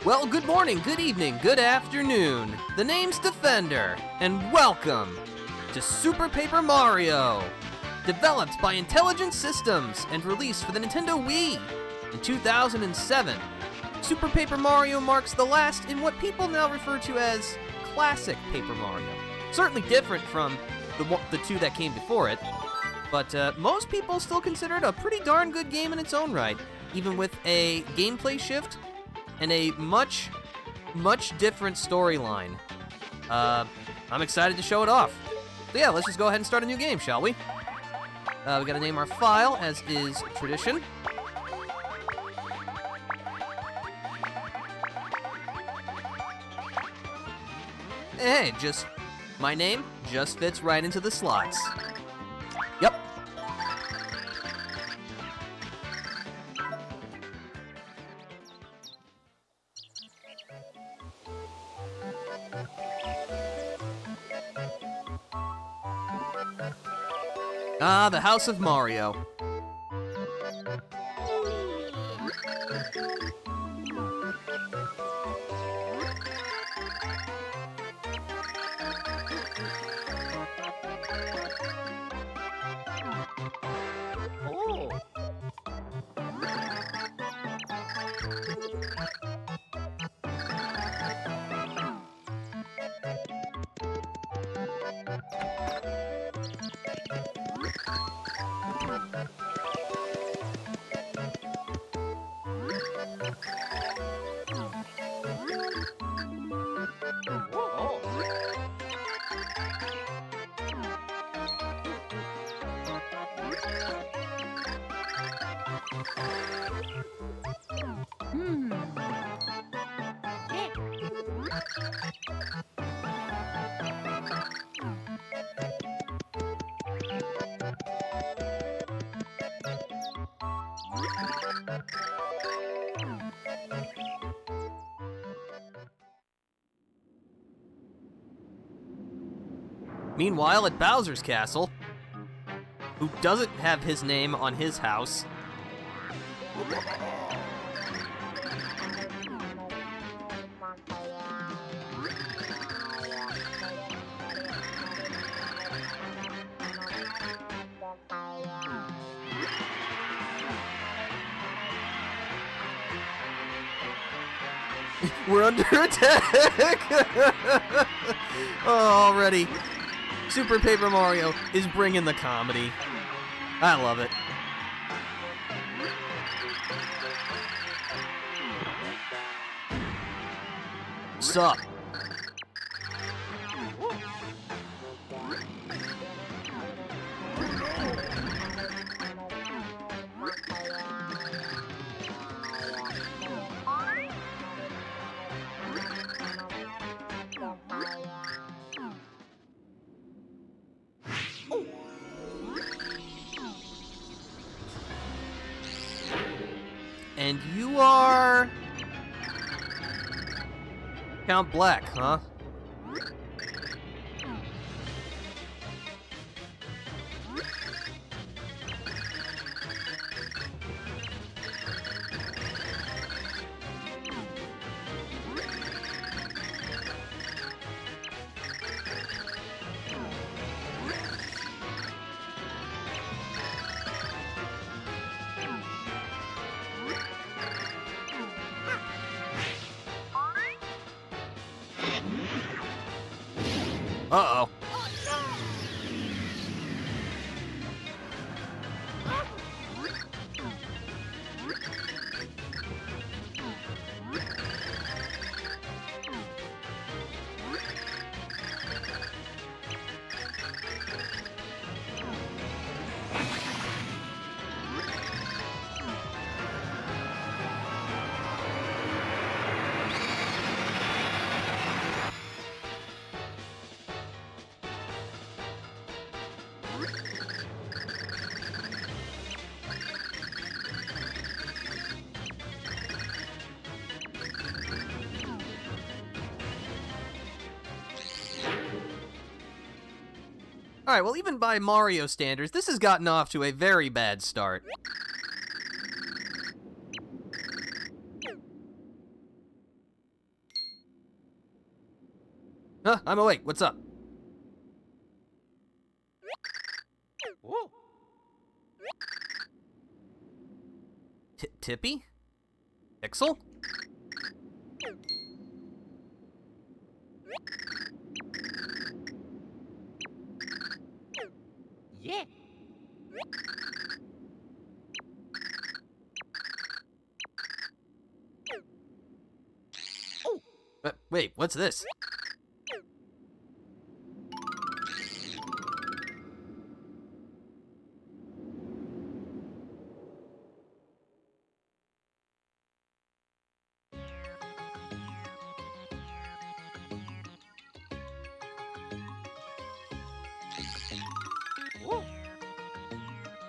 Well, good morning, good evening, good afternoon. The name's Defender, and welcome to Super Paper Mario, developed by Intelligent Systems and released for the Nintendo Wii in 2007. Super Paper Mario marks the last in what people now refer to as classic Paper Mario. Certainly different from the two that came before it, but most people still consider it a pretty darn good game in its own right, even with a gameplay shift and a much different storyline. I'm excited to show it off. So yeah, let's just go ahead and start a new game, shall we? We gotta name our file, as is tradition. Hey, just my name just fits right into the slots. Yep. Ah, the House of Mario. Meanwhile, at Bowser's castle, who doesn't have his name on his house, we're under attack! Oh, already. Super Paper Mario is bringing the comedy. I love it. Sup? And you are Count Black, huh? Uh-oh. Alright, well, even by Mario standards, this has gotten off to a very bad start. Huh, I'm awake. What's up? Whoa. Tippy? Pixel? Yeah. Oh. Wait, what's this? Whoa.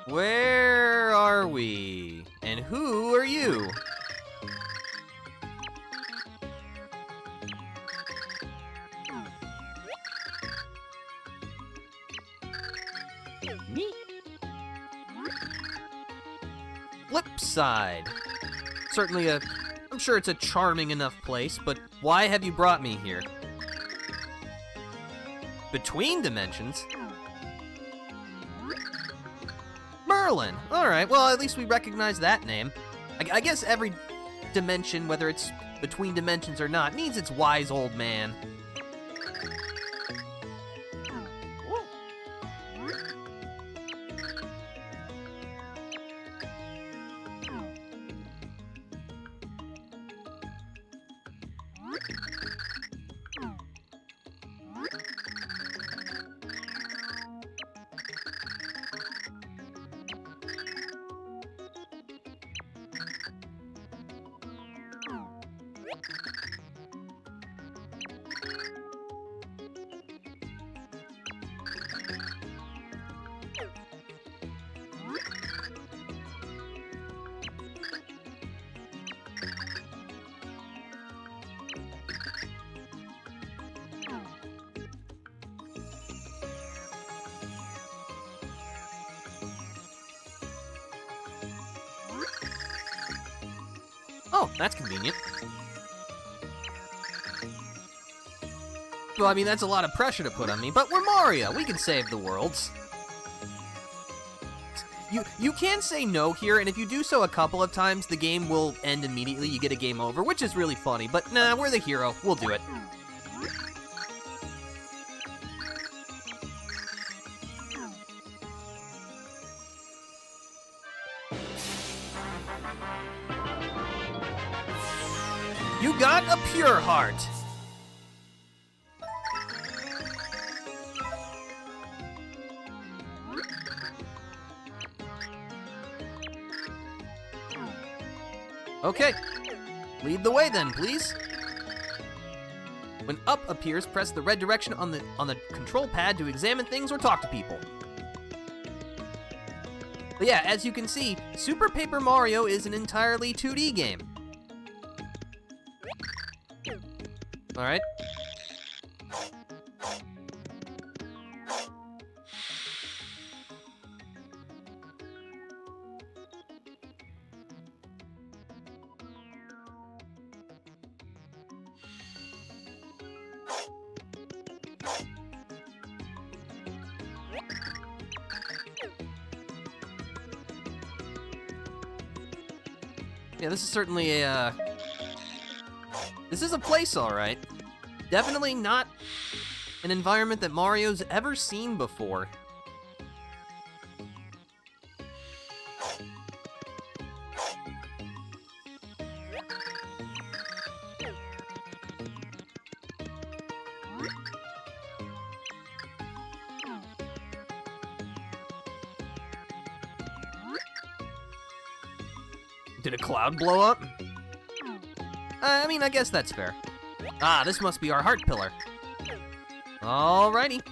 Where are we? And who are you? Me. Flipside. Certainly I'm sure it's a charming enough place, but why have you brought me here? Between dimensions? Merlin! Alright, well, at least we recognize that name. I guess every dimension, whether it's between dimensions or not, needs its wise old man. Whoa. Oh, that's convenient. Well, I mean, that's a lot of pressure to put on me, but we're Mario. We can save the worlds. You can say no here, and if you do so a couple of times, the game will end immediately. You get a game over, which is really funny, but nah, we're the hero. We'll do it. You got a pure heart. Okay, lead the way then, please. When up appears, press the red direction on the control pad to examine things or talk to people. But yeah, as you can see, Super Paper Mario is an entirely 2D game. Alright. Yeah, this is certainly a, this is a place, alright. Definitely not an environment that Mario's ever seen before. Did a cloud blow up? I mean, I guess that's fair. Ah, this must be our heart pillar. Alrighty.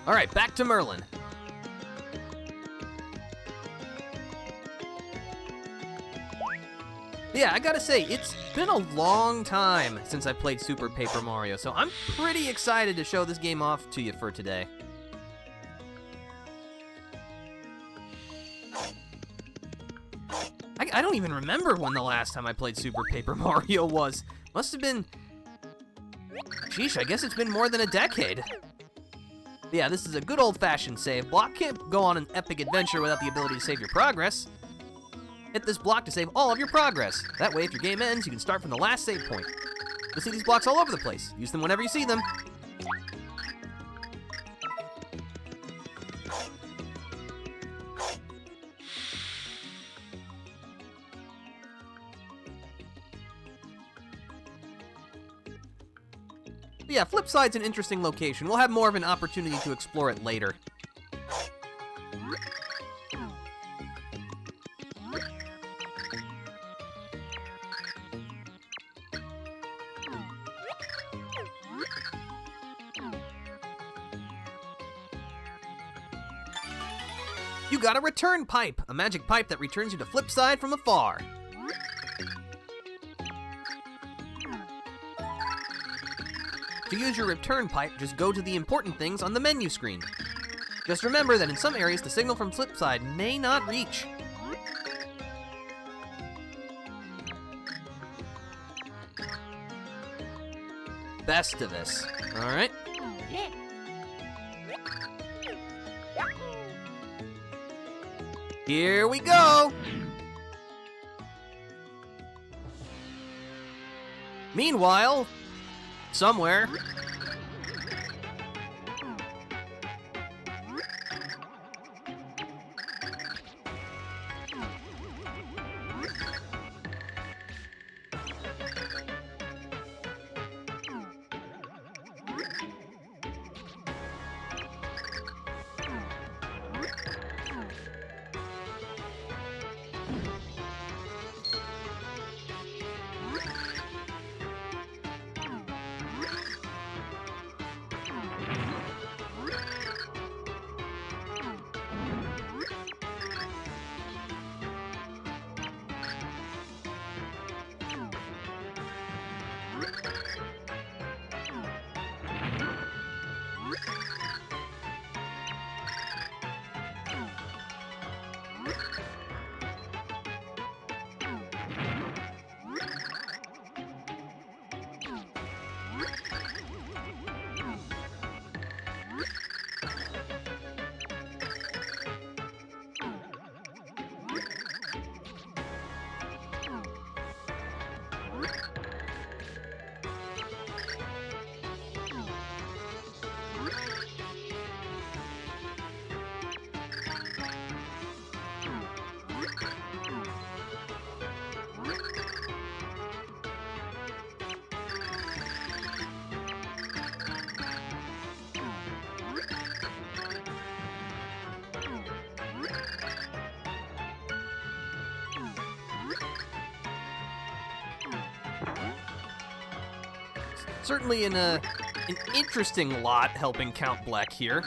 Alright, back to Merlin. Yeah, I gotta say, it's been a long time since I played Super Paper Mario, so I'm pretty excited to show this game off to you for today. I don't even remember when the last time I played Super Paper Mario was. Must have been... Sheesh, I guess it's been more than a decade. Yeah, this is a good old-fashioned save block. Can't go on an epic adventure without the ability to save your progress. Hit this block to save all of your progress. That way, if your game ends, you can start from the last save point. You'll see these blocks all over the place. Use them whenever you see them. But yeah, Flipside's an interesting location. We'll have more of an opportunity to explore it later. You got a return pipe, a magic pipe that returns you to Flipside from afar. To use your return pipe, just go to the important things on the menu screen. Just remember that in some areas the signal from Flipside may not reach. Best of this. Alright. Yeah. Here we go! Meanwhile, somewhere... Certainly an interesting lot helping Count Bleck here.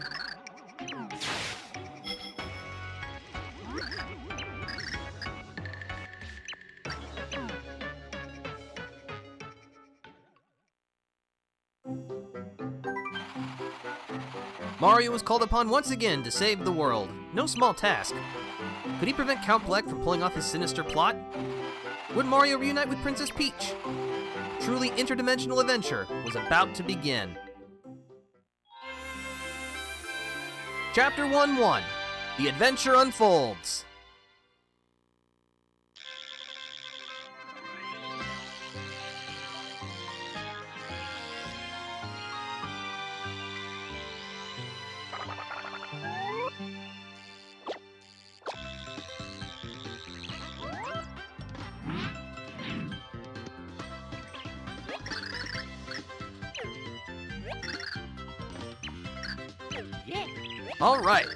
Mario was called upon once again to save the world. No small task. Could he prevent Count Bleck from pulling off his sinister plot? Would Mario reunite with Princess Peach? Truly interdimensional adventure was about to begin. Chapter 1-1, The Adventure Unfolds. Yeah. All right.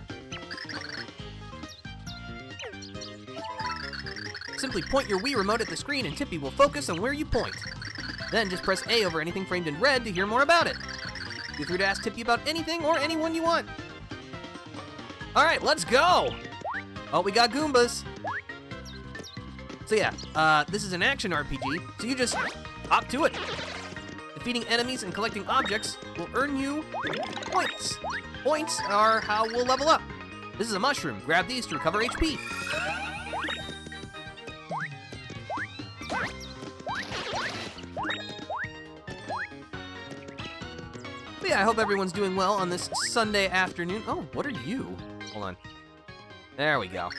Simply point your Wii remote at the screen and Tippy will focus on where you point. Then just press A over anything framed in red to hear more about it. Feel free to ask Tippy about anything or anyone you want. All right, let's go. Oh, we got Goombas. So yeah, this is an action RPG, so you just hop to it. Defeating enemies and collecting objects will earn you points. Points are how we'll level up. This is a mushroom. Grab these to recover HP. But yeah, I hope everyone's doing well on this Sunday afternoon. Oh, what are you? Hold on. There we go.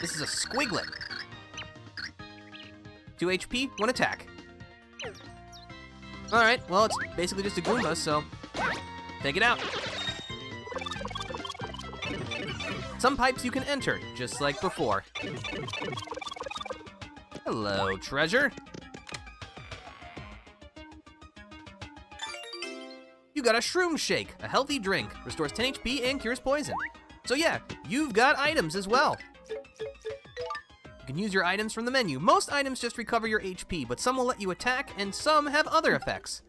This is a squiglet. 2 HP, 1 attack. Alright, well, it's basically just a Goomba, so take it out. Some pipes you can enter, just like before. Hello, treasure. You got a shroom shake, a healthy drink, restores 10 HP and cures poison. So yeah, you've got items as well. You can use your items from the menu. Most items just recover your HP, but some will let you attack and some have other effects.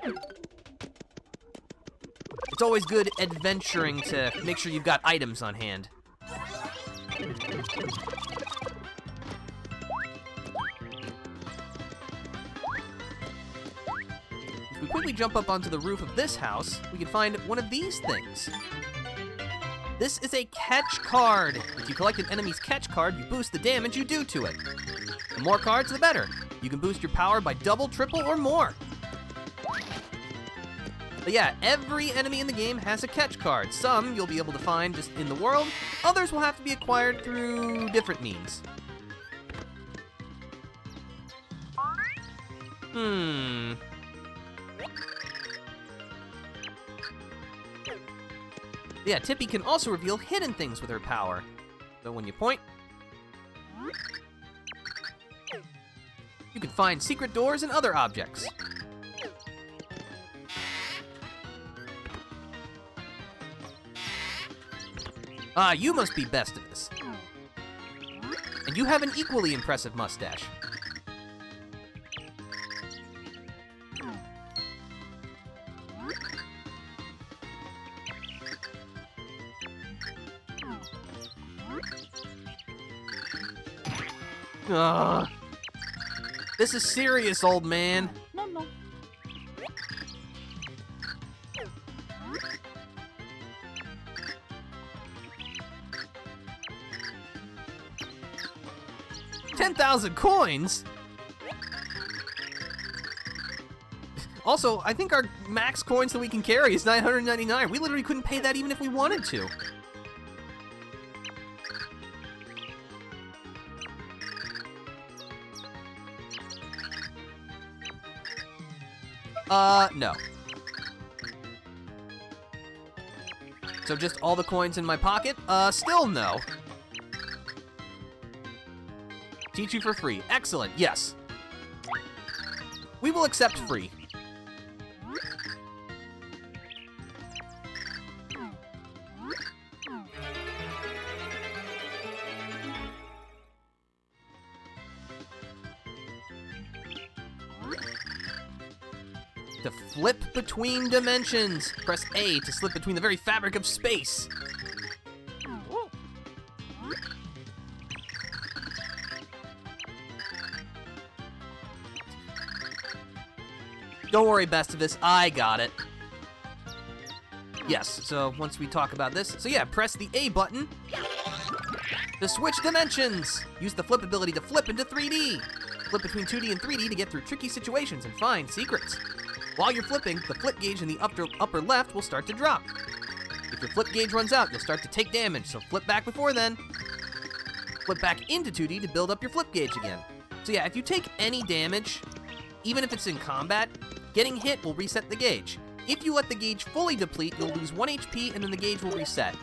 It's always good adventuring to make sure you've got items on hand. If we quickly jump up onto the roof of this house, we can find one of these things. This is a catch card. If you collect an enemy's catch card, you boost the damage you do to it. The more cards, the better. You can boost your power by double, triple, or more. But yeah, every enemy in the game has a catch card. Some you'll be able to find just in the world, others will have to be acquired through different means. Yeah, Tippy can also reveal hidden things with her power. So when you point, you can find secret doors and other objects. Ah, you must be best at this. And you have an equally impressive mustache. Ugh. This is serious, old man. No. 10,000 coins? Also, I think our max coins that we can carry is 999. We literally couldn't pay that even if we wanted to. No. So just all the coins in my pocket? Still no. Teach you for free. Excellent, yes. We will accept free. To flip between dimensions. Press A to slip between the very fabric of space. Don't worry, Bestivus, I got it. Yes, so once we talk about this, so yeah, press the A button to switch dimensions. Use the flip ability to flip into 3D. Flip between 2D and 3D to get through tricky situations and find secrets. While you're flipping, the flip gauge in the upper left will start to drop. If your flip gauge runs out, you'll start to take damage, so flip back before then. Flip back into 2D to build up your flip gauge again. So yeah, if you take any damage, even if it's in combat, getting hit will reset the gauge. If you let the gauge fully deplete, you'll lose 1 HP and then the gauge will reset.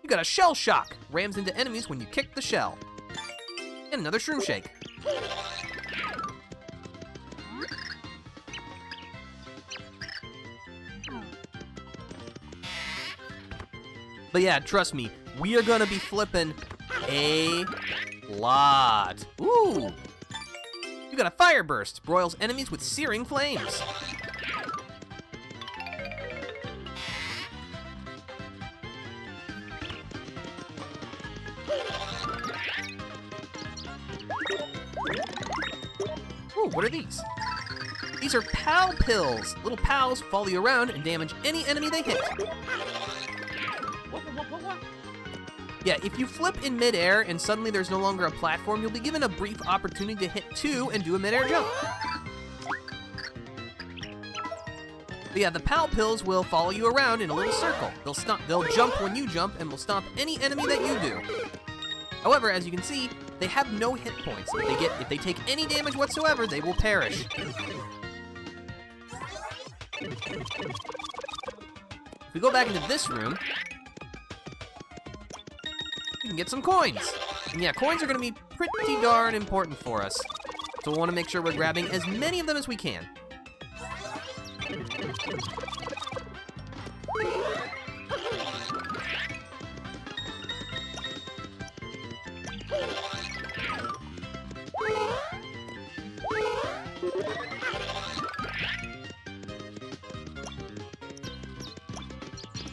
You got a shell shock. Rams into enemies when you kick the shell. And another shroom shake. But yeah, trust me, we are gonna be flipping a lot. Ooh! You got a fire burst. Broils enemies with searing flames. what are these? These are pal pills. Little pals follow you around and damage any enemy they hit. What? Yeah, if you flip in midair and suddenly there's no longer a platform, you'll be given a brief opportunity to hit 2 and do a midair jump. But yeah, the pal pills will follow you around in a little circle. They'll jump when you jump and will stomp any enemy that you do. However, as you can see, they have no hit points. If they take any damage whatsoever, they will perish. If we go back into this room, we can get some coins. And yeah, coins are gonna be pretty darn important for us. So we'll wanna make sure we're grabbing as many of them as we can.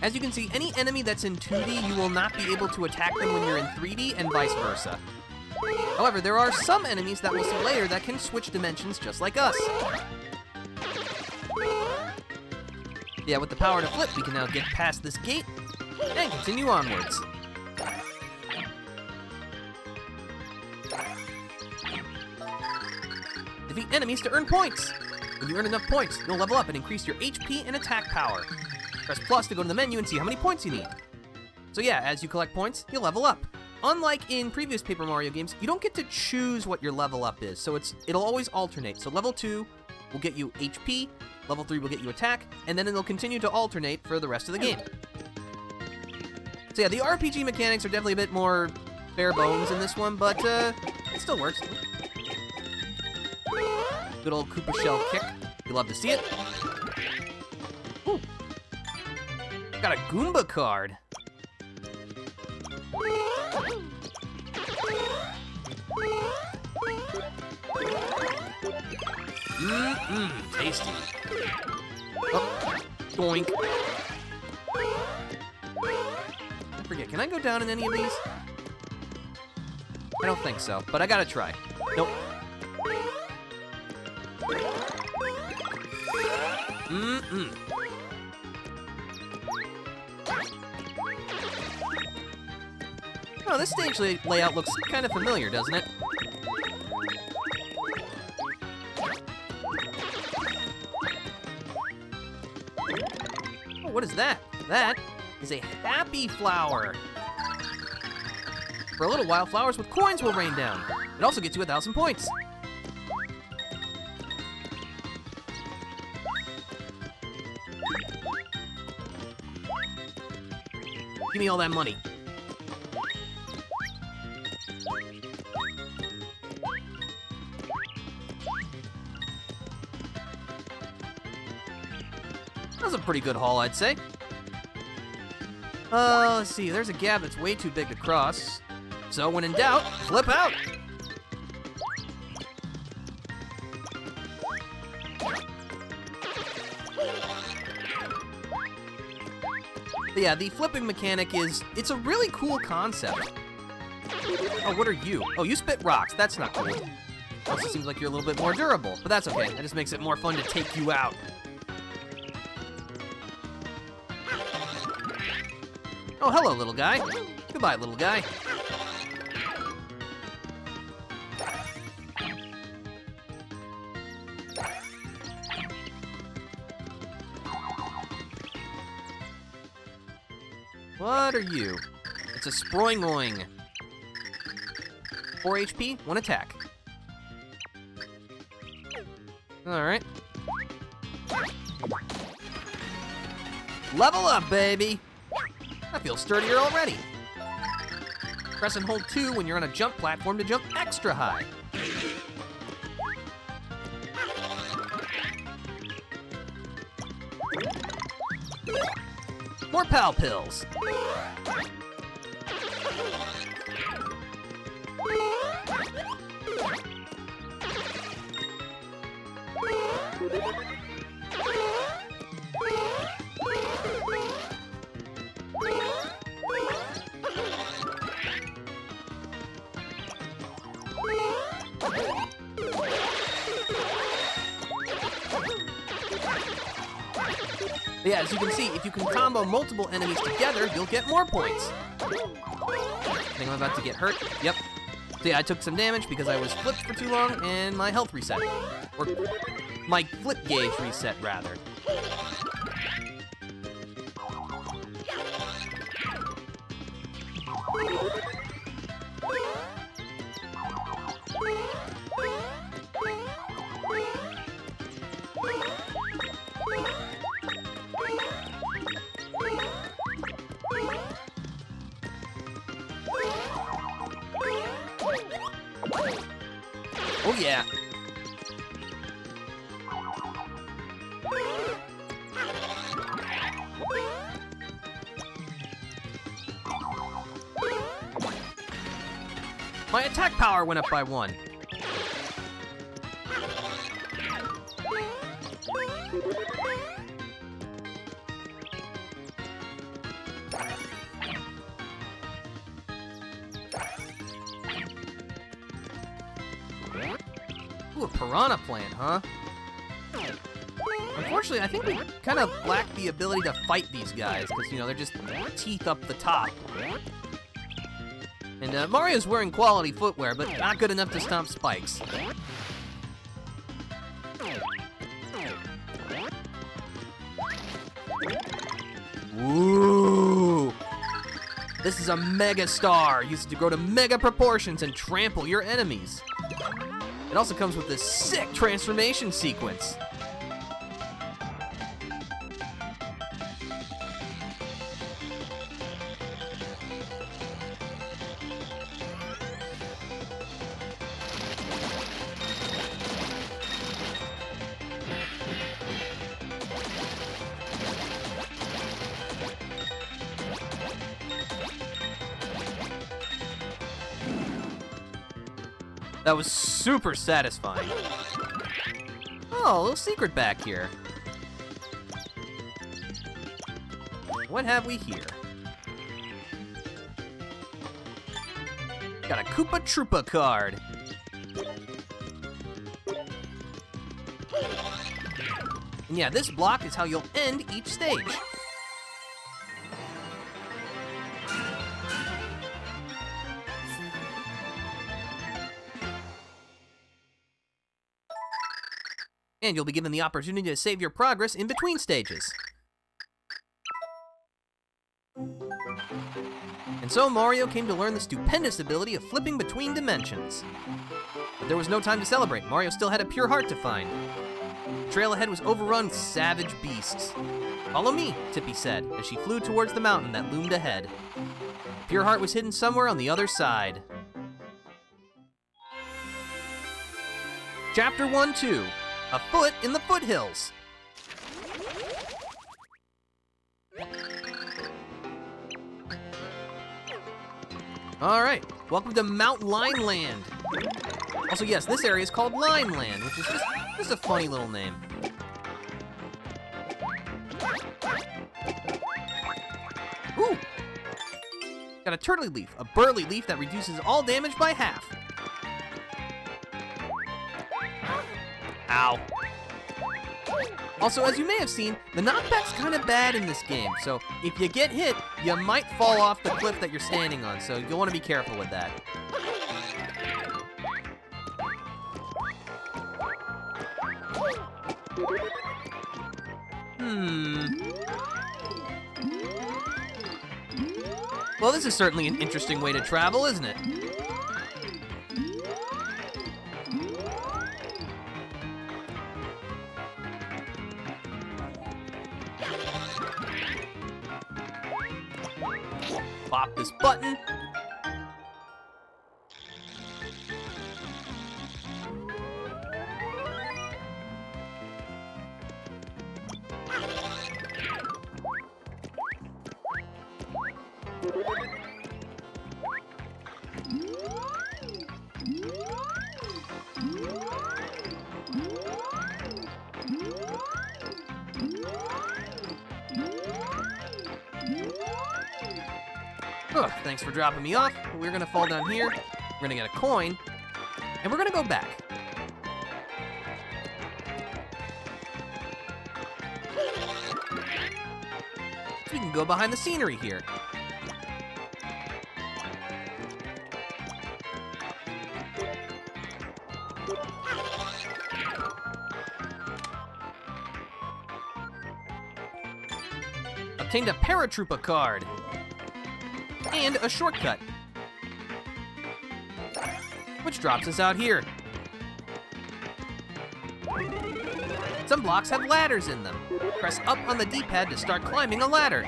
As you can see, any enemy that's in 2D, you will not be able to attack them when you're in 3D and vice versa. However, there are some enemies that we'll see later that can switch dimensions just like us. Yeah, with the power to flip, we can now get past this gate and continue onwards. Defeat enemies to earn points. When you earn enough points, you'll level up and increase your HP and attack power. Press plus to go to the menu and see how many points you need. So yeah, as you collect points, you'll level up. Unlike in previous Paper Mario games, you don't get to choose what your level up is, so it'll always alternate. So level 2 will get you HP, level 3 will get you attack, and then it'll continue to alternate for the rest of the game. So yeah, the RPG mechanics are definitely a bit more bare bones in this one, but it still works. Good old Koopa Shell kick. You love to see it. Ooh. Got a Goomba card. Tasty. Oh, doink. I forget, can I go down in any of these? I don't think so, but I gotta try. Nope. Oh, this stage layout looks kind of familiar, doesn't it? Oh, what is that? That is a happy flower. For a little while, flowers with coins will rain down. It also gets you 1,000 points. Give me all that money. That was a pretty good haul, I'd say. Let's see, there's a gap that's way too big to cross. So when in doubt, flip out! But yeah, the flipping mechanic it's a really cool concept. Oh, what are you? Oh, you spit rocks, that's not cool. Also seems like you're a little bit more durable, but that's okay. That just makes it more fun to take you out. Oh, hello, little guy. Goodbye, little guy. What are you? It's a Sproingoing. 4 HP, 1 attack. Alright. Level up, baby! I feel sturdier already. Press and hold 2 when you're on a jump platform to jump extra high. More pal pills. But yeah, as you can see, if you can combo multiple enemies together, you'll get more points. I think I'm about to get hurt. Yep. So yeah, I took some damage because I was flipped for too long, and my health reset. Or my flip gauge reset, rather. Oh yeah. My attack power went up by 1. Ooh, a piranha plant, huh? Unfortunately, I think we kind of lack the ability to fight these guys, because, you know, they're just teeth up the top. And Mario's wearing quality footwear, but not good enough to stomp spikes. Woo! This is a mega star, used to grow to mega proportions and trample your enemies. It also comes with this sick transformation sequence. That was super satisfying. Oh, a little secret back here. What have we here? Got a Koopa Troopa card. And yeah, this block is how you'll end each stage. And you'll be given the opportunity to save your progress in between stages. And so Mario came to learn the stupendous ability of flipping between dimensions. But there was no time to celebrate. Mario still had a pure heart to find. The trail ahead was overrun with savage beasts. "Follow me," Tippy said, as she flew towards the mountain that loomed ahead. The pure heart was hidden somewhere on the other side. Chapter 1-2. A Foot in the Foothills. All right, welcome to Mount Line Land. Also, yes, this area is called Line Land, which is just a funny little name. Ooh! Got a turtley leaf, a burly leaf that reduces all damage by half. Ow. Also, as you may have seen, the knockback's kind of bad in this game, so if you get hit, you might fall off the cliff that you're standing on, so you'll want to be careful with that. Well, this is certainly an interesting way to travel, isn't it? Pop this button. Ugh, thanks for dropping me off. We're gonna fall down here, we're gonna get a coin, and we're gonna go back. So we can go behind the scenery here. Obtained a paratrooper card. And a shortcut. Which drops us out here. Some blocks have ladders in them. Press up on the D-pad to start climbing a ladder.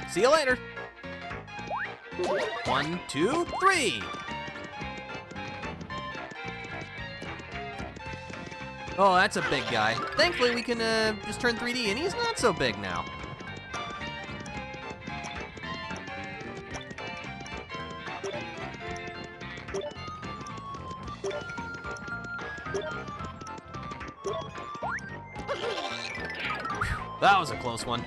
See you later. 1, 2, 3. Oh, that's a big guy. Thankfully, we can just turn 3D, and he's not so big now. Whew, that was a close one.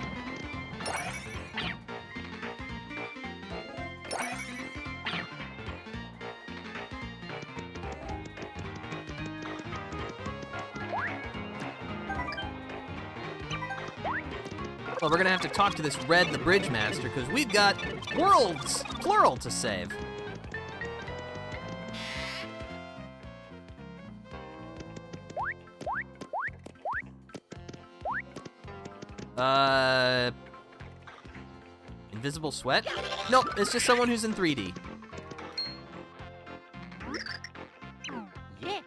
Well, we're gonna have to talk to this Red, the Bridge Master, because we've got worlds, plural, to save. Invisible sweat? Nope, it's just someone who's in 3D. Yeah.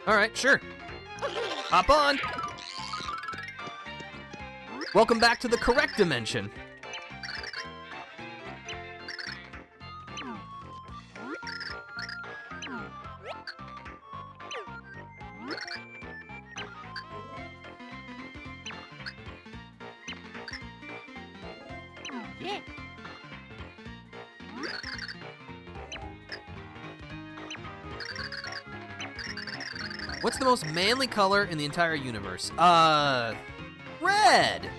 All right, sure. Hop on. Welcome back to the correct dimension. Yeah. What's the most manly color in the entire universe? Red!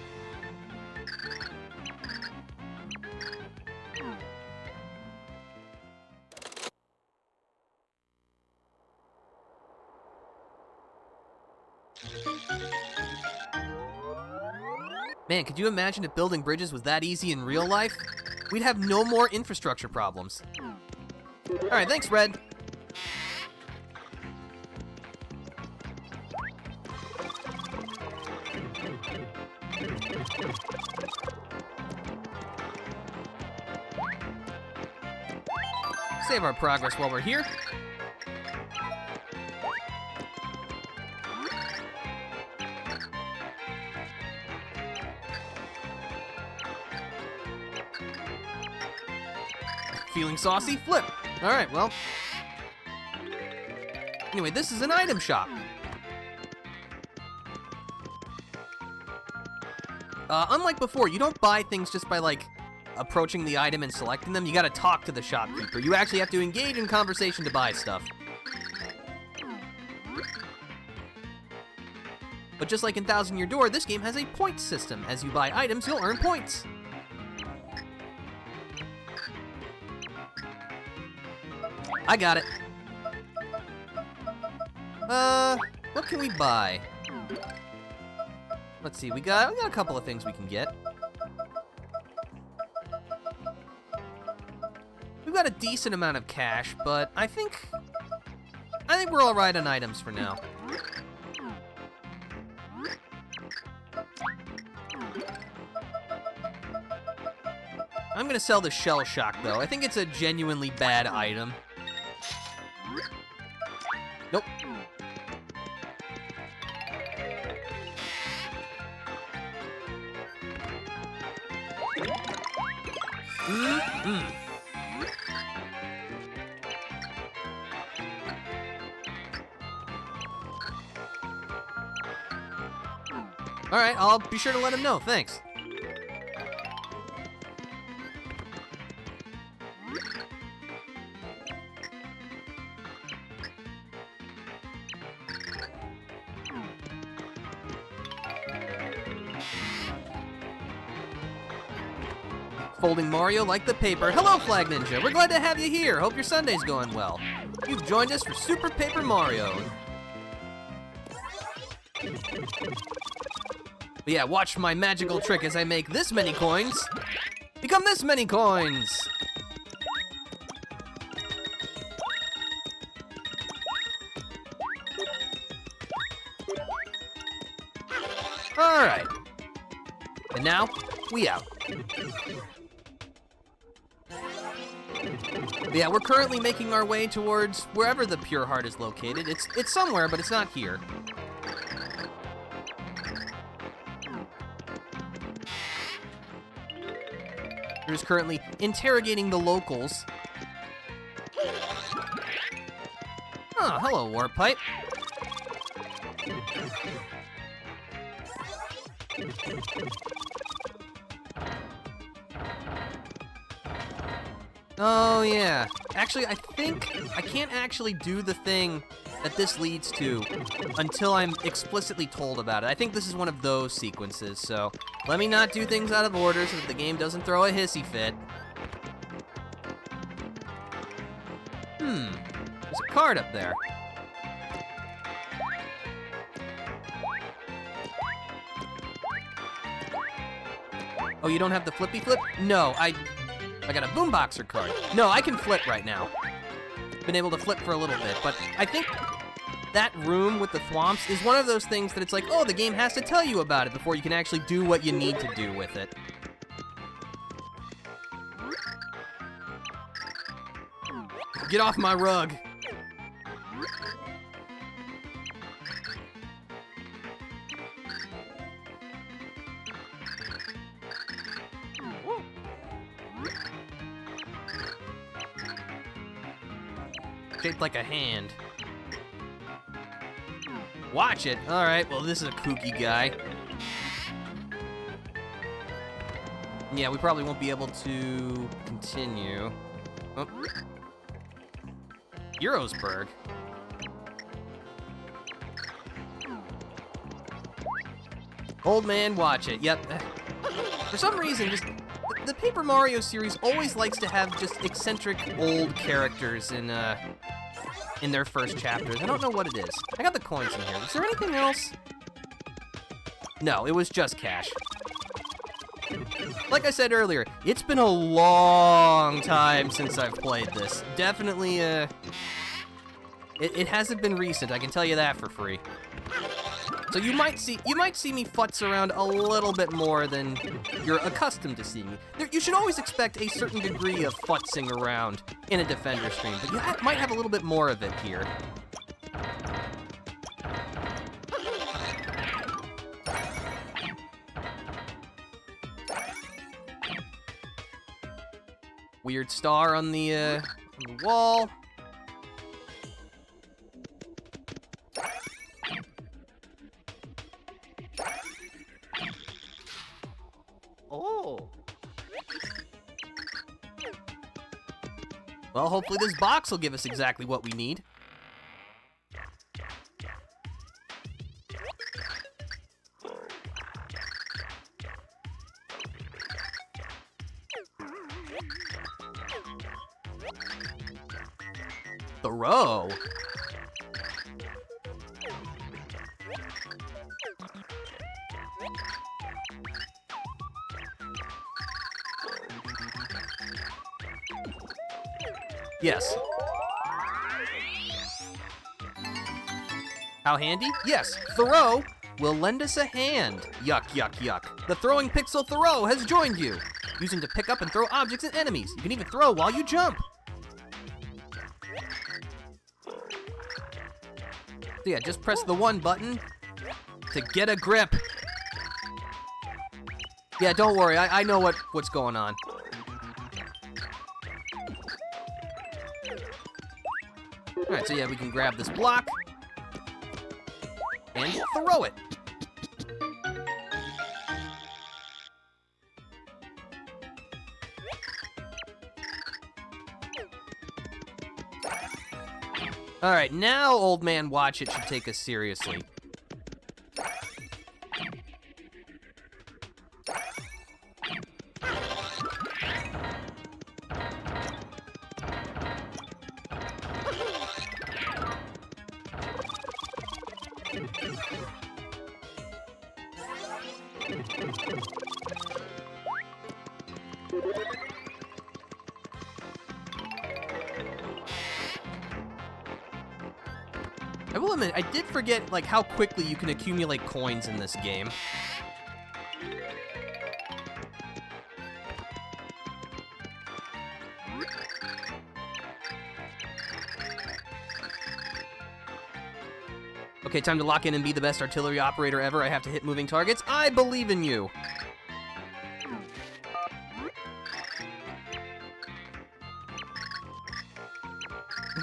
Man, could you imagine if building bridges was that easy in real life? We'd have no more infrastructure problems. Alright, thanks, Red. Save our progress while we're here. Feeling saucy? Flip. Alright, well. Anyway, this is an item shop. Unlike before, you don't buy things just by, like, approaching the item and selecting them. You gotta talk to the shopkeeper. You actually have to engage in conversation to buy stuff. But just like in Thousand Year Door, this game has a point system. As you buy items, you'll earn points. I got it. What can we buy? Let's see, we got a couple of things we can get. We've got a decent amount of cash, but I think we're all right on items for now. I'm gonna sell the Shell Shock, though. I think it's a genuinely bad item. Nope. Alright, I'll be sure to let him know, thanks. Folding Mario like the paper. Hello, Flag Ninja. We're glad to have you here. Hope your Sunday's going well. You've joined us for Super Paper Mario. But yeah, watch my magical trick as I make this many coins become this many coins. All right. And now, we out. But yeah, we're currently making our way towards wherever the Pure Heart is located. It's somewhere, but it's not here. We're just currently interrogating the locals. Oh, hello, Warp Pipe. Oh, yeah. Actually, I think I can't actually do the thing that this leads to until I'm explicitly told about it. I think this is one of those sequences, so let me not do things out of order so that the game doesn't throw a hissy fit. There's a card up there. Oh, you don't have the flippy flip? No, I got a boomboxer card. No, I can flip right now. Been able to flip for a little bit, but I think that room with the thwomps is one of those things that it's like, oh, the game has to tell you about it before you can actually do what you need to do with it. Get off my rug. Shaped like a hand. Watch it. All right, well, this is a kooky guy. Yeah, we probably won't be able to continue. Oh. Eurosburg. Old man, watch it. Yep. For some reason, just the Paper Mario series always likes to have just eccentric old characters in their first chapters. I don't know what it is. I got the coins in here. Is there anything else? No, it was just cash. Like I said earlier, it's been a long time since I've played this. Definitely, it hasn't been recent, I can tell you that for free. So you might see me futz around a little bit more than you're accustomed to seeing me. You should always expect a certain degree of futzing around in a Defender stream, but you might have a little bit more of it here. Weird star on the wall. Oh. Well, hopefully this box will give us exactly what we need. Throw. Yes. How handy? Yes, Thoreau will lend us a hand. Yuck, yuck, yuck. The throwing pixel Thoreau has joined you. Use him to pick up and throw objects at enemies. You can even throw while you jump. So yeah, just press the 1 button to get a grip. Yeah, don't worry, I know what's going on. So yeah, we can grab this block and throw it. All right, now Old Man Watch It should take us seriously. I will admit, I did forget like how quickly you can accumulate coins in this game. Okay, time to lock in and be the best artillery operator ever. I have to hit moving targets. I believe in you.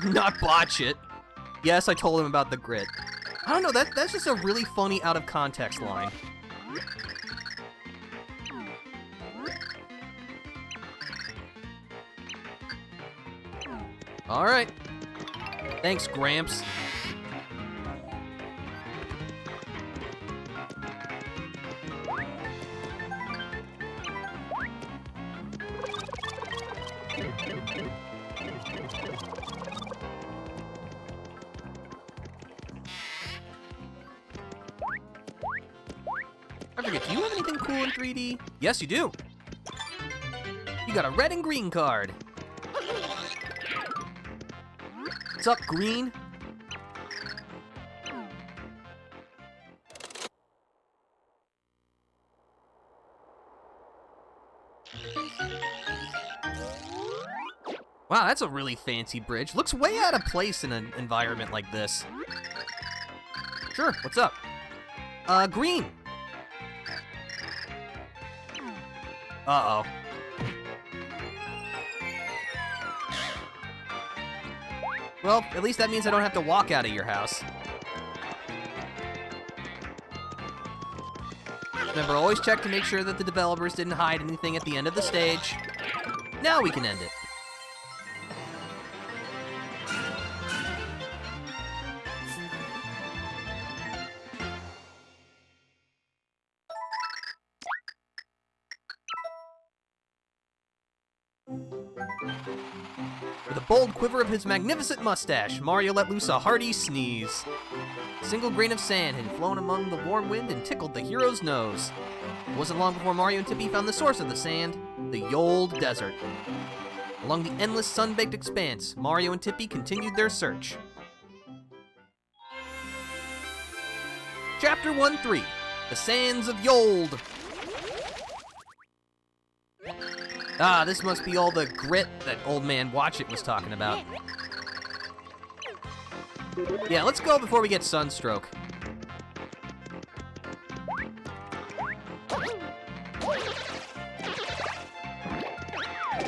Not botch it. Yes, I told him about the grit. I don't know, that's just a really funny out of context line. All right. Thanks, Gramps. I forget, do you have anything cool in 3D? Yes, you do. You got a red and green card. What's up, green? Wow, that's a really fancy bridge. Looks way out of place in an environment like this. Sure, what's up? Green. Uh-oh. Well, at least that means I don't have to walk out of your house. Remember, always check to make sure that the developers didn't hide anything at the end of the stage. Now we can end it. With a bold quiver of his magnificent mustache, Mario let loose a hearty sneeze. A single grain of sand had flown among the warm wind and tickled the hero's nose. It wasn't long before Mario and Tippy found the source of the sand, the Yold Desert. Along the endless sun-baked expanse, Mario and Tippy continued their search. Chapter 1-3, The Sands of Yold. Ah, this must be all the grit that Old Man Watch It was talking about. Yeah, let's go before we get sunstroke.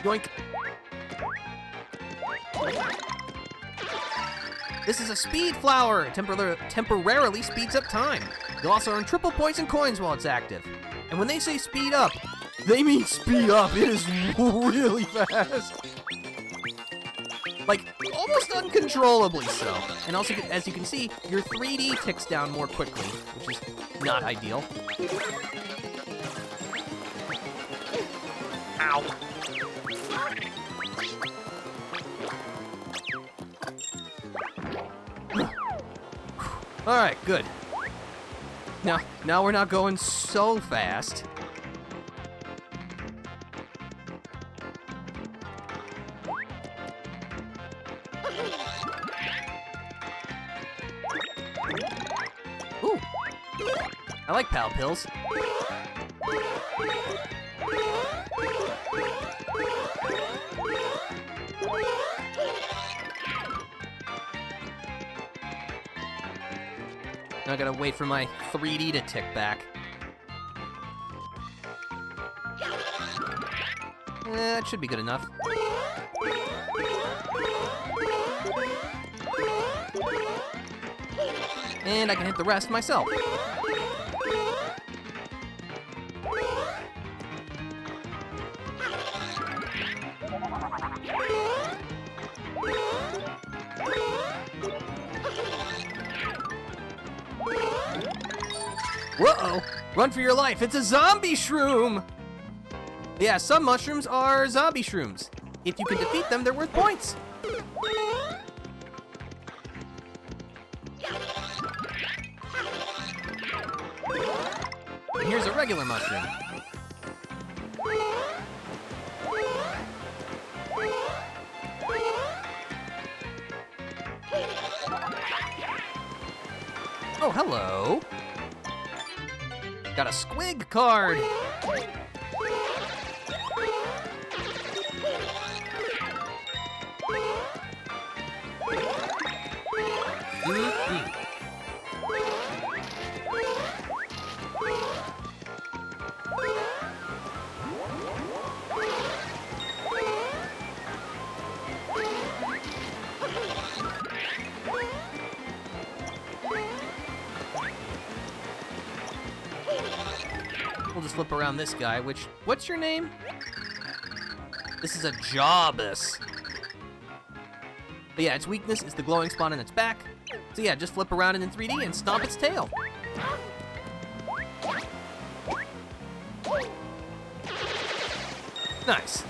Yoink. This is a speed flower. It temporarily speeds up time. You'll also earn triple points and coins while it's active. And when they say speed up, they mean speed up. It is really fast. Like, almost uncontrollably so. And also, as you can see, your 3D ticks down more quickly, which is not ideal. Ow. Alright, good. Now we're not going so fast. Ooh. I like Pal Pills. Now I gotta wait for my 3D to tick back. That should be good enough. And I can hit the rest myself. Whoa! Run for your life, it's a zombie shroom! Yeah, some mushrooms are zombie shrooms. If you can defeat them, they're worth points. And here's a regular mushroom. Oh, hello. Got a squig card. We'll just flip around this guy, what's your name? This is a Jobus. But yeah, its weakness is the glowing spot on its back. So yeah, just flip around it in 3D and stomp its tail. Nice.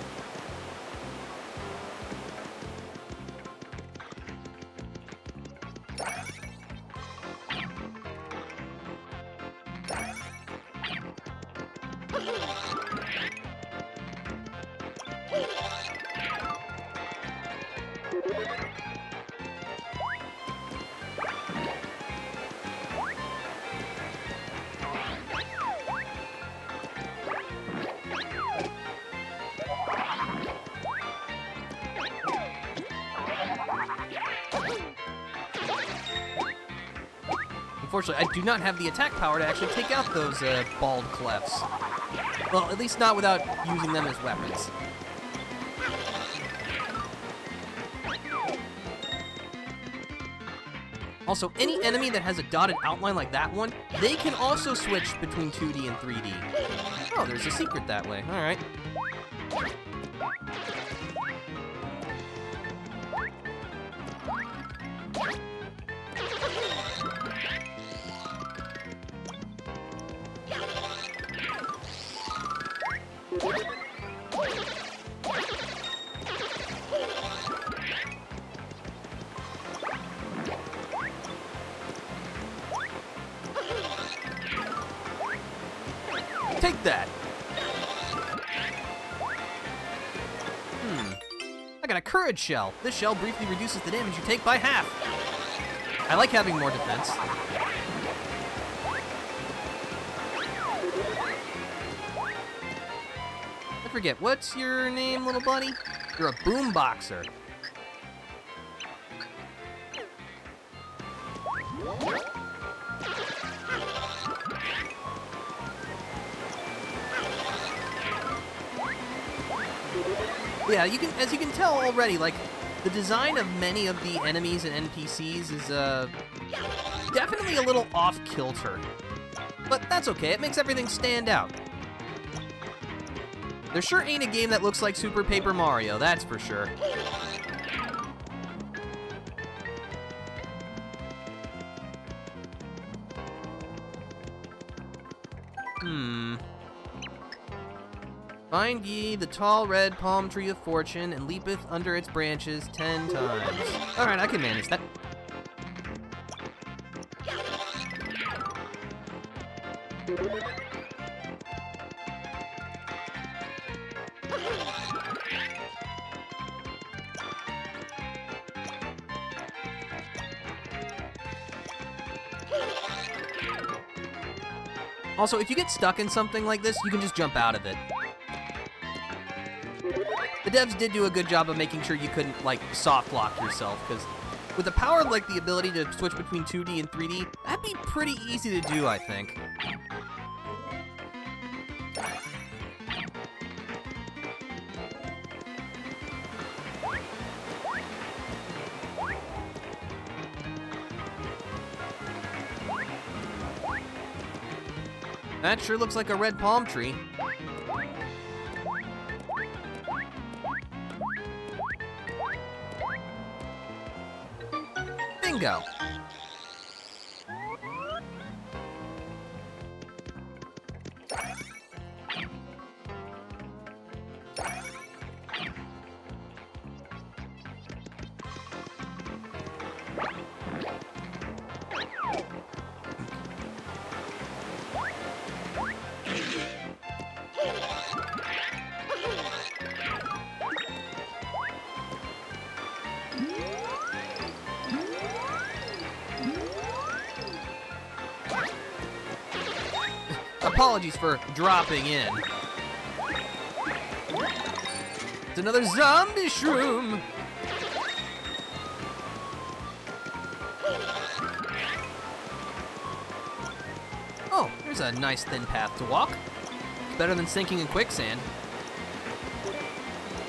Unfortunately, I do not have the attack power to actually take out those bald clefts. Well, at least not without using them as weapons. Also, any enemy that has a dotted outline like that one, they can also switch between 2D and 3D. Oh, there's a secret that way. All right. Take that! I got a courage shell. This shell briefly reduces the damage you take by half. I like having more defense. I forget, what's your name, little buddy? You're a boomboxer. Yeah, as you can tell already, like, the design of many of the enemies and NPCs is, definitely a little off-kilter. But that's okay, it makes everything stand out. There sure ain't a game that looks like Super Paper Mario, that's for sure. Find ye the tall red palm tree of fortune, and leapeth under its branches 10 times. Alright, I can manage that. Also, if you get stuck in something like this, you can just jump out of it. The devs did do a good job of making sure you couldn't, like, soft lock yourself, because with the power, like, the ability to switch between 2D and 3D, that'd be pretty easy to do, I think. That sure looks like a red palm tree. Bingo. Apologies for dropping in. It's another zombie shroom. Oh, there's a nice thin path to walk. It's better than sinking in quicksand.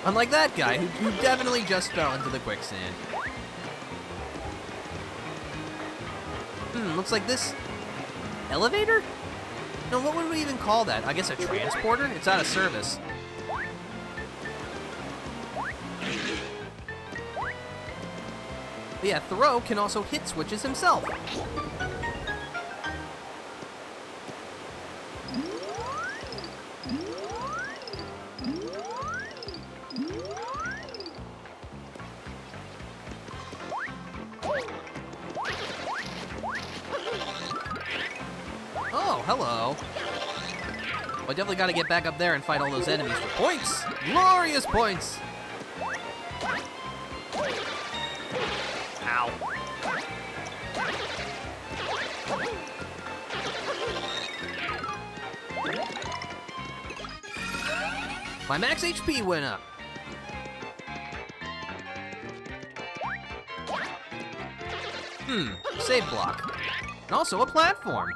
Unlike that guy who definitely just fell into the quicksand. Looks like this elevator? No, what would we even call that? I guess a transporter? It's out of service. But yeah, Thoreau can also hit switches himself. Oh, hello. Well, I definitely gotta get back up there and fight all those enemies for points. Glorious points. Ow. My max HP went up. Save block. And also a platform.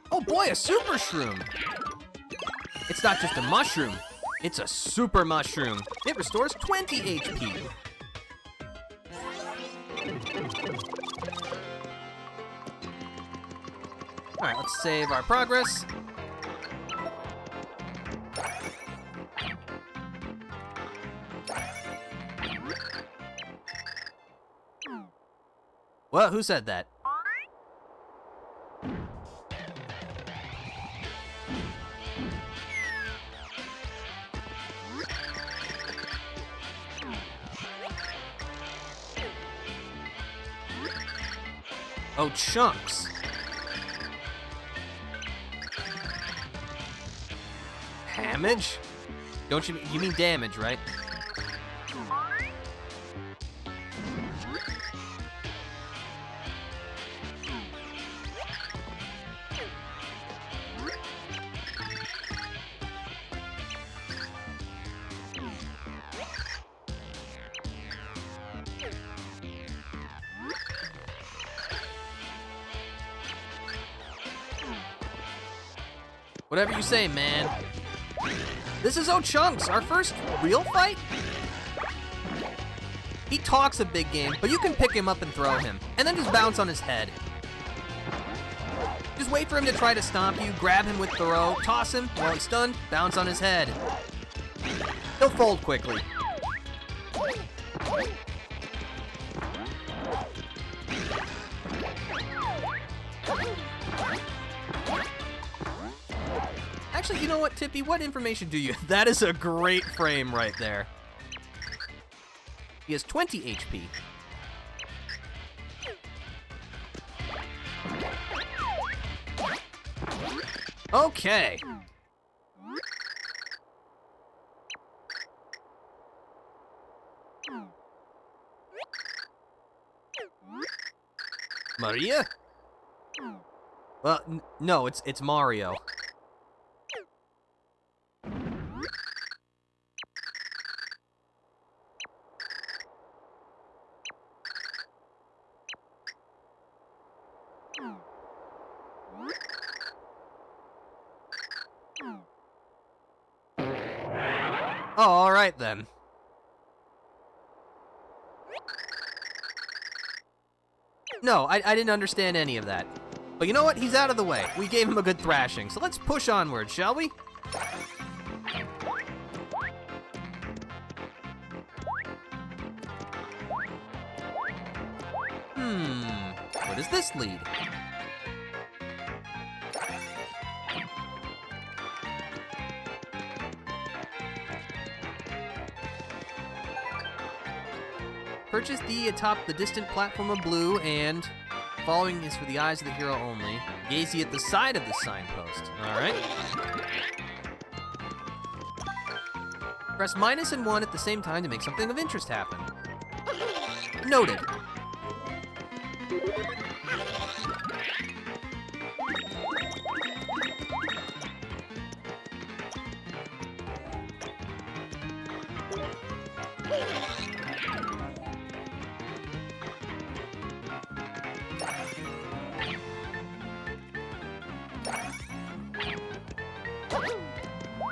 Oh boy, a super shroom! It's not just a mushroom, it's a super mushroom. It restores 20 HP. Alright, let's save our progress. What? Who said that? Oh, chunks. Damage? Don't you mean damage, right? Whatever you say, man. This is O'Chunks, our first real fight? He talks a big game, but you can pick him up and throw him, and then just bounce on his head. Just wait for him to try to stomp you, grab him with throw, toss him while he's stunned, bounce on his head. He'll fold quickly. Actually, you know what, Tippy? What information do you? That is a great frame right there. He has 20 HP. Okay. Maria? Well, no, it's Mario. Oh, alright then. No, I didn't understand any of that. But you know what? He's out of the way. We gave him a good thrashing, so let's push onward, shall we? Where does this lead? Purchase D atop the distant platform of blue, and following is for the eyes of the hero only. Gaze ye at the side of the signpost. Alright. Press minus and 1 at the same time to make something of interest happen. Noted.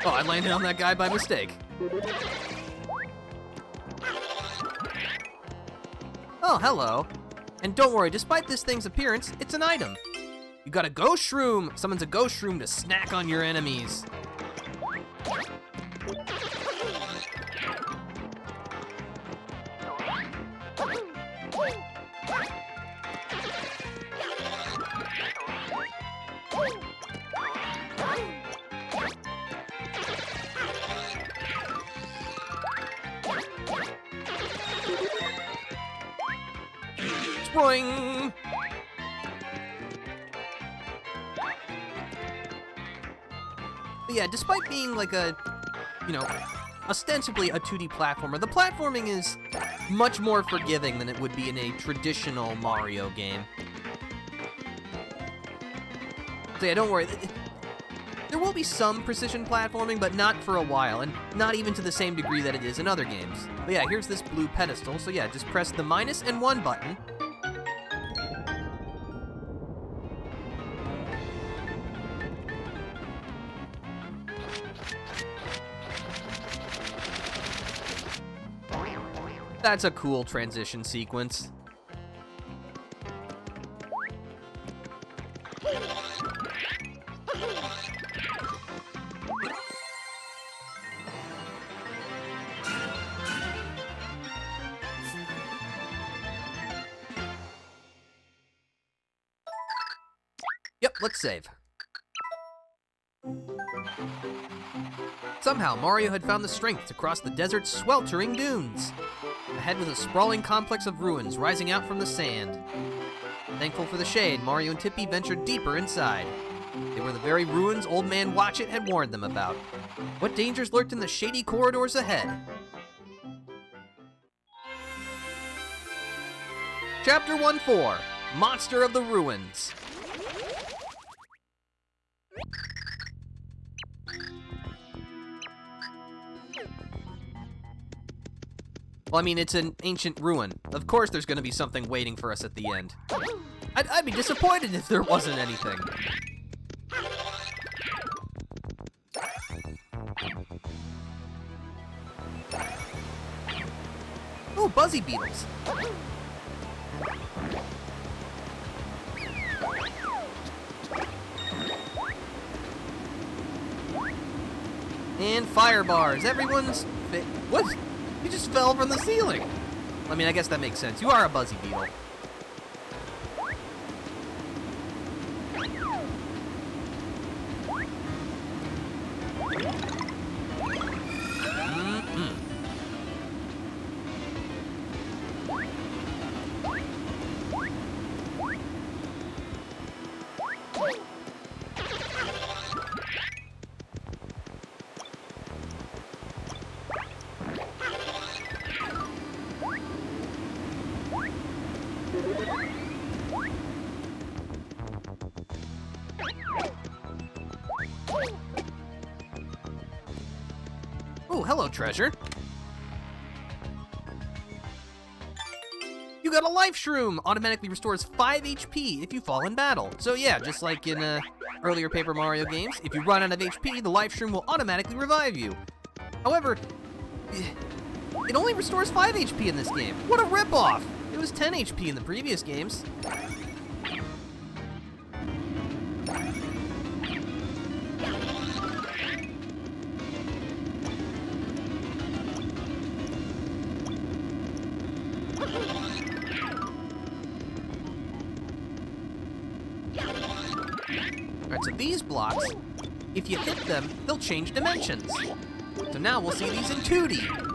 Oh, I landed on that guy by mistake. Oh, hello. And don't worry, despite this thing's appearance, it's an item. You got a ghost shroom. Summons a ghost shroom to snack on your enemies. Boing! But yeah, despite being like a, ostensibly a 2D platformer, the platforming is much more forgiving than it would be in a traditional Mario game. So yeah, don't worry. There will be some precision platforming, but not for a while, and not even to the same degree that it is in other games. But yeah, here's this blue pedestal, so yeah, just press the minus and 1 button. That's a cool transition sequence. Yep, let's save. Somehow, Mario had found the strength to cross the desert's sweltering dunes. Ahead was a sprawling complex of ruins rising out from the sand. Thankful for the shade, Mario and Tippy ventured deeper inside. They were the very ruins Old Man Watchit had warned them about. What dangers lurked in the shady corridors ahead? Chapter 1-4, Monster of the Ruins. Well, I mean, it's an ancient ruin. Of course there's gonna be something waiting for us at the end. I'd be disappointed if there wasn't anything. Oh, Buzzy Beetles. And fire bars. Everyone's what? You just fell from the ceiling. I mean, I guess that makes sense. You are a Buzzy Beetle. hello, treasure. You got a life shroom! Automatically restores 5 HP if you fall in battle. So yeah, just like in earlier Paper Mario games, if you run out of HP, the life shroom will automatically revive you. However, it only restores 5 HP in this game. What a ripoff! It was 10 HP in the previous games. Alright, so these blocks, if you hit them, they'll change dimensions. So now we'll see these in 2D.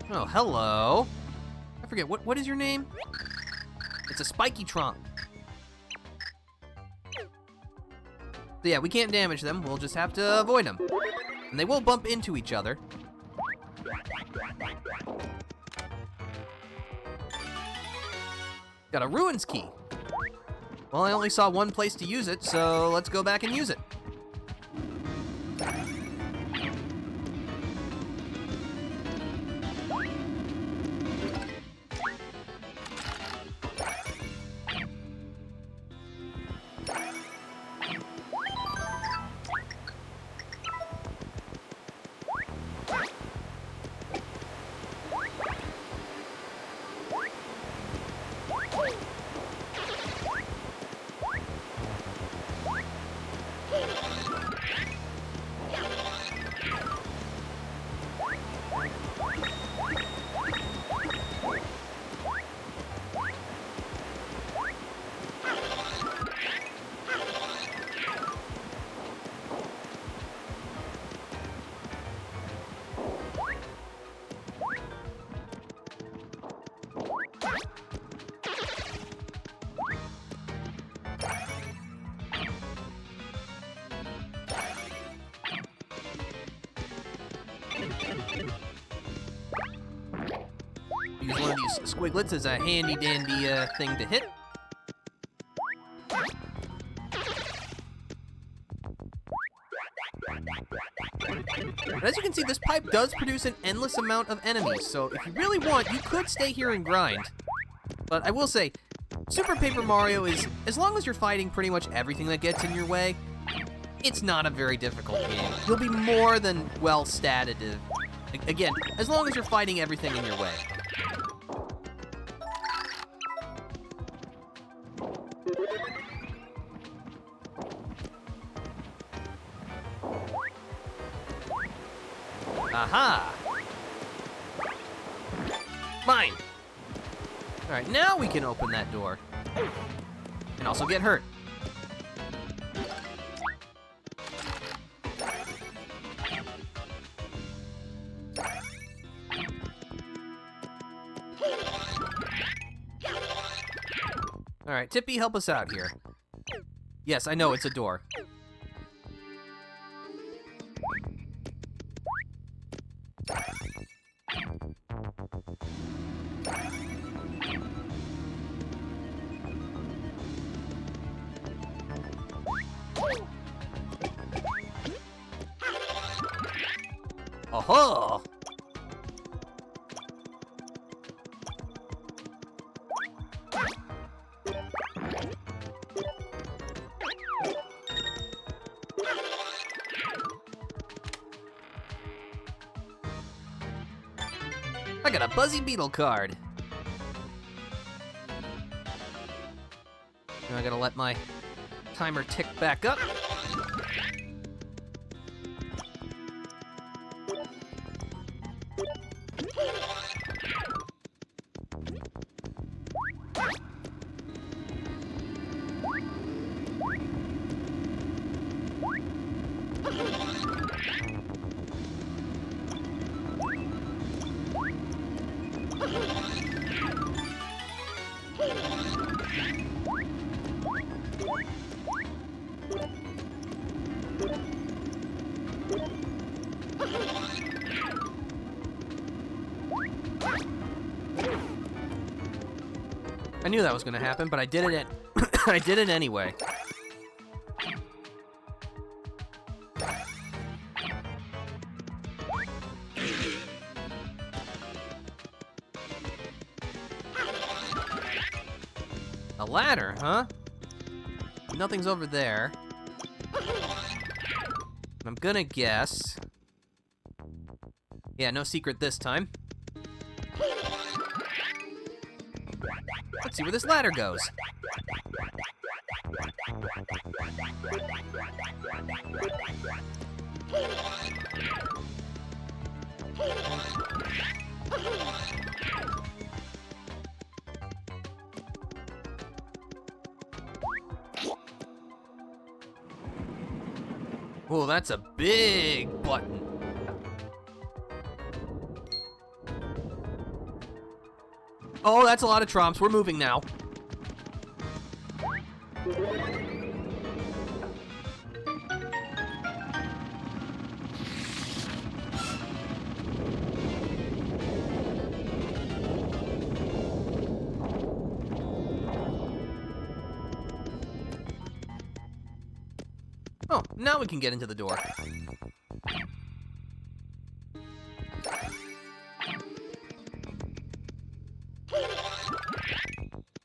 Oh, hello. I forget, what is your name? It's a spiky trunk. So yeah, we can't damage them, we'll just have to avoid them. And they will bump into each other. Got a ruins key. Well, I only saw one place to use it, so let's go back and use it. Use one of these squiglets as a handy-dandy thing to hit. But as you can see, this pipe does produce an endless amount of enemies, so if you really want, you could stay here and grind. But I will say, Super Paper Mario is, as long as you're fighting pretty much everything that gets in your way, it's not a very difficult game. You'll be more than well-statted. Again, as long as you're fighting everything in your way. Aha! Mine! Alright, now we can open that door. And also get hurt. Alright, Tippy, help us out here. Yes, I know, it's a door. Oh-ho! I got a Buzzy Beetle card. Now I gotta let my timer tick back up. I knew that was gonna happen, but I did it I did it anyway. A ladder, huh? Nothing's over there. I'm gonna guess. Yeah, no secret this time. Let's see where this ladder goes. Oh, that's a big button. Oh, that's a lot of trumps. We're moving now. Oh, now we can get into the door.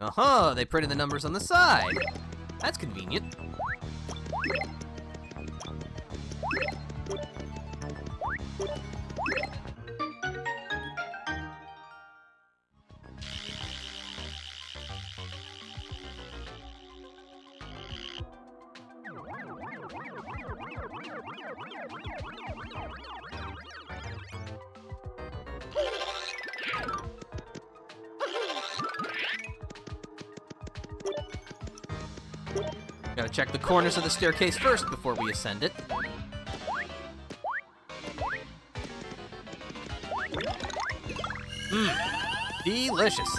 Uh-huh, they printed the numbers on the side. That's convenient. Gotta check the corners of the staircase first before we ascend it. Mmm, delicious.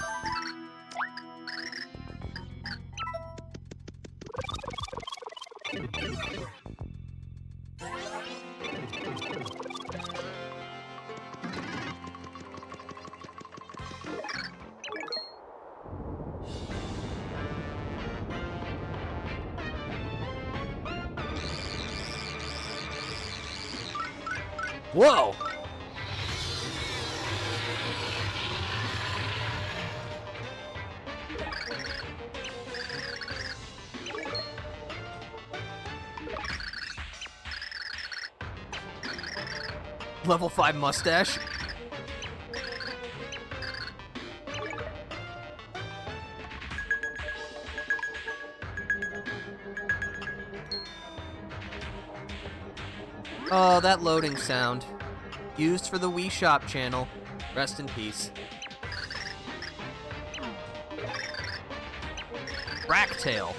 Whoa! Level 5 mustache. Oh, that loading sound. Used for the Wii Shop channel. Rest in peace. Fractale.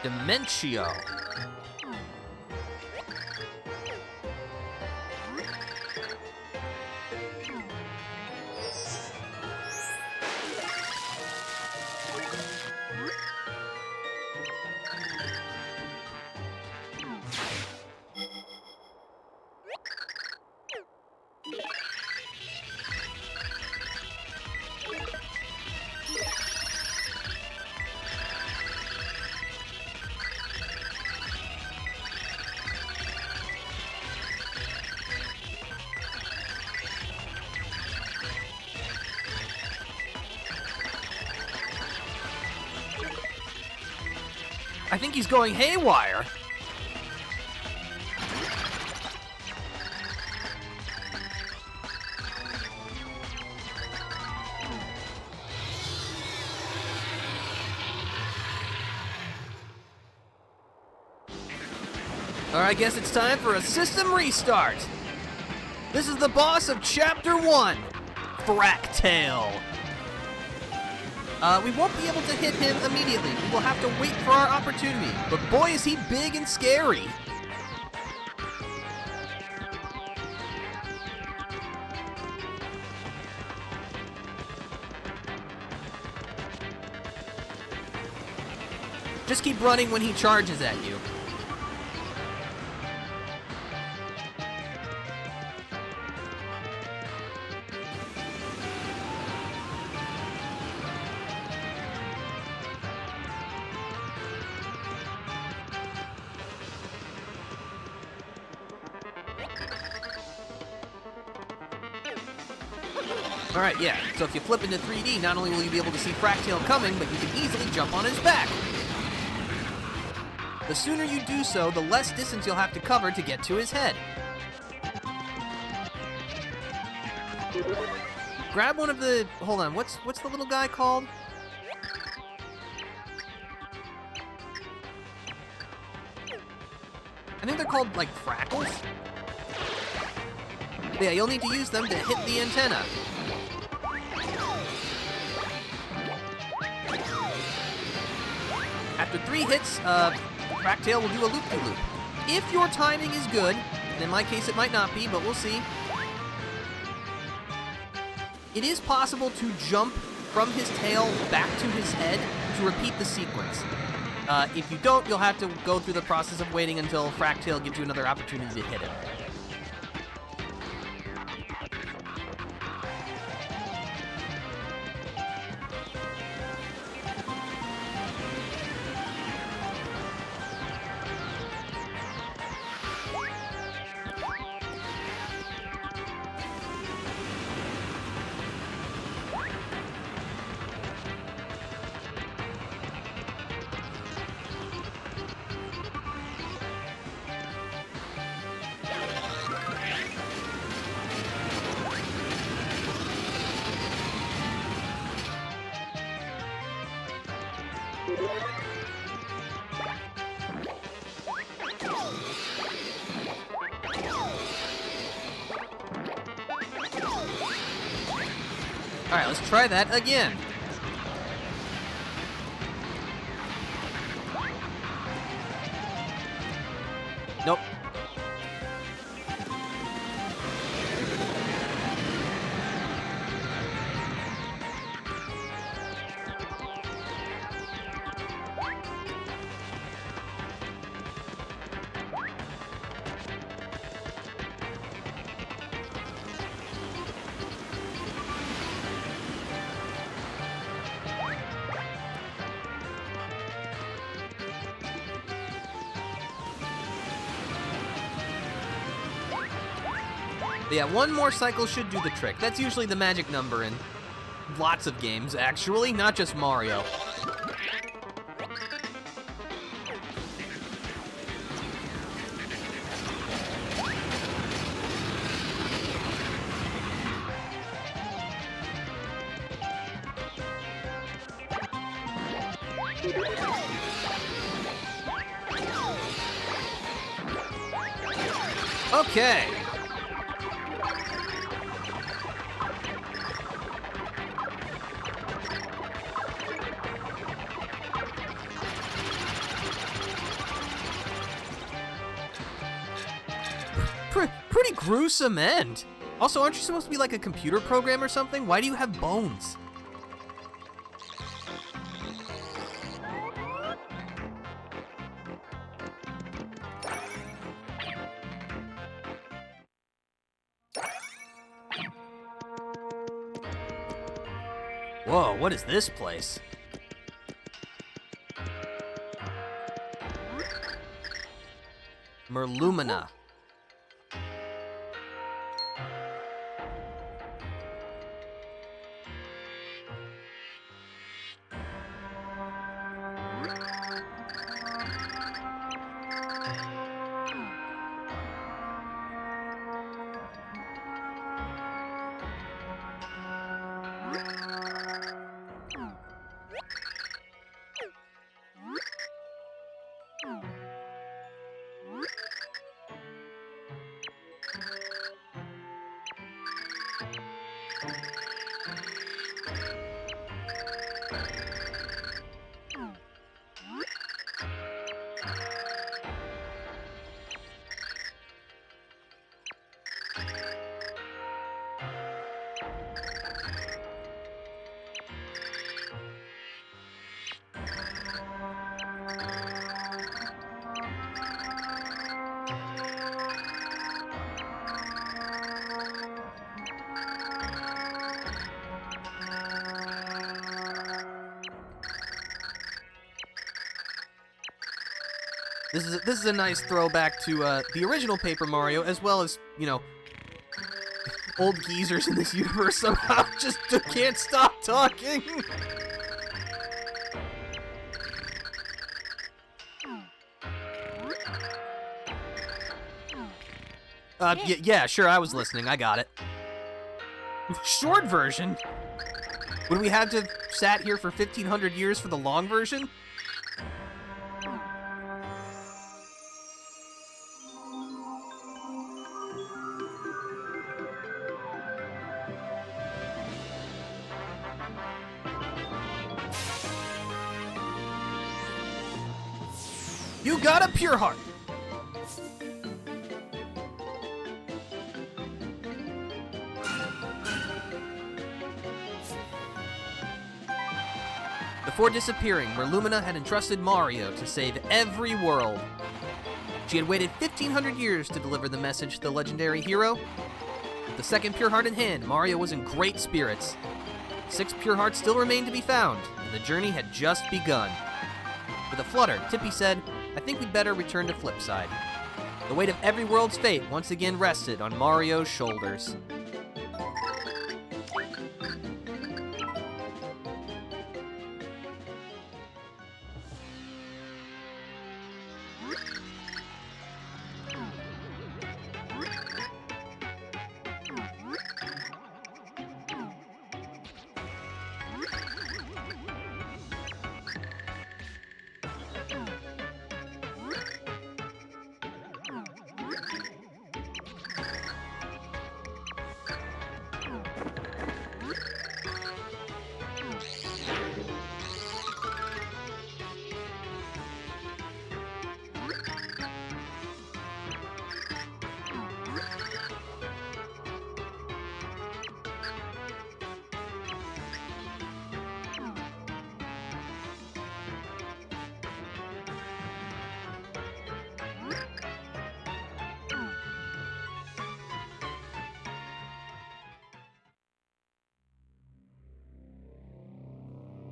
Dementio. I think he's going haywire. I guess it's time for a system restart. This is the boss of Chapter 1, Fractale. We won't be able to hit him immediately. We will have to wait for our opportunity. But boy, is he big and scary. Just keep running when he charges at you. Alright, yeah, so if you flip into 3D, not only will you be able to see Fractail coming, but you can easily jump on his back. The sooner you do so, the less distance you'll have to cover to get to his head. Grab one of the... Hold on, what's the little guy called? I think they're called, like, Frackles? But yeah, you'll need to use them to hit the antenna. After 3 hits, Fractail will do a loop-de-loop. If your timing is good, and in my case it might not be, but we'll see, it is possible to jump from his tail back to his head to repeat the sequence. If you don't, you'll have to go through the process of waiting until Fractail gives you another opportunity to hit him. Alright, let's try that again. Nope. But yeah, one more cycle should do the trick. That's usually the magic number in lots of games, actually, not just Mario. Okay. Pretty gruesome end. Also, aren't you supposed to be like a computer program or something? Why do you have bones? Whoa, what is this place? Merlumina. This is a nice throwback to the original Paper Mario, as well as, you know, old geezers in this universe somehow just can't stop talking. Yeah, sure, I was listening. I got it. Short version? Would we have to have sat here for 1,500 years for the long version? You got a pure heart. Before disappearing, Merlumina had entrusted Mario to save every world. She had waited 1,500 years to deliver the message to the legendary hero. With the second pure heart in hand, Mario was in great spirits. 6 pure hearts still remained to be found, and the journey had just begun. With a flutter, Tippy said, "I think we'd better return to Flipside." The weight of every world's fate once again rested on Mario's shoulders.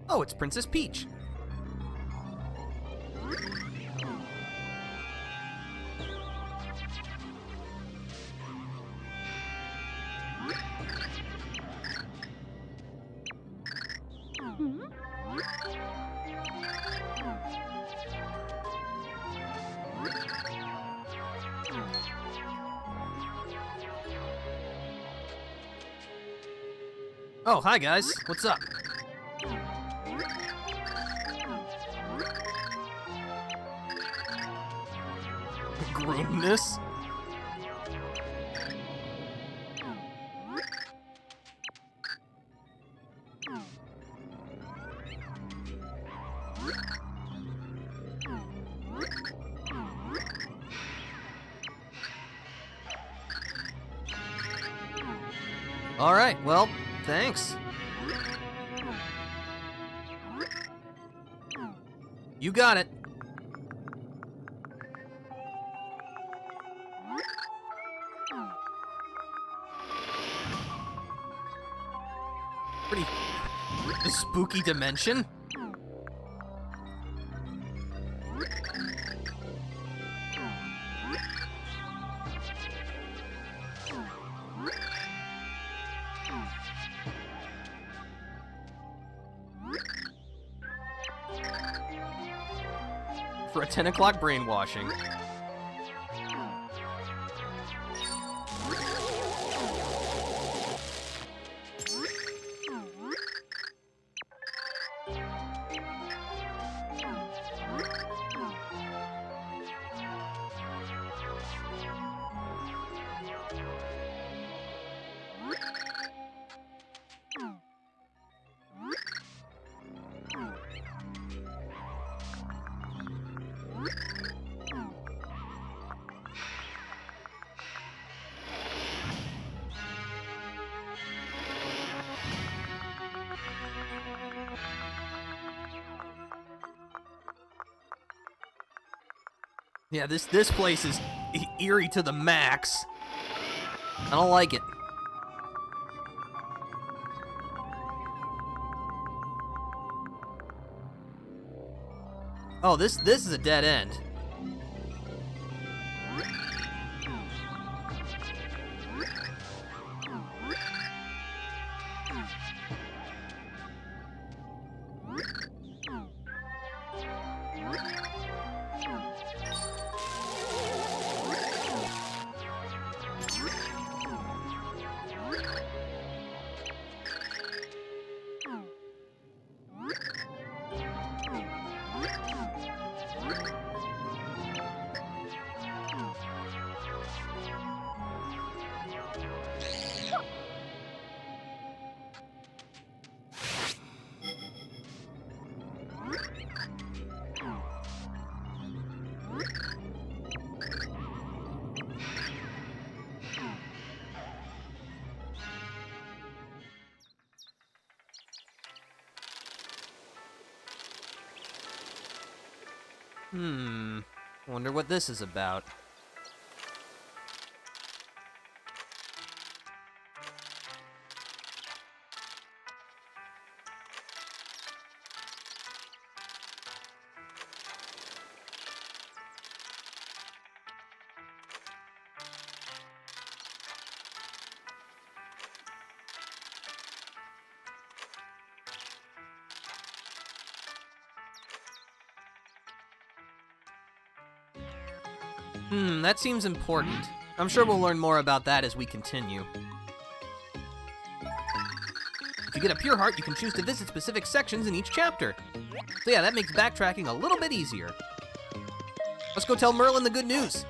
Oh, it's Princess Peach. Oh, hi guys. What's up? Groomness? Alright, well, thanks. You got it. Pretty spooky dimension. For a 10 o'clock brainwashing. Yeah, this place is eerie to the max. I don't like it. Oh, this is a dead end. Wonder what this is about. That seems important. I'm sure we'll learn more about that as we continue. If you get a pure heart, you can choose to visit specific sections in each chapter. So yeah, that makes backtracking a little bit easier. Let's go tell Merlin the good news.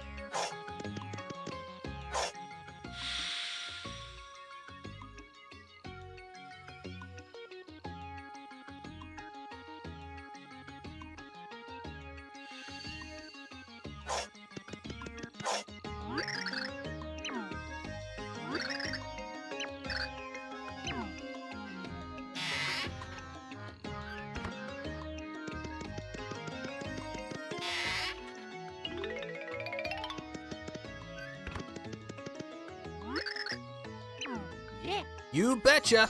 Yeah. You betcha!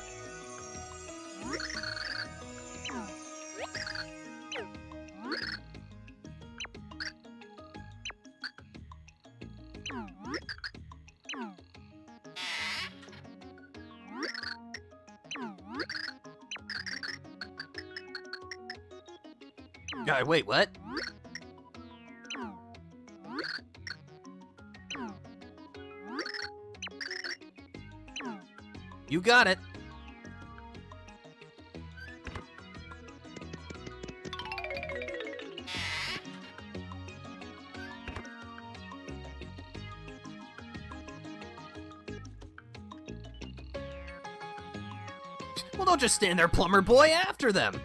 Wait, what? You got it. Well, don't just stand there, plumber boy, after them.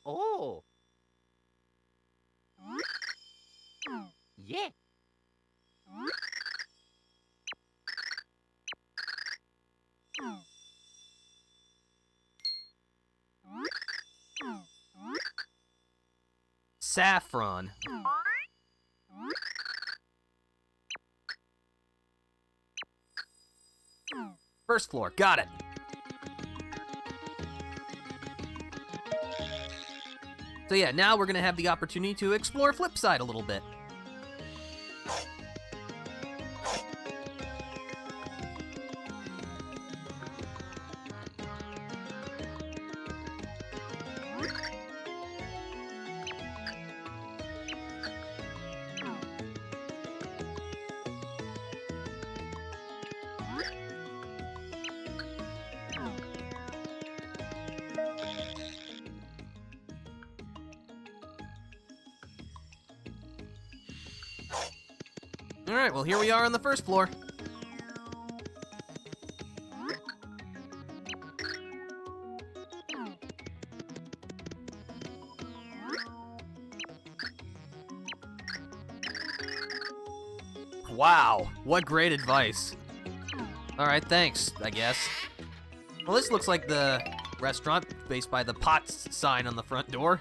Oh. Yeah. Saffron. First floor, got it. So yeah, now we're gonna have the opportunity to explore Flipside a little bit. Alright, well here we are on the first floor. Wow, what great advice. Alright, thanks, I guess. Well, this looks like the restaurant based by the POTS sign on the front door.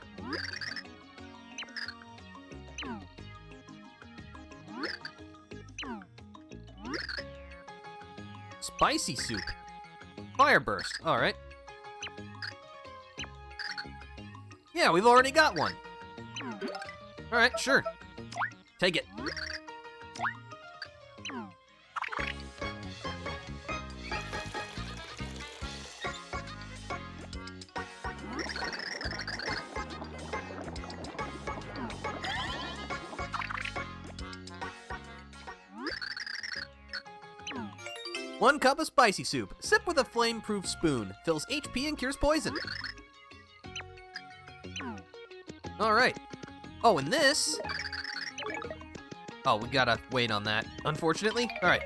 Spicy soup. Fire burst, alright. Yeah, we've already got one. Alright, sure. Take it. One cup of spicy soup. Sip with a flame-proof spoon. Fills HP and cures poison. Alright. Oh, and this Oh, we gotta wait on that, unfortunately. All right.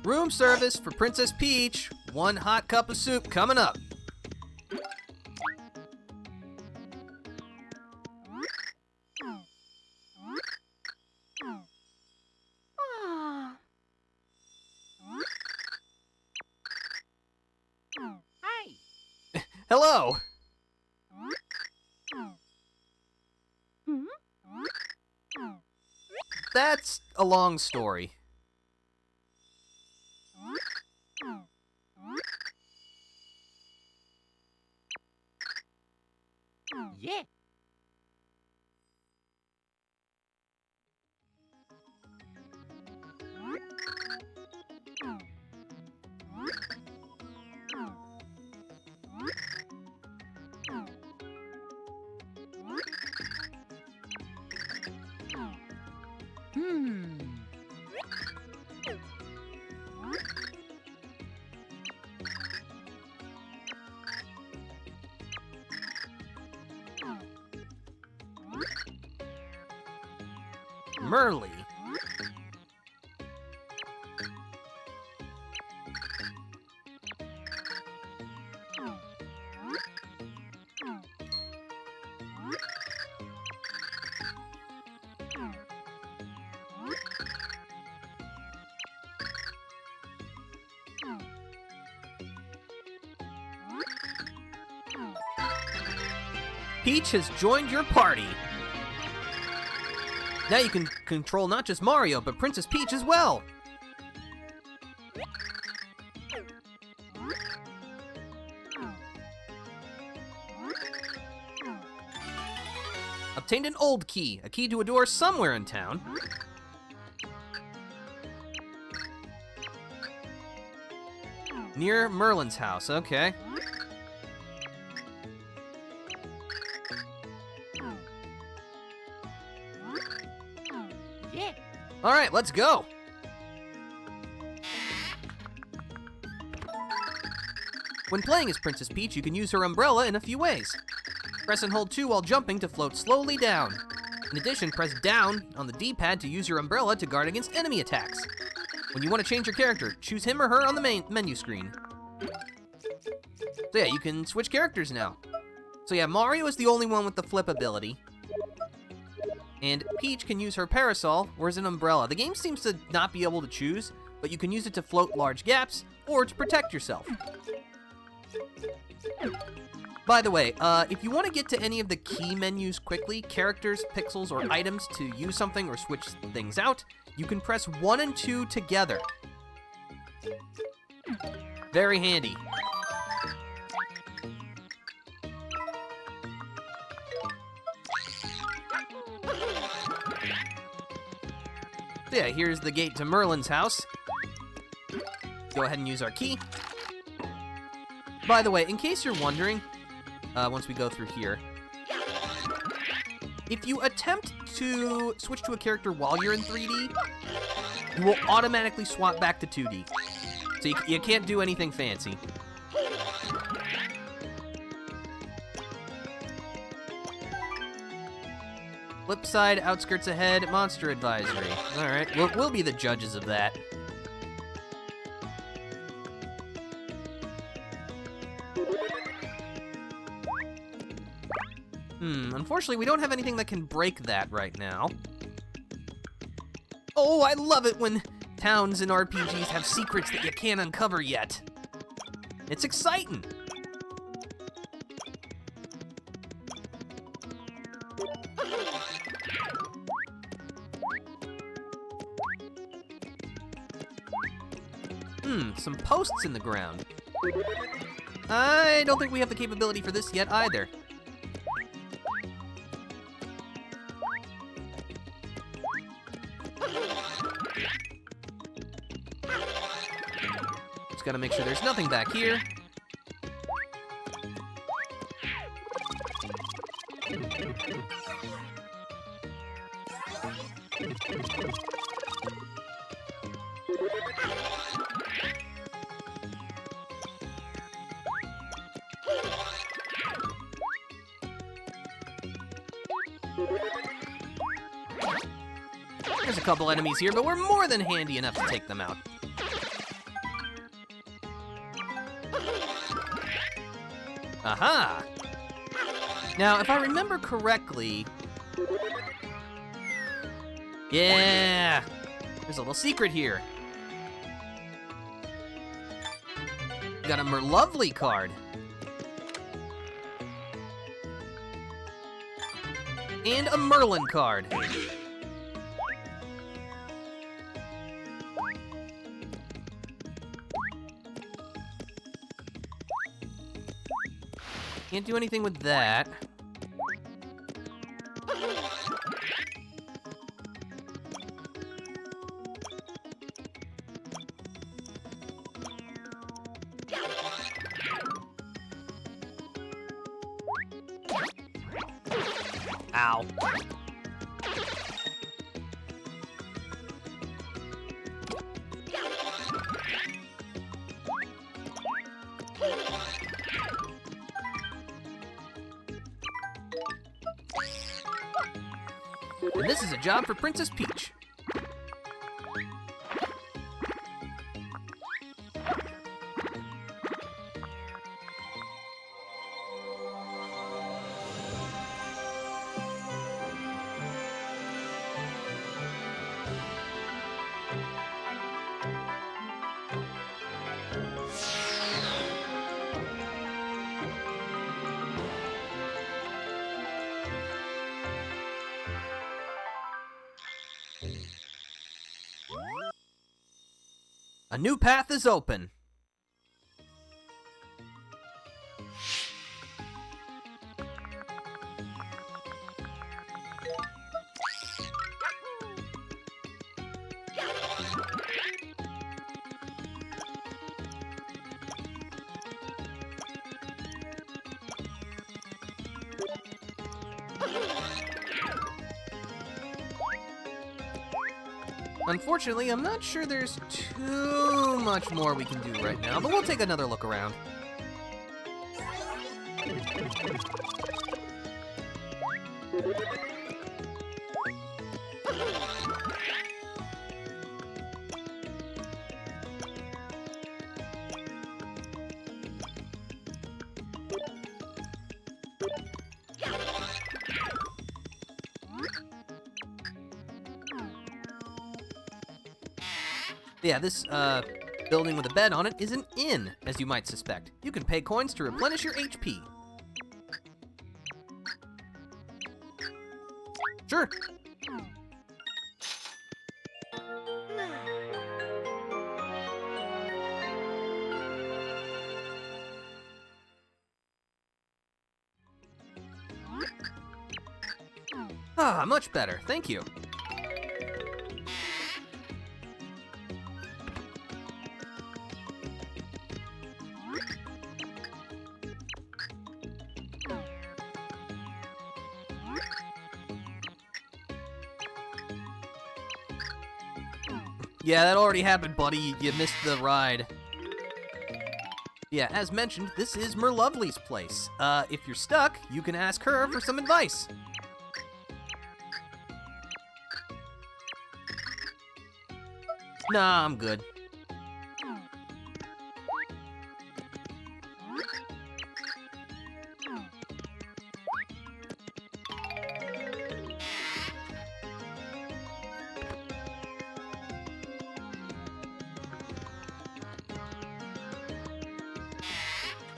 Room service for Princess Peach. 1 hot cup of soup coming up. Hi. Hello. That's a long story. Yeah. Merly. Peach has joined your party. Now you can control not just Mario, but Princess Peach as well. Obtained an old key, a key to a door somewhere in town. Near Merlin's house, okay. Yeah. All right, let's go. When playing as Princess Peach, you can use her umbrella in a few ways. Press and hold 2 while jumping to float slowly down. In addition, press down on the D-pad to use your umbrella to guard against enemy attacks. When you want to change your character, choose him or her on the main menu screen. So yeah, you can switch characters now. So yeah, Mario is the only one with the flip ability. And Peach can use her parasol or as an umbrella. The game seems to not be able to choose, but you can use it to float large gaps or to protect yourself. By the way, if you want to get to any of the key menus quickly, characters, pixels, or items to use something or switch things out, you can press 1 and 2 together. Very handy. So yeah, here's the gate to Merlin's house. Go ahead and use our key. By the way, in case you're wondering, once we go through here, if you attempt to switch to a character while you're in 3D, you will automatically swap back to 2D. So you can't do anything fancy. Flip side, outskirts ahead, monster advisory. Alright, we'll be the judges of that. Unfortunately, we don't have anything that can break that right now. Oh, I love it when towns and RPGs have secrets that you can't uncover yet. It's exciting. Some posts in the ground. I don't think we have the capability for this yet either. Just gotta make sure there's nothing back here. There's a couple enemies here, but we're more than handy enough to take them out. Aha! Now, if I remember correctly... Yeah! There's a little secret here. Got a Merlovely card. And a Merlin card. Can't do anything with that. Ow. And this is a job for Princess Peach. A new path is open. Unfortunately, I'm not sure there's too much more we can do right now, but we'll take another look around. Yeah, this, building with a bed on it is an inn, as you might suspect. You can pay coins to replenish your HP. Sure. Ah, much better, thank you. Yeah, that already happened, buddy. You missed the ride. Yeah, as mentioned, this is Merlovely's place. If you're stuck, you can ask her for some advice. Nah, I'm good.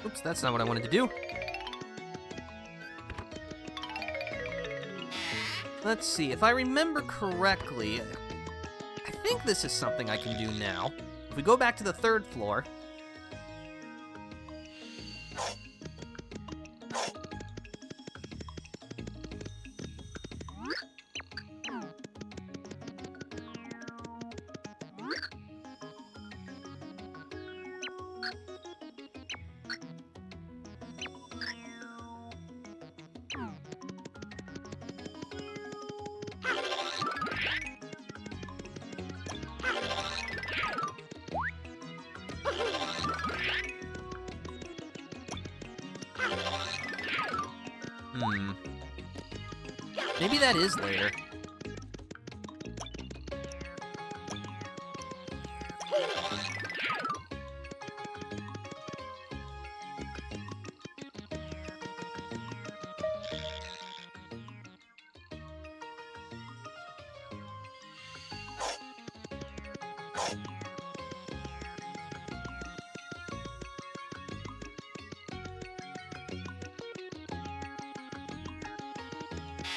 Oops, that's not what I wanted to do. Let's see, if I remember correctly, I think this is something I can do now. If we go back to the third floor. Maybe that is later.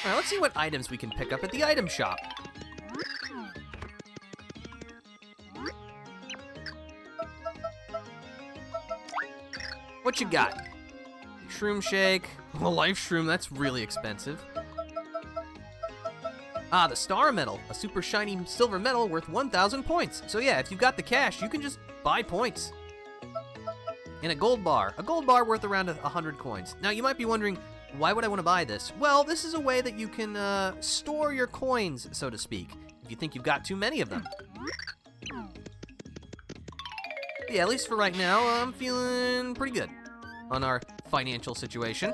Alright, let's see what items we can pick up at the item shop. What you got? Shroom shake. A life shroom, that's really expensive. Ah, the star medal. A super shiny silver medal worth 1,000 points. So yeah, if you've got the cash, you can just buy points. And a gold bar. A gold bar worth around 100 coins. Now, you might be wondering, why would I want to buy this? Well, this is a way that you can store your coins, so to speak, if you think you've got too many of them. Yeah, at least for right now, I'm feeling pretty good on our financial situation.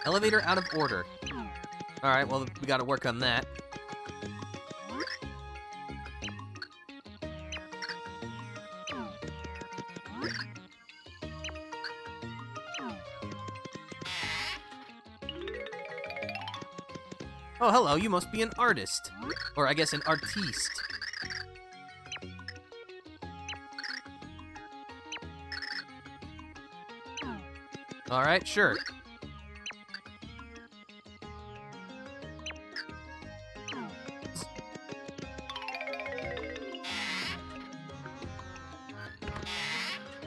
Elevator out of order. Alright, well, we gotta work on that. Oh, hello, you must be an artist. Or I guess an artiste. Alright, sure.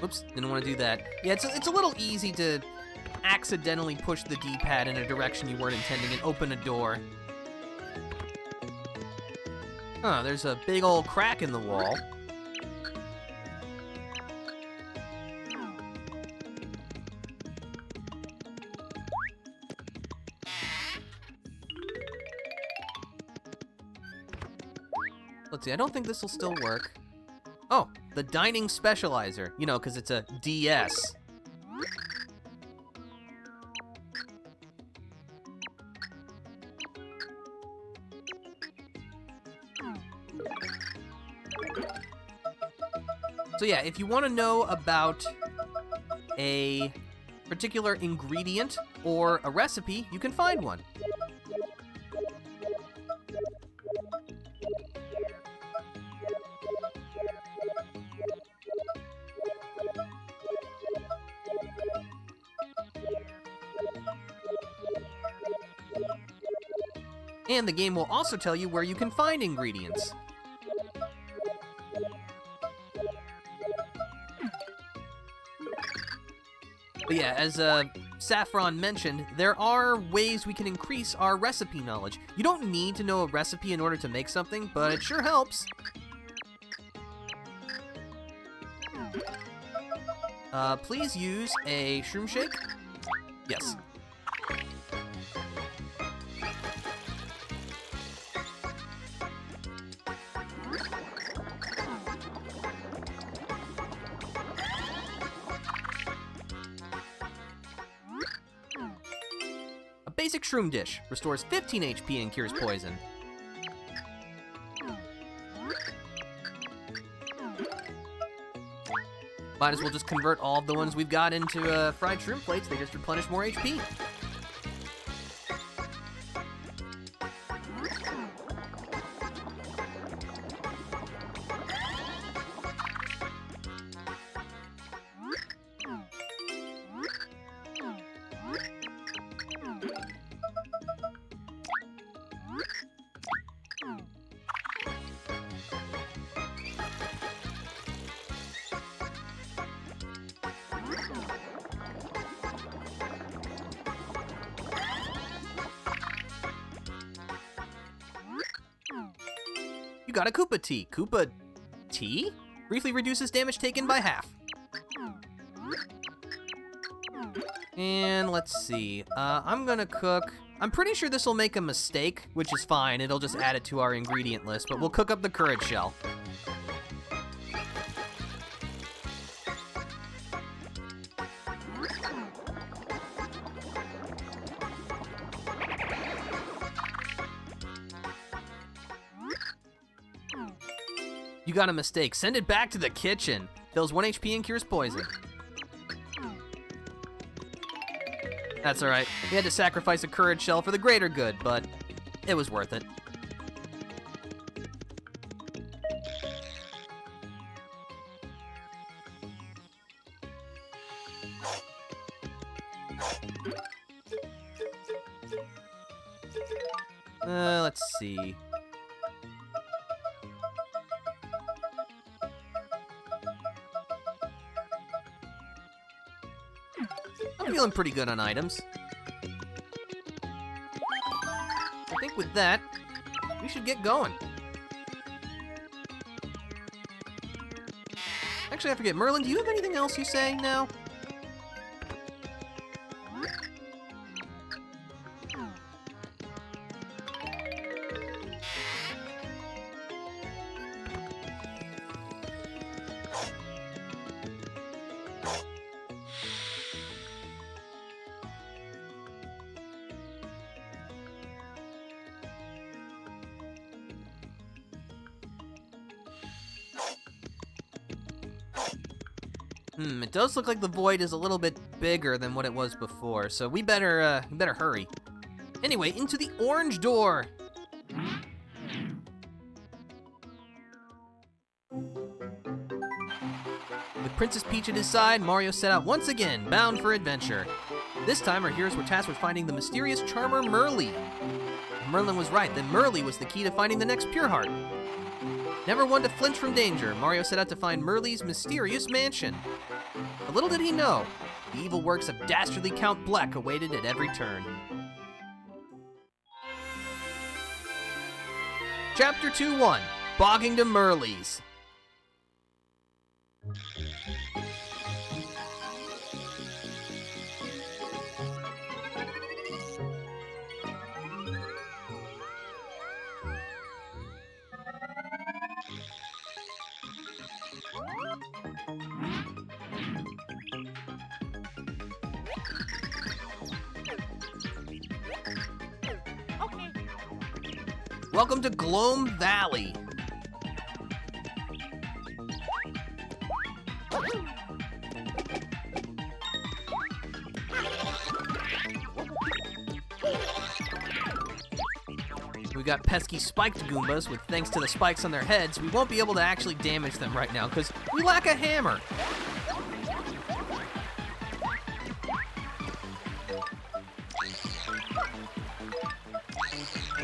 Oops, didn't want to do that. Yeah, it's a little easy to accidentally push the D-pad in a direction you weren't intending and open a door. Huh, there's a big old crack in the wall. Let's see, I don't think this will still work. Oh, the dining specializer. You know, because it's a DS. So yeah, if you want to know about a particular ingredient or a recipe, you can find one. And the game will also tell you where you can find ingredients. But yeah, as Saffron mentioned, there are ways we can increase our recipe knowledge. You don't need to know a recipe in order to make something, but it sure helps. Please use a shroom shake. Yes. Basic shroom dish. Restores 15 HP and cures poison. Might as well just convert all of the ones we've got into fried shroom plates. They just replenish more HP. got a Koopa Tea. Koopa Tea? Briefly reduces damage taken by half. And let's see. I'm gonna cook. I'm pretty sure this will make a mistake, which is fine. It'll just add it to our ingredient list, but we'll cook up the courage shell. You got a mistake. Send it back to the kitchen. Fills 1 HP and cures poison. That's alright. We had to sacrifice a courage shell for the greater good, but it was worth it. Let's see. I'm feeling pretty good on items. I think with that, we should get going. Actually, I forget. Merlin, do you have anything else you say now? It does look like the void is a little bit bigger than what it was before, so we better hurry. Anyway, into the orange door. With Princess Peach at his side, Mario set out once again, bound for adventure. This time, our heroes were tasked with finding the mysterious charmer Merly. If Merlin was right, then Merly was the key to finding the next Pure Heart. Never one to flinch from danger, Mario set out to find Merly's mysterious mansion. But little did he know, the evil works of dastardly Count Bleck awaited at every turn. Chapter 2-1, Bogging to Merly's. Welcome to Gloam Valley. We got pesky spiked Goombas with, thanks to the spikes on their heads, we won't be able to actually damage them right now because we lack a hammer.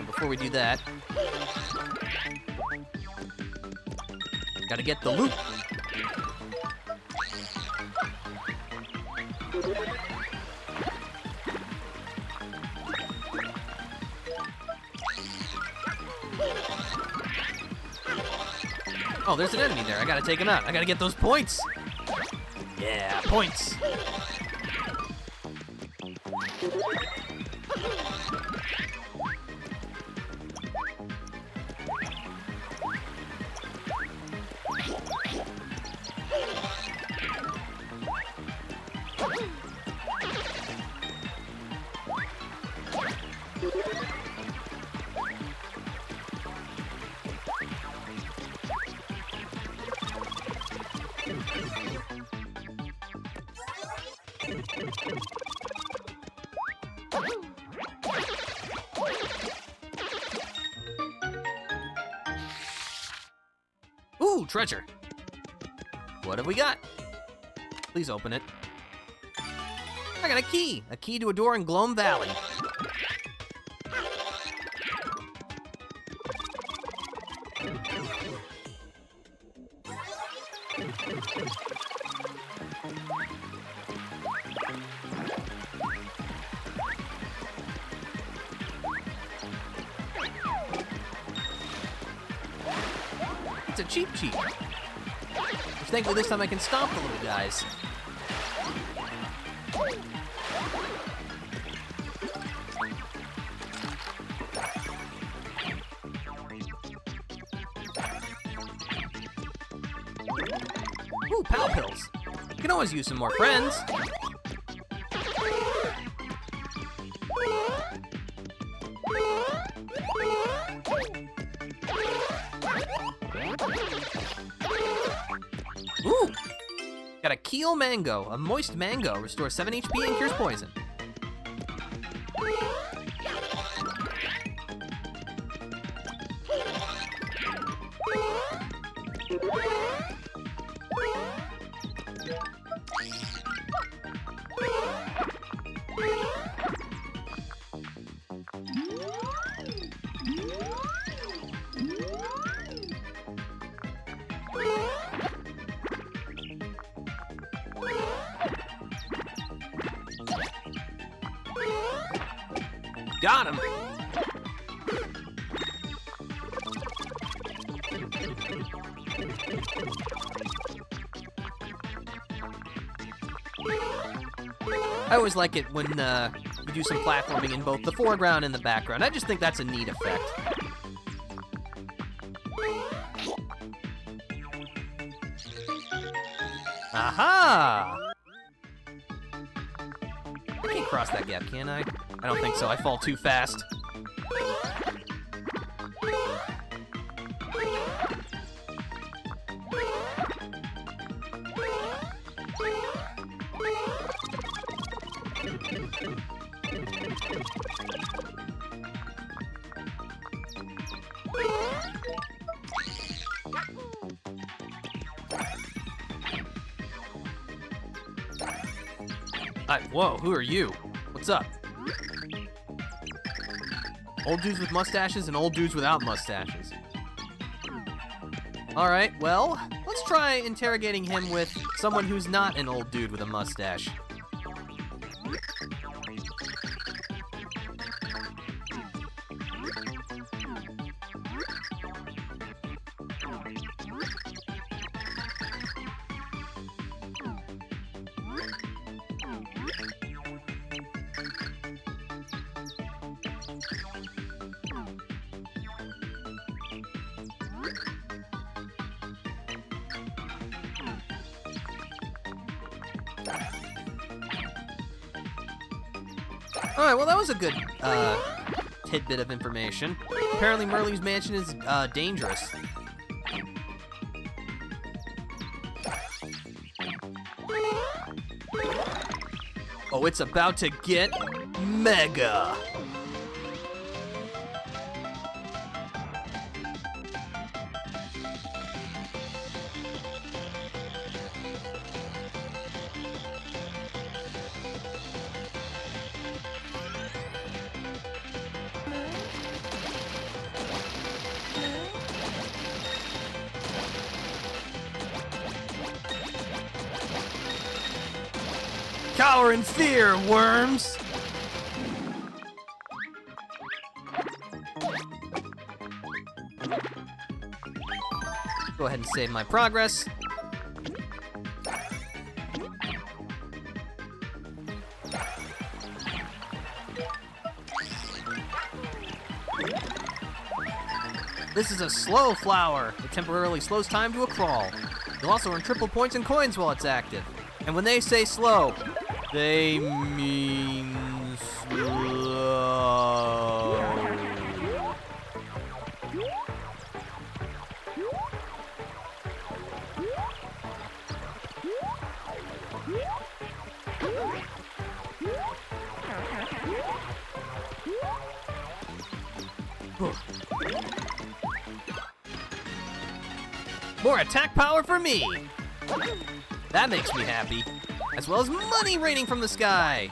Before we do that, gotta get the loot. Oh, there's an enemy there. I gotta take him out. I gotta get those points. Yeah, points. Ooh, treasure. What have we got? Please open it. I got a key to a door in Gloam Valley. It's a cheap cheat. Which thankfully this time I can stomp the little guys. Ooh, pal pills. You can always use some more friends. Ooh! Got a Keel Mango. A moist mango restores 7 HP and cures poison. Got him! I always like it when you do some platforming in both the foreground and the background. I just think that's a neat effect. Aha! I can't cross that gap, can I? I don't think so. I fall too fast. Whoa, who are you? What's up? Old dudes with mustaches and old dudes without mustaches. Alright, well, let's try interrogating him with someone who's not an old dude with a mustache. Alright, well that was a good tidbit of information. Apparently Merle's mansion is dangerous. Oh, it's about to get mega! Cower in fear, worms! Go ahead and save my progress. This is a slow flower. It temporarily slows time to a crawl. You'll also earn triple points and coins while it's active. And when they say slow, they mean slow. More attack power for me! That makes me happy. As well as money raining from the sky!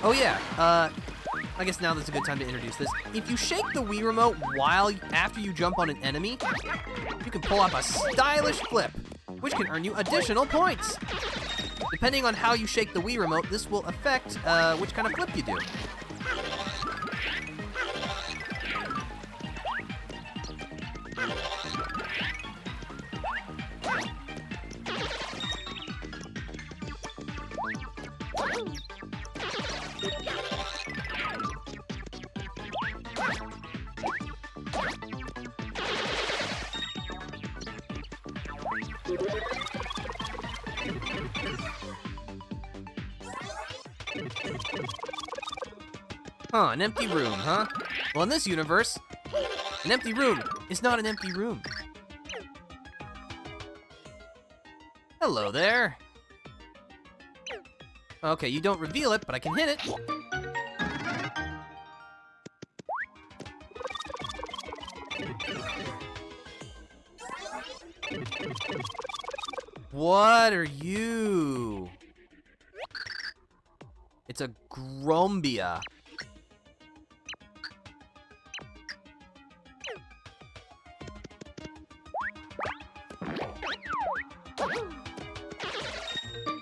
Oh yeah, I guess now is a good time to introduce this. If you shake the Wii remote after you jump on an enemy, you can pull off a stylish flip, which can earn you additional points. Depending on how you shake the Wii remote, this will affect which kind of flip you do. Huh, an empty room, huh? Well, in this universe, an empty room is not an empty room. Hello there. Okay, you don't reveal it, but I can hit it. What are you? It's a Grombia.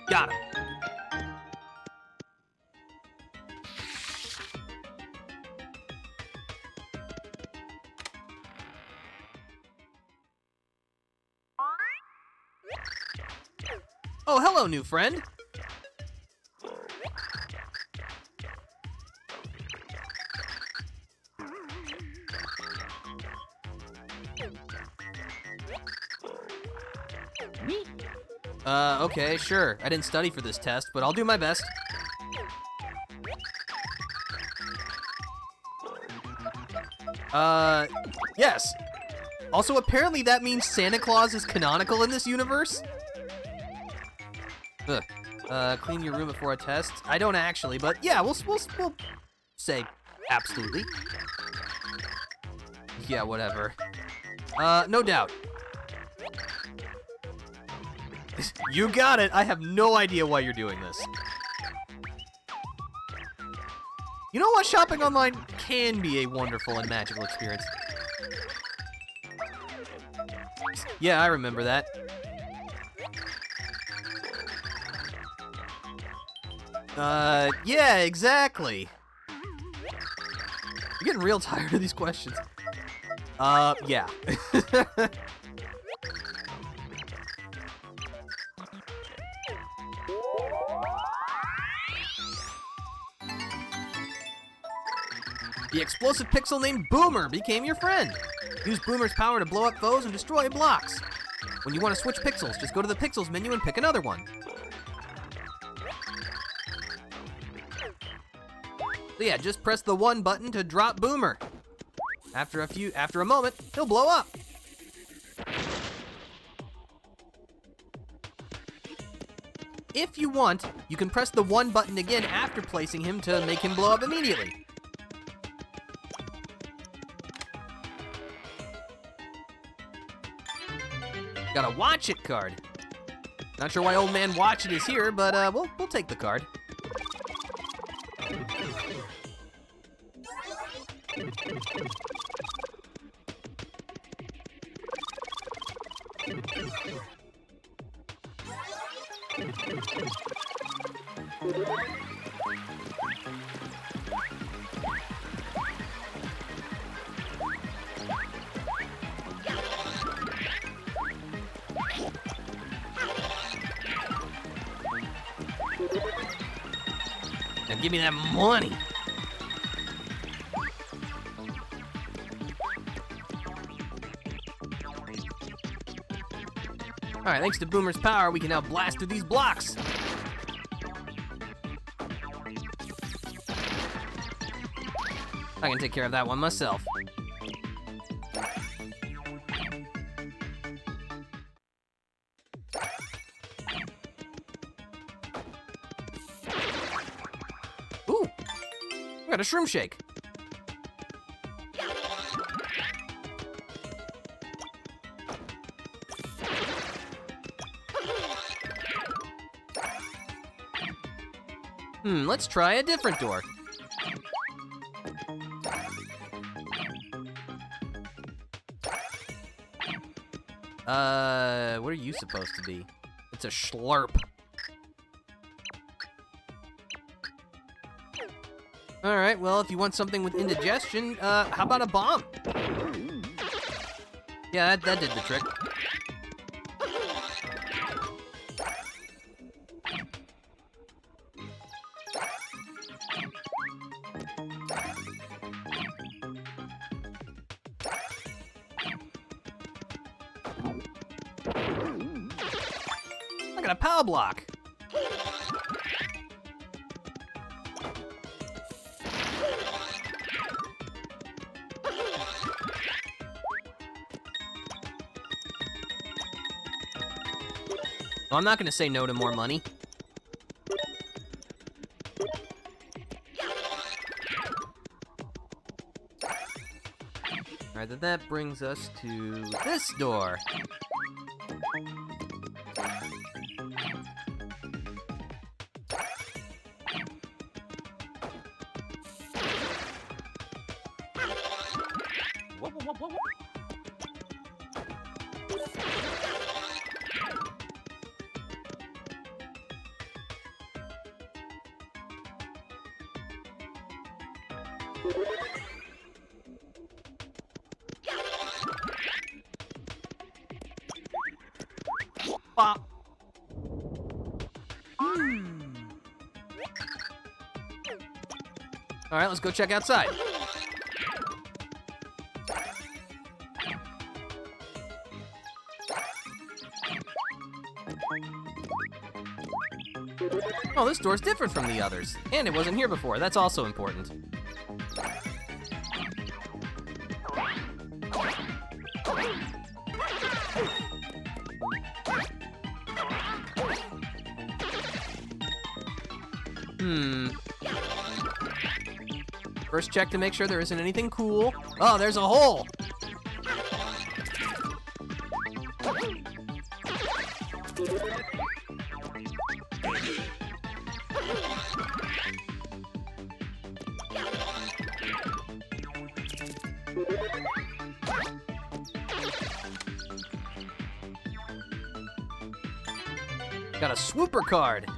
Got him. Oh, hello, new friend. Me? Okay, sure. I didn't study for this test, but I'll do my best. Yes. Also, apparently that means Santa Claus is canonical in this universe. Ugh. Clean your room before a test. I don't actually, but yeah, we'll say absolutely. Yeah, whatever. No doubt. You got it. I have no idea why you're doing this. You know what? Shopping online can be a wonderful and magical experience. Yeah, I remember that. Yeah, exactly. I'm getting real tired of these questions. Yeah. The explosive pixel named Boomer became your friend. Use Boomer's power to blow up foes and destroy blocks. When you want to switch pixels, just go to the Pixels menu and pick another one. So yeah, just press the 1 button to drop Boomer. After a moment, he'll blow up. If you want, you can press the 1 button again after placing him to make him blow up immediately. Got a Watch It card. Not sure why Old Man Watch It is here, but we'll take the card. Now give me that money. All right, thanks to Boomer's power, we can now blast through these blocks. I can take care of that one myself. Ooh, we got a shroom shake. Let's try a different door. What are you supposed to be? It's a schlurp. Alright, well, if you want something with indigestion, how about a bomb? Yeah, that did the trick. I got a power block. Well, I'm not gonna say no to more money. Alright, then that brings us to this door. Whoa, whoa, whoa, whoa. Bop. Alright, let's go check outside. Oh, this door's different from the others. And it wasn't here before. That's also important. First check to make sure there isn't anything cool. Oh, there's a hole! Got a swooper card.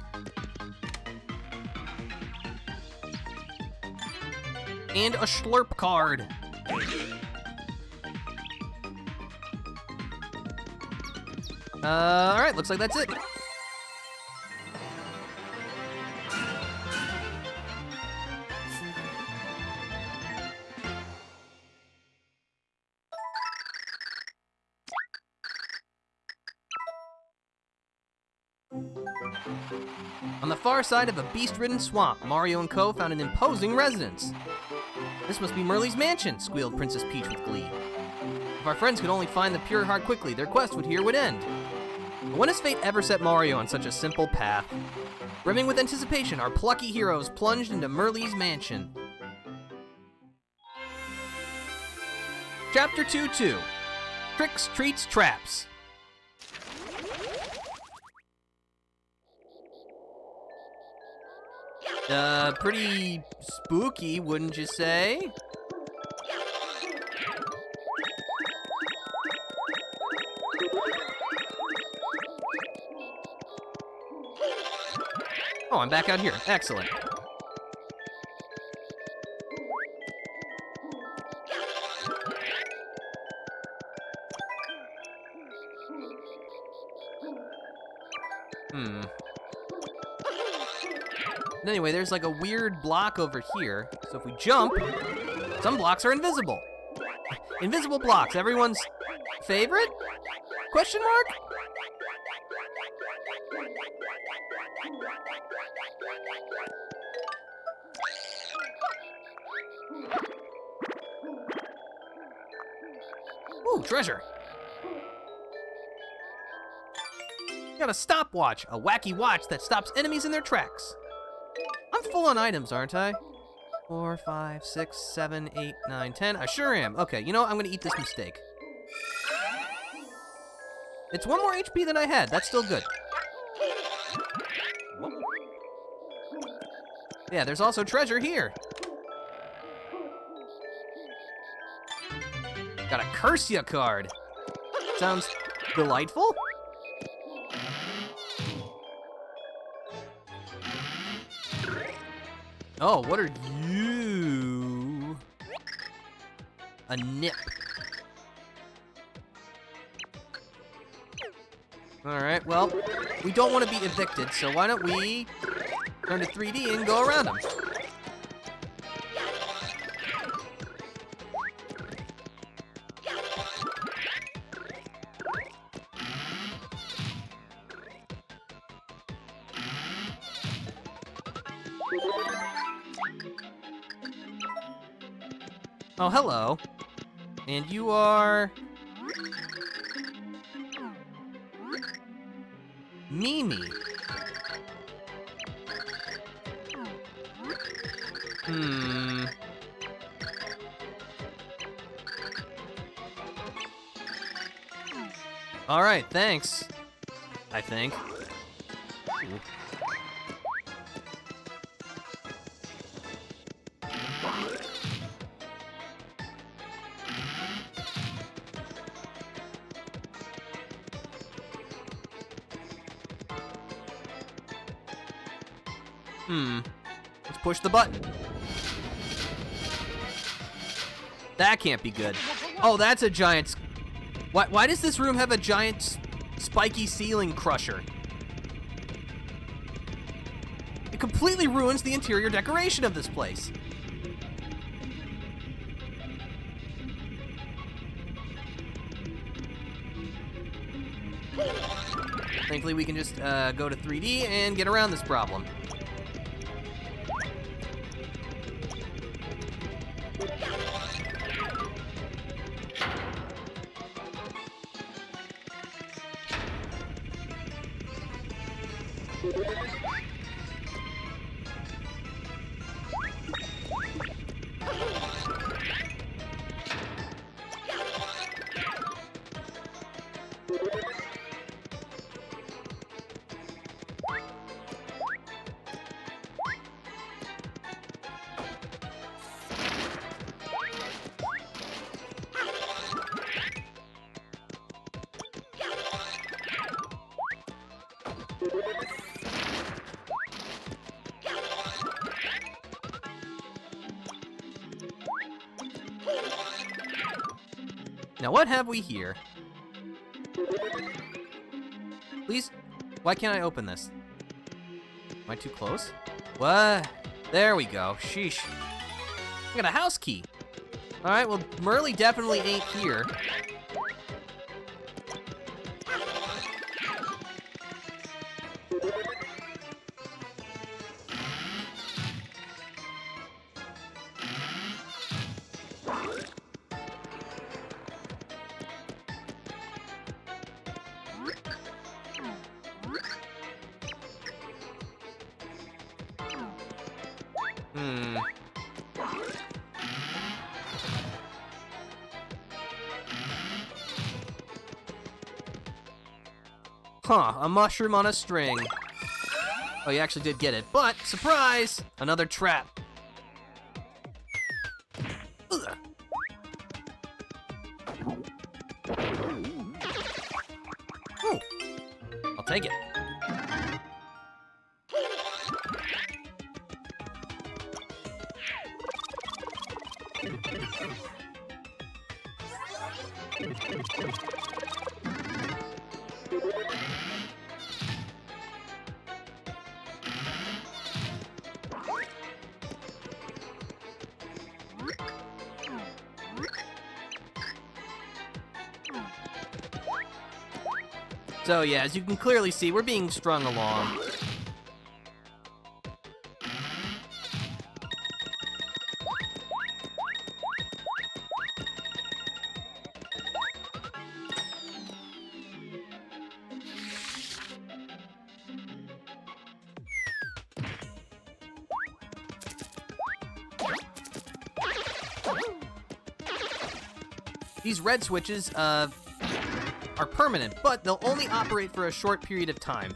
And a slurp card. Alright, looks like that's it. On the far side of a beast-ridden swamp, Mario and Co. found an imposing residence. This must be Merly's mansion, squealed Princess Peach with glee. If our friends could only find the pure heart quickly, their quest would end. But when has fate ever set Mario on such a simple path? Brimming with anticipation, our plucky heroes plunged into Merly's mansion. Chapter 2-2. Tricks, Treats, Traps. Pretty spooky, wouldn't you say? Oh, I'm back out here. Excellent. Anyway, there's like a weird block over here. So if we jump, some blocks are invisible. Invisible blocks, everyone's favorite? Question mark? Ooh, treasure. Got a stopwatch, a wacky watch that stops enemies in their tracks. I'm full on items, aren't I? 4, 5, 6, 7, 8, 9, 10. I sure am. Okay, you know what? I'm gonna eat this mistake. It's 1 more HP than I had. That's still good. Yeah, there's also treasure here. Got a Curse Ya card. Sounds delightful. Oh, what are you? A nip. Alright, well, we don't want to be evicted, so why don't we turn to 3D and go around them? Oh, hello. And you are... Mimi. Alright, thanks. I think. Ooh. Let's push the button. That can't be good. Oh, that's a giant... Why does this room have a giant spiky ceiling crusher? It completely ruins the interior decoration of this place. Thankfully, we can just go to 3D and get around this problem. Now what have we here? Please? Why can't I open this? Am I too close? What? There we go. Sheesh. I got a house key. Alright, well, Merle definitely ain't here. Huh, a mushroom on a string. Oh, you actually did get it, but surprise! Another trap. Ugh. Ooh. I'll take it. So yeah, as you can clearly see, we're being strung along. These red switches, are permanent, but they'll only operate for a short period of time.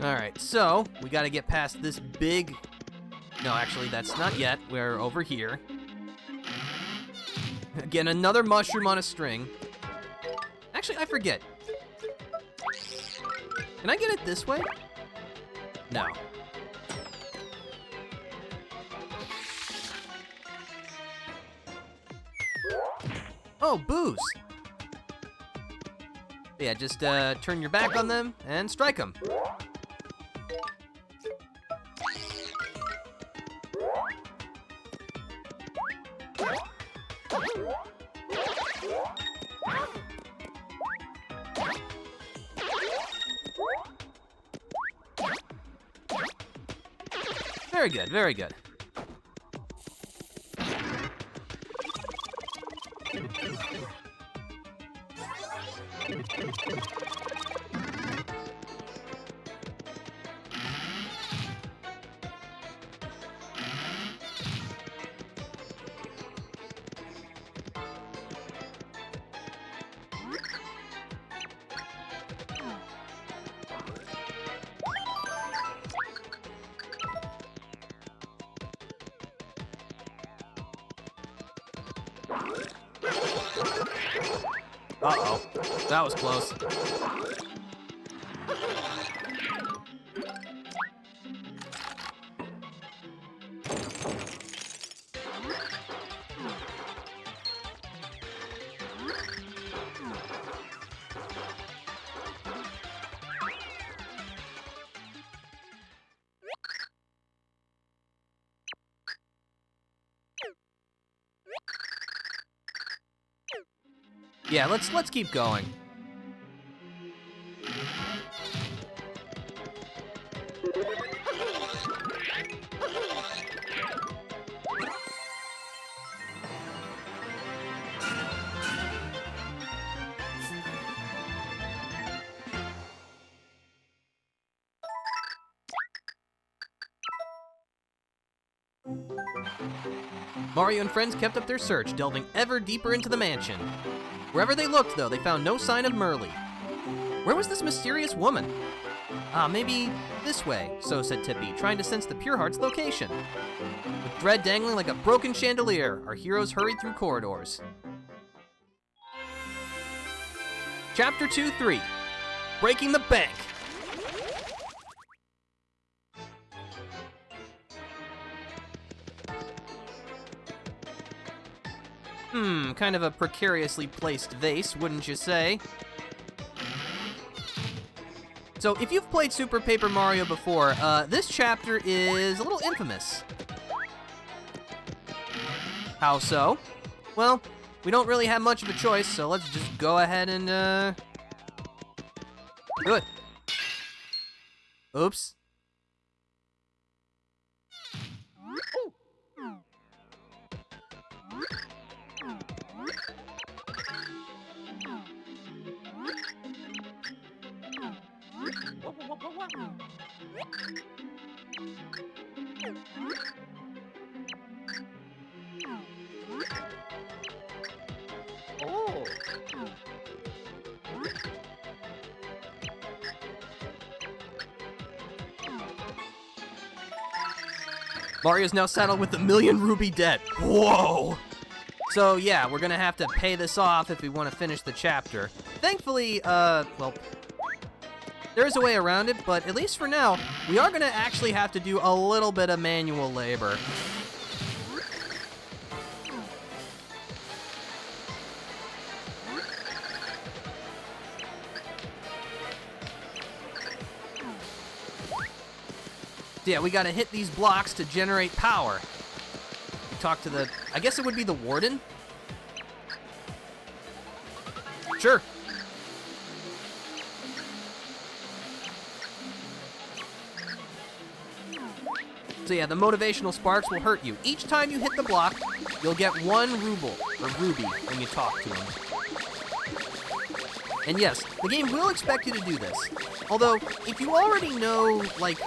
Alright, so we gotta get past this big... No, actually, that's not yet. We're over here. Again, another mushroom on a string. Actually, I forget. Can I get it this way? No. Oh, booze. Yeah, just turn your back on them and strike them. Very good, very good. Uh-oh, that was close. Yeah, let's keep going. Mario and friends kept up their search, delving ever deeper into the mansion. Wherever they looked, though, they found no sign of Merly. Where was this mysterious woman? Maybe this way, so said Tippy, trying to sense the Pure Heart's location. With thread dangling like a broken chandelier, our heroes hurried through corridors. Chapter 2-3, Breaking the Bank. Kind of a precariously placed vase, wouldn't you say? So, if you've played Super Paper Mario before, this chapter is a little infamous. How so? Well, we don't really have much of a choice, so let's just go ahead and, Good. Oops. Oh. Mario's now saddled with $1 million rupee debt. Whoa! So yeah, we're gonna have to pay this off if we want to finish the chapter. Thankfully, well, there is a way around it, but at least for now, we are gonna actually have to do a little bit of manual labor. Yeah, we gotta hit these blocks to generate power. We talk to the, I guess it would be the warden? Sure. So yeah, the motivational sparks will hurt you. Each time you hit the block, you'll get 1 ruble, or ruby, when you talk to him. And yes, the game will expect you to do this. Although, if you already know, like,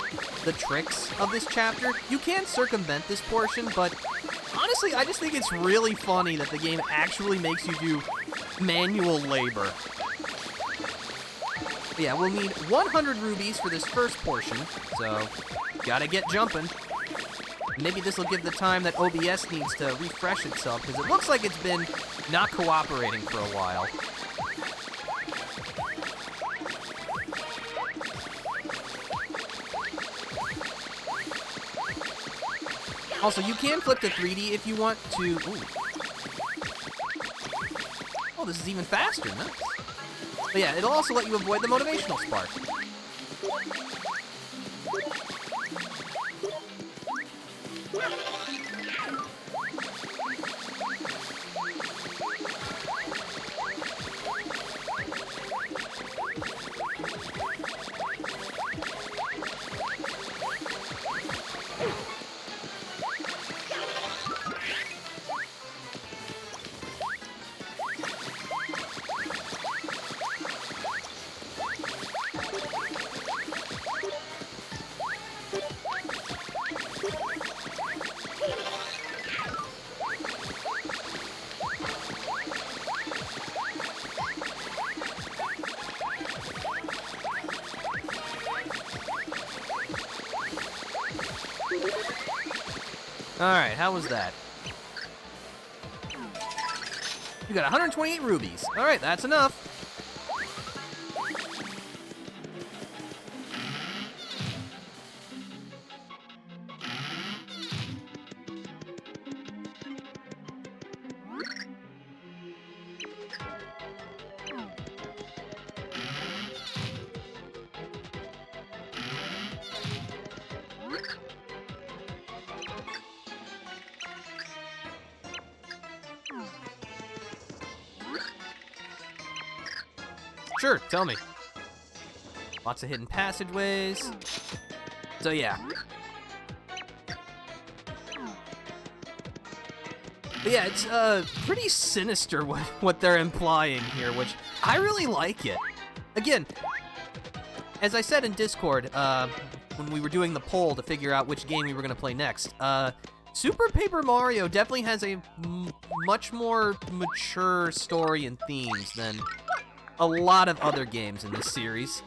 the tricks of this chapter, you can circumvent this portion, but honestly, I just think it's really funny that the game actually makes you do manual labor. Yeah, we'll need 100 rubies for this first portion, so gotta get jumping. Maybe this will give the time that OBS needs to refresh itself, because it looks like it's been not cooperating for a while. Also, you can flip to 3D if you want to... Ooh. Oh, this is even faster, nice. But yeah, it'll also let you avoid the motivational spark. Alright, how was that? You got 128 rubies. Alright, that's enough. Sure, tell me. Lots of hidden passageways. So yeah. But yeah, it's pretty sinister what they're implying here, which I really like it. Again, as I said in Discord, when we were doing the poll to figure out which game we were going to play next, Super Paper Mario definitely has a much more mature story and themes than a lot of other games in this series.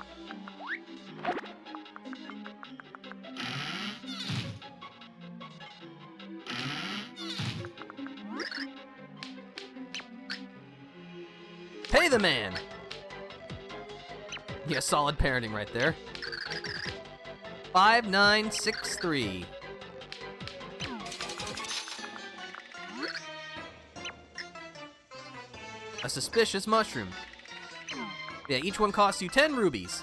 Pay the man! Yeah, solid parenting right there. 5963. A suspicious mushroom. Yeah, each one costs you 10 rubies.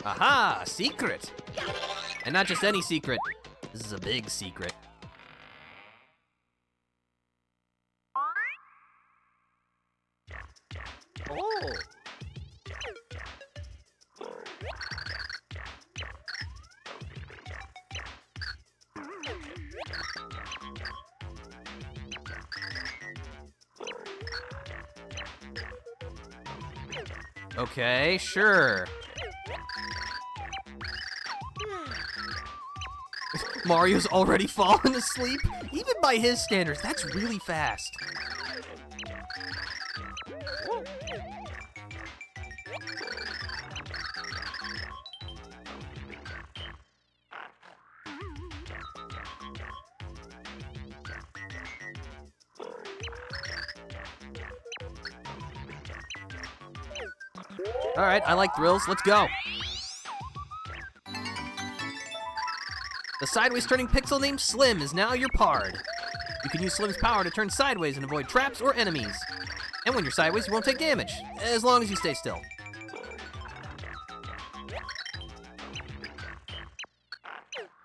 Aha! Secret! And not just any secret. This is a big secret. Oh. Okay, sure. Mario's already fallen asleep? Even by his standards, that's really fast. All right, I like thrills. Let's go. The sideways turning pixel named Slim is now your pard. You can use Slim's power to turn sideways and avoid traps or enemies. And when you're sideways, you won't take damage, as long as you stay still.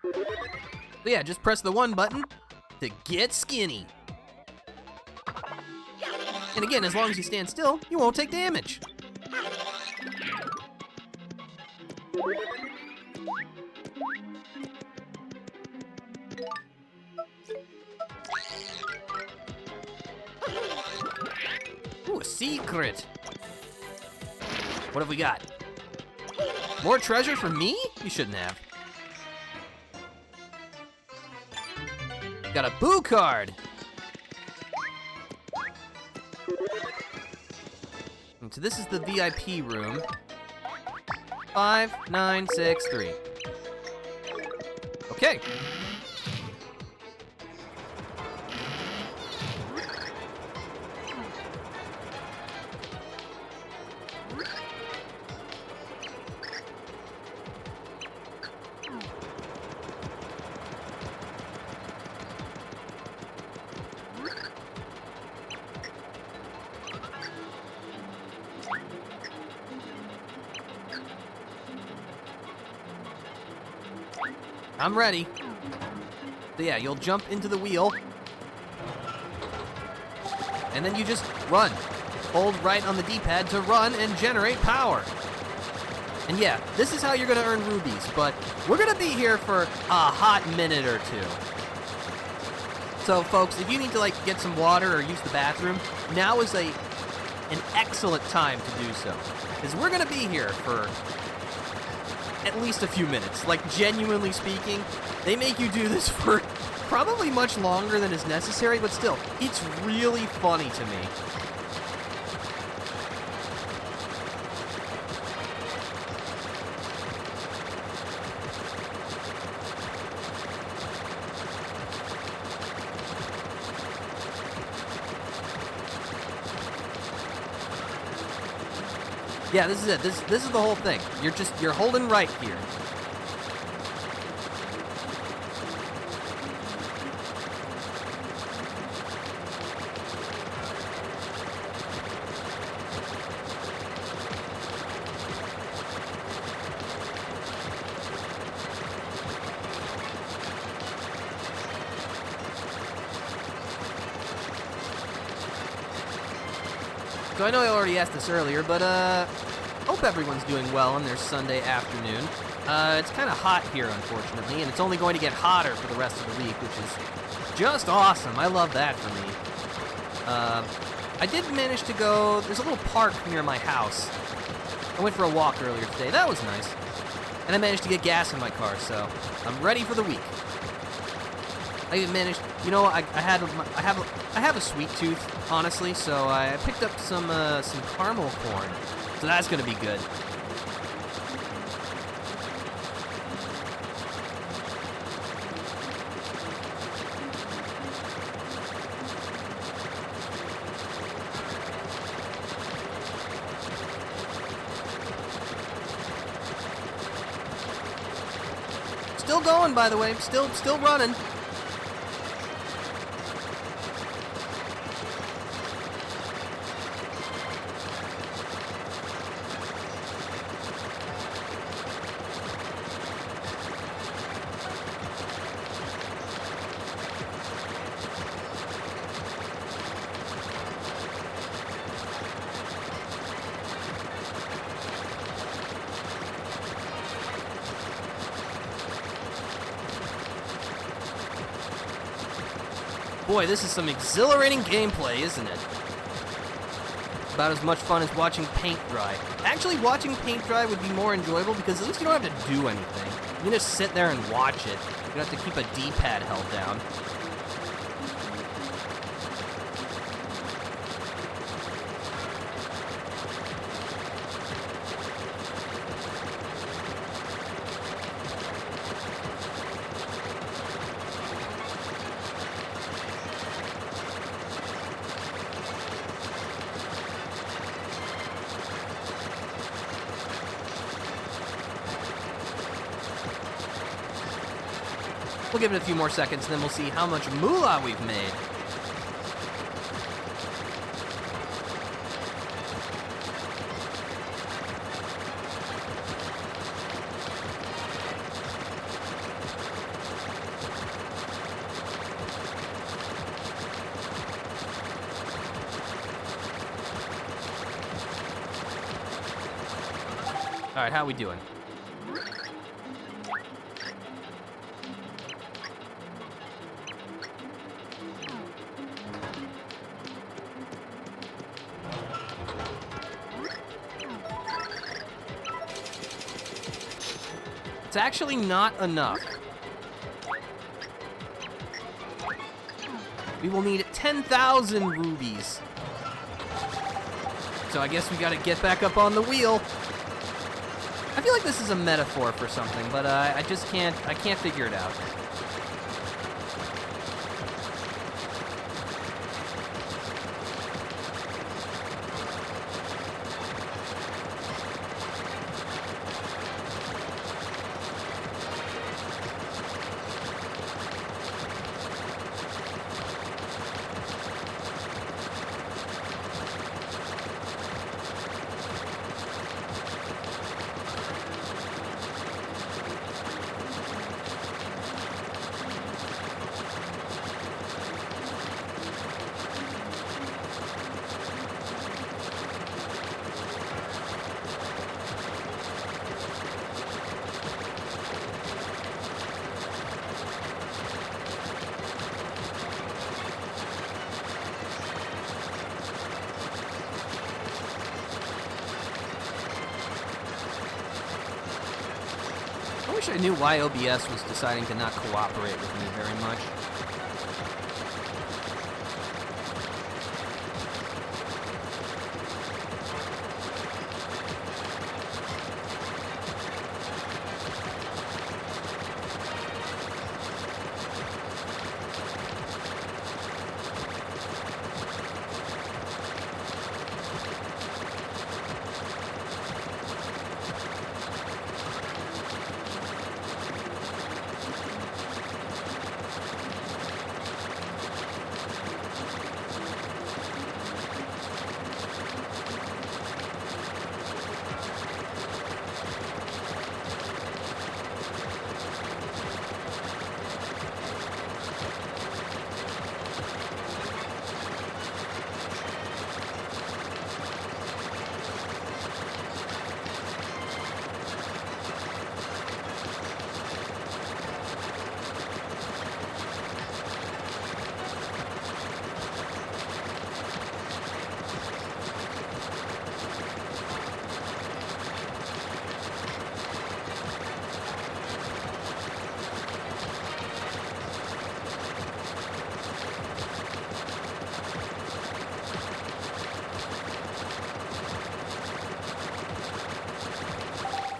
So yeah, just press the 1 button to get skinny. And again, as long as you stand still, you won't take damage. Ooh, Ooh, a secret. What have we got? More treasure for me? You shouldn't have. Got a boo card. And so this is the VIP room. 5963. Okay. I'm ready. So yeah, you'll jump into the wheel. And then you just run. Hold right on the D-pad to run and generate power. And yeah, this is how you're gonna earn rubies, but we're gonna be here for a hot minute or two. So folks, if you need to like get some water or use the bathroom, now is an excellent time to do so. Because we're gonna be here for at least a few minutes. Like, genuinely speaking, they make you do this for probably much longer than is necessary, but still, it's really funny to me. Yeah, this is it. This is the whole thing. You're holding right here. So I know I already asked this earlier, but hope everyone's doing well on their Sunday afternoon. It's kind of hot here, unfortunately, and it's only going to get hotter for the rest of the week, which is just awesome. I love that for me. I did manage to go, there's a little park near my house. I went for a walk earlier today. That was nice. And I managed to get gas in my car, so I'm ready for the week. I even managed, you know, I have a sweet tooth, honestly, so I picked up some caramel corn. So that's gonna be good. Still going, by the way. Still running. Boy, this is some exhilarating gameplay, isn't it? About as much fun as watching paint dry. Actually, watching paint dry would be more enjoyable because at least you don't have to do anything. You can just sit there and watch it. You don't have to keep a D-pad held down. We'll give it a few more seconds, and then we'll see how much moolah we've made. All right, how we doing? It's actually not enough. We will need 10,000 rubies. So I guess we gotta get back up on the wheel. I feel like this is a metaphor for something, but I can't figure it out. I wish I knew why OBS was deciding to not cooperate with me very much.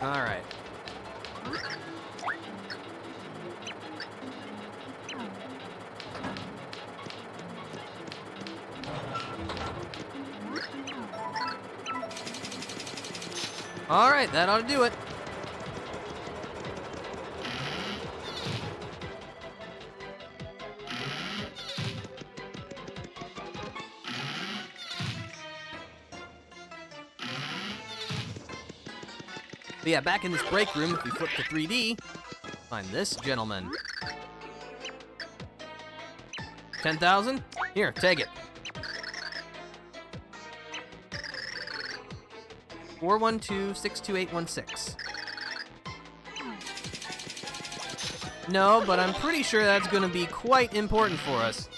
All right. All right, that ought to do it. But yeah, back in this break room, if we flip to 3D, find this gentleman. 10,000? Here, take it. 412-62816. No, but I'm pretty sure that's going to be quite important for us.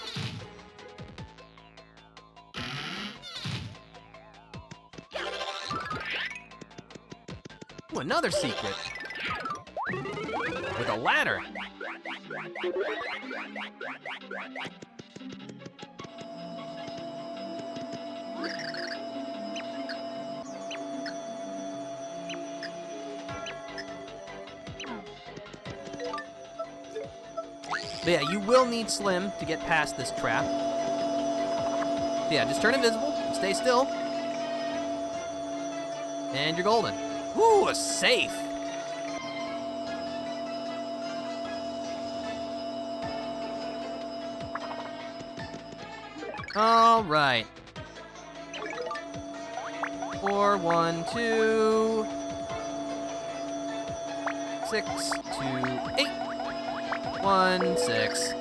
Ooh, another secret. With a ladder. But yeah, you will need Slim to get past this trap. So yeah, just turn invisible, stay still, and you're golden. Ooh, a safe! All right. 4, 1, 2, 6, 2, 8. 1, 6.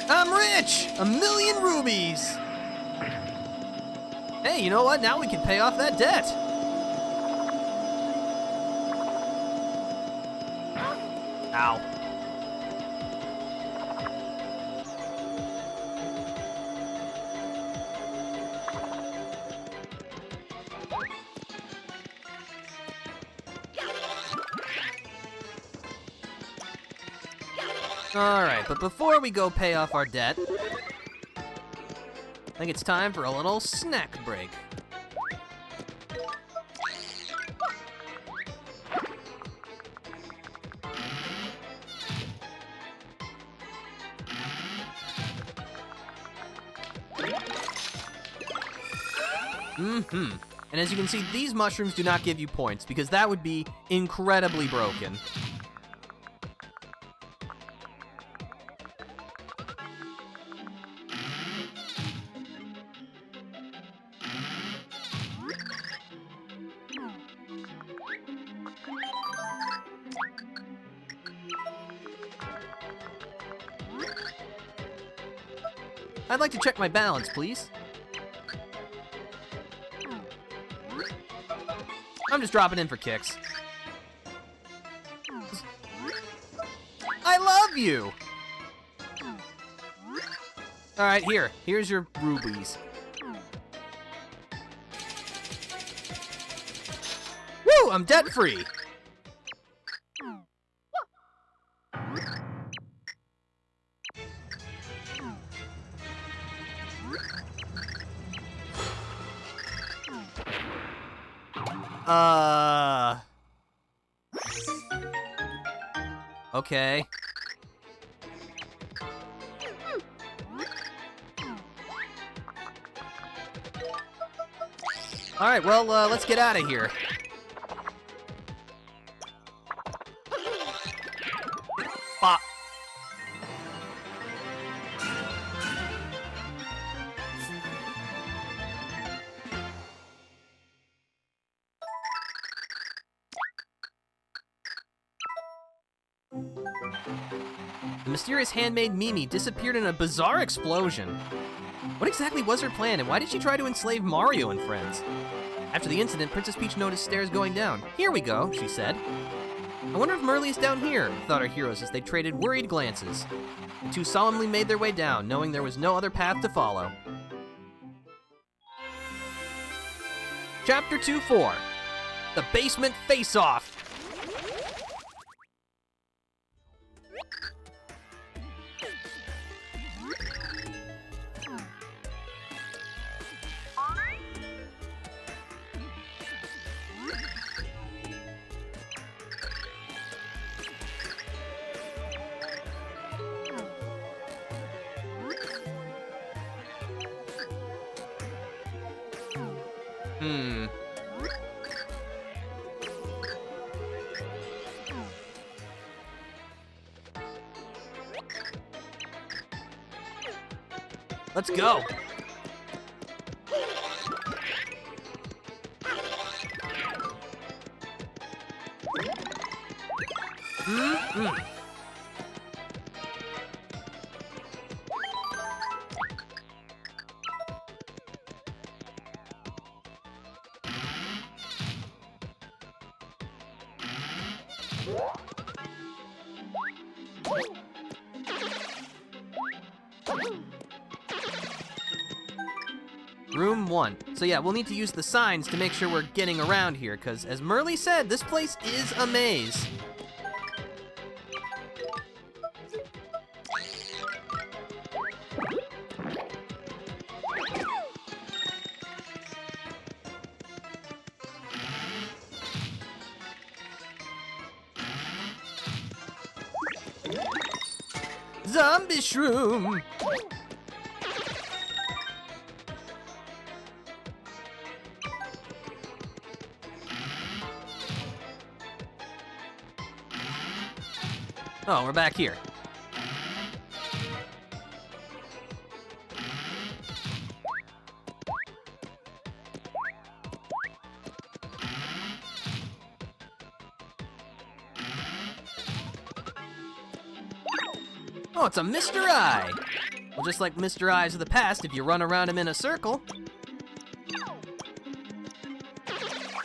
I'm rich! 1,000,000 rubies! Hey, you know what? Now we can pay off that debt. Ow. Alright, but before we go pay off our debt, I think it's time for a little snack break. And as you can see, these mushrooms do not give you points, because that would be incredibly broken. I'd like to check my balance, please. I'm just dropping in for kicks. I love you! Alright, here's your rubies. Woo! I'm debt-free! Okay. Alright, well, let's get out of here. Bop. The mysterious handmaid Mimi disappeared in a bizarre explosion. What exactly was her plan, and why did she try to enslave Mario and friends? After the incident, Princess Peach noticed stairs going down. Here we go, she said. I wonder if Merly is down here, thought our heroes as they traded worried glances. The two solemnly made their way down, knowing there was no other path to follow. Chapter 2-4, The Basement Face-Off. Let's go. Room 1. So yeah, we'll need to use the signs to make sure we're getting around here, because as Merly said, this place is a maze. Zombie shroom! Oh, we're back here. Oh, it's a Mr. Eye! Well, just like Mr. Eyes of the past, if you run around him in a circle,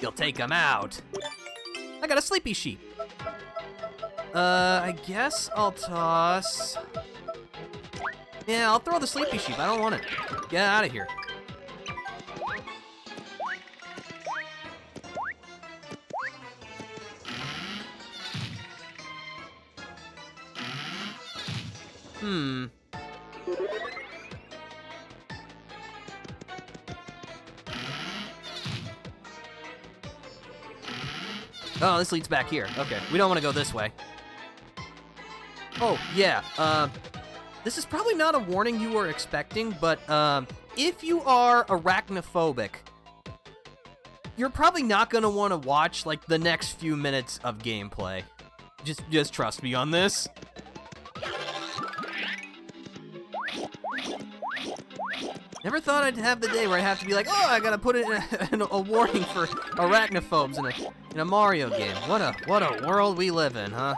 you'll take him out. I got a sleepy sheep. I guess I'll toss... Yeah, I'll throw the sleepy sheep. I don't want it. Get out of here. Oh, this leads back here. Okay, we don't want to go this way. Oh, yeah, this is probably not a warning you were expecting, but, if you are arachnophobic, you're probably not gonna want to watch, like, the next few minutes of gameplay. Just trust me on this. Never thought I'd have the day where I have to be like, oh, I gotta put in a warning for arachnophobes in a Mario game. What a world we live in, huh?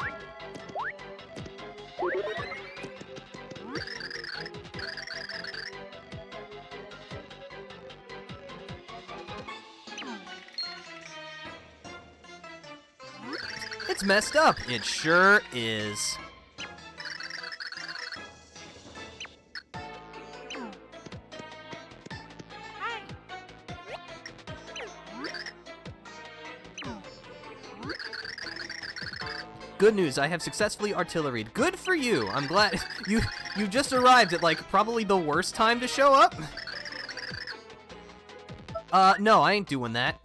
It's messed up. It sure is. Good news, I have successfully artilleried. Good for you. I'm glad you just arrived at like probably the worst time to show up. No, I ain't doing that.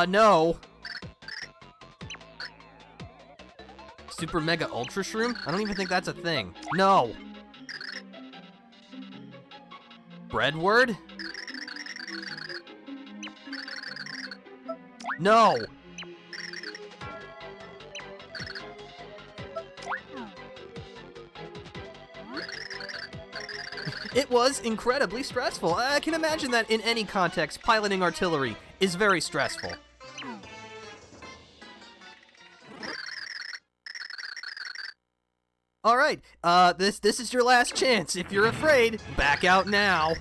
No. Super Mega Ultra Shroom? I don't even think that's a thing. No. Breadword? No. It was incredibly stressful. I can imagine that in any context, piloting artillery is very stressful. All right, this is your last chance. If you're afraid, back out now.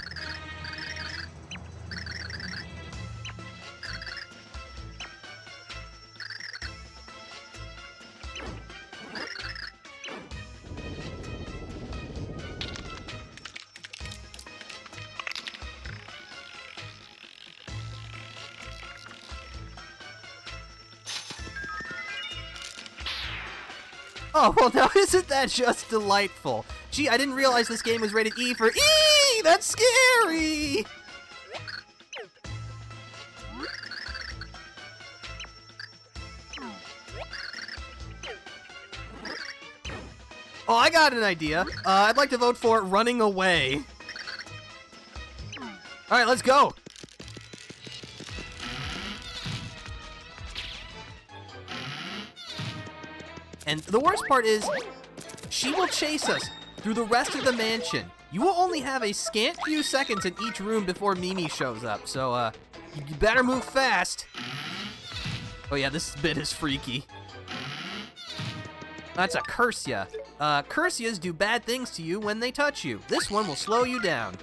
Oh, well, now isn't that just delightful? Gee, I didn't realize this game was rated E for E! That's scary! Oh, I got an idea. I'd like to vote for running away. Alright, let's go! And the worst part is, she will chase us through the rest of the mansion. You will only have a scant few seconds in each room before Mimi shows up, so, you better move fast. Oh yeah, this bit is freaky. That's a Cursia. Cursias do bad things to you when they touch you. This one will slow you down.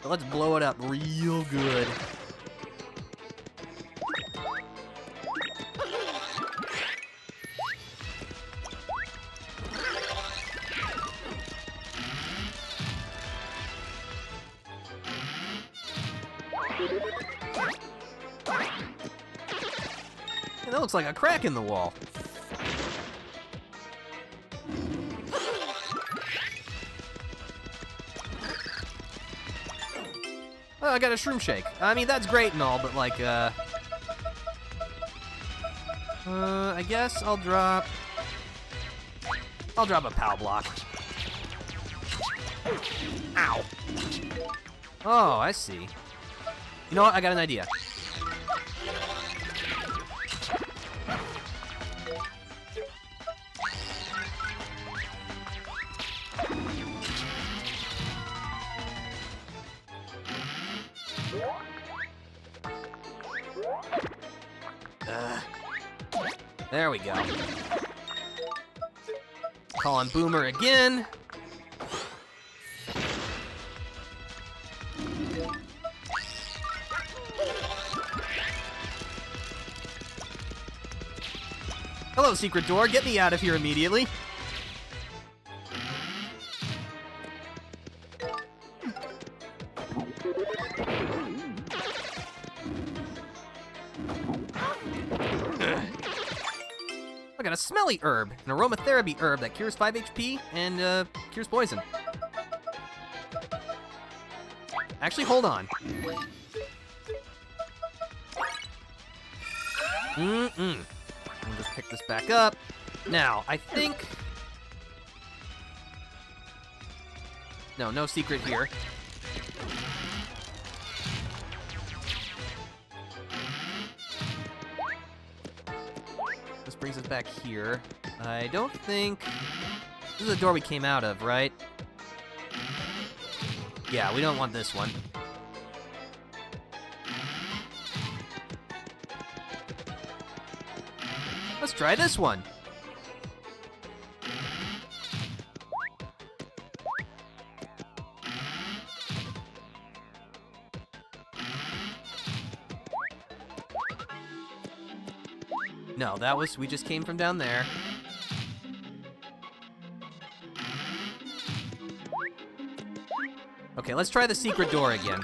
But let's blow it up real good. Hey, that looks like a crack in the wall. Oh, I got a shroom shake. I mean, that's great and all, but like, I guess I'll drop a POW block. Ow. Oh, I see. You know what? I got an idea. There we go. Call on Boomer again. Hello, secret door. Get me out of here immediately. I got a smelly herb, an aromatherapy herb that cures 5 HP and cures poison. Actually, hold on. Let me just pick this back up. Now, I think... No secret here. This brings us back here. I don't think... This is the door we came out of, right? Yeah, we don't want this one. Let's try this one. No, we just came from down there. Okay, let's try the secret door again.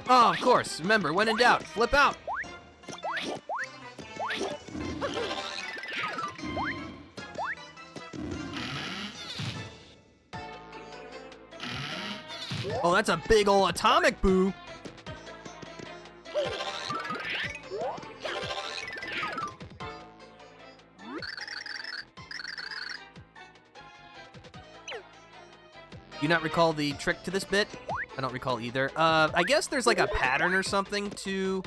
Oh, of course. Remember, when in doubt, flip out. Oh, that's a big ol' atomic boo. Do you not recall the trick to this bit? I don't recall either. I guess there's like a pattern or something to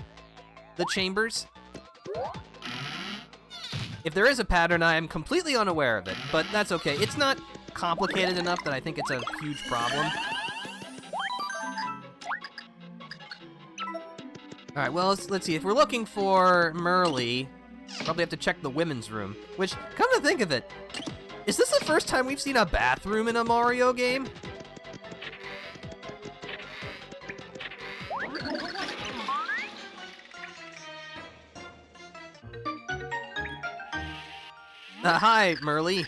the chambers. If there is a pattern, I am completely unaware of it, but that's okay. It's not complicated enough that I think it's a huge problem. All right, well, let's see. If we're looking for Merle, probably have to check the women's room, which, come to think of it, is this the first time we've seen a bathroom in a Mario game? Hi, Merle.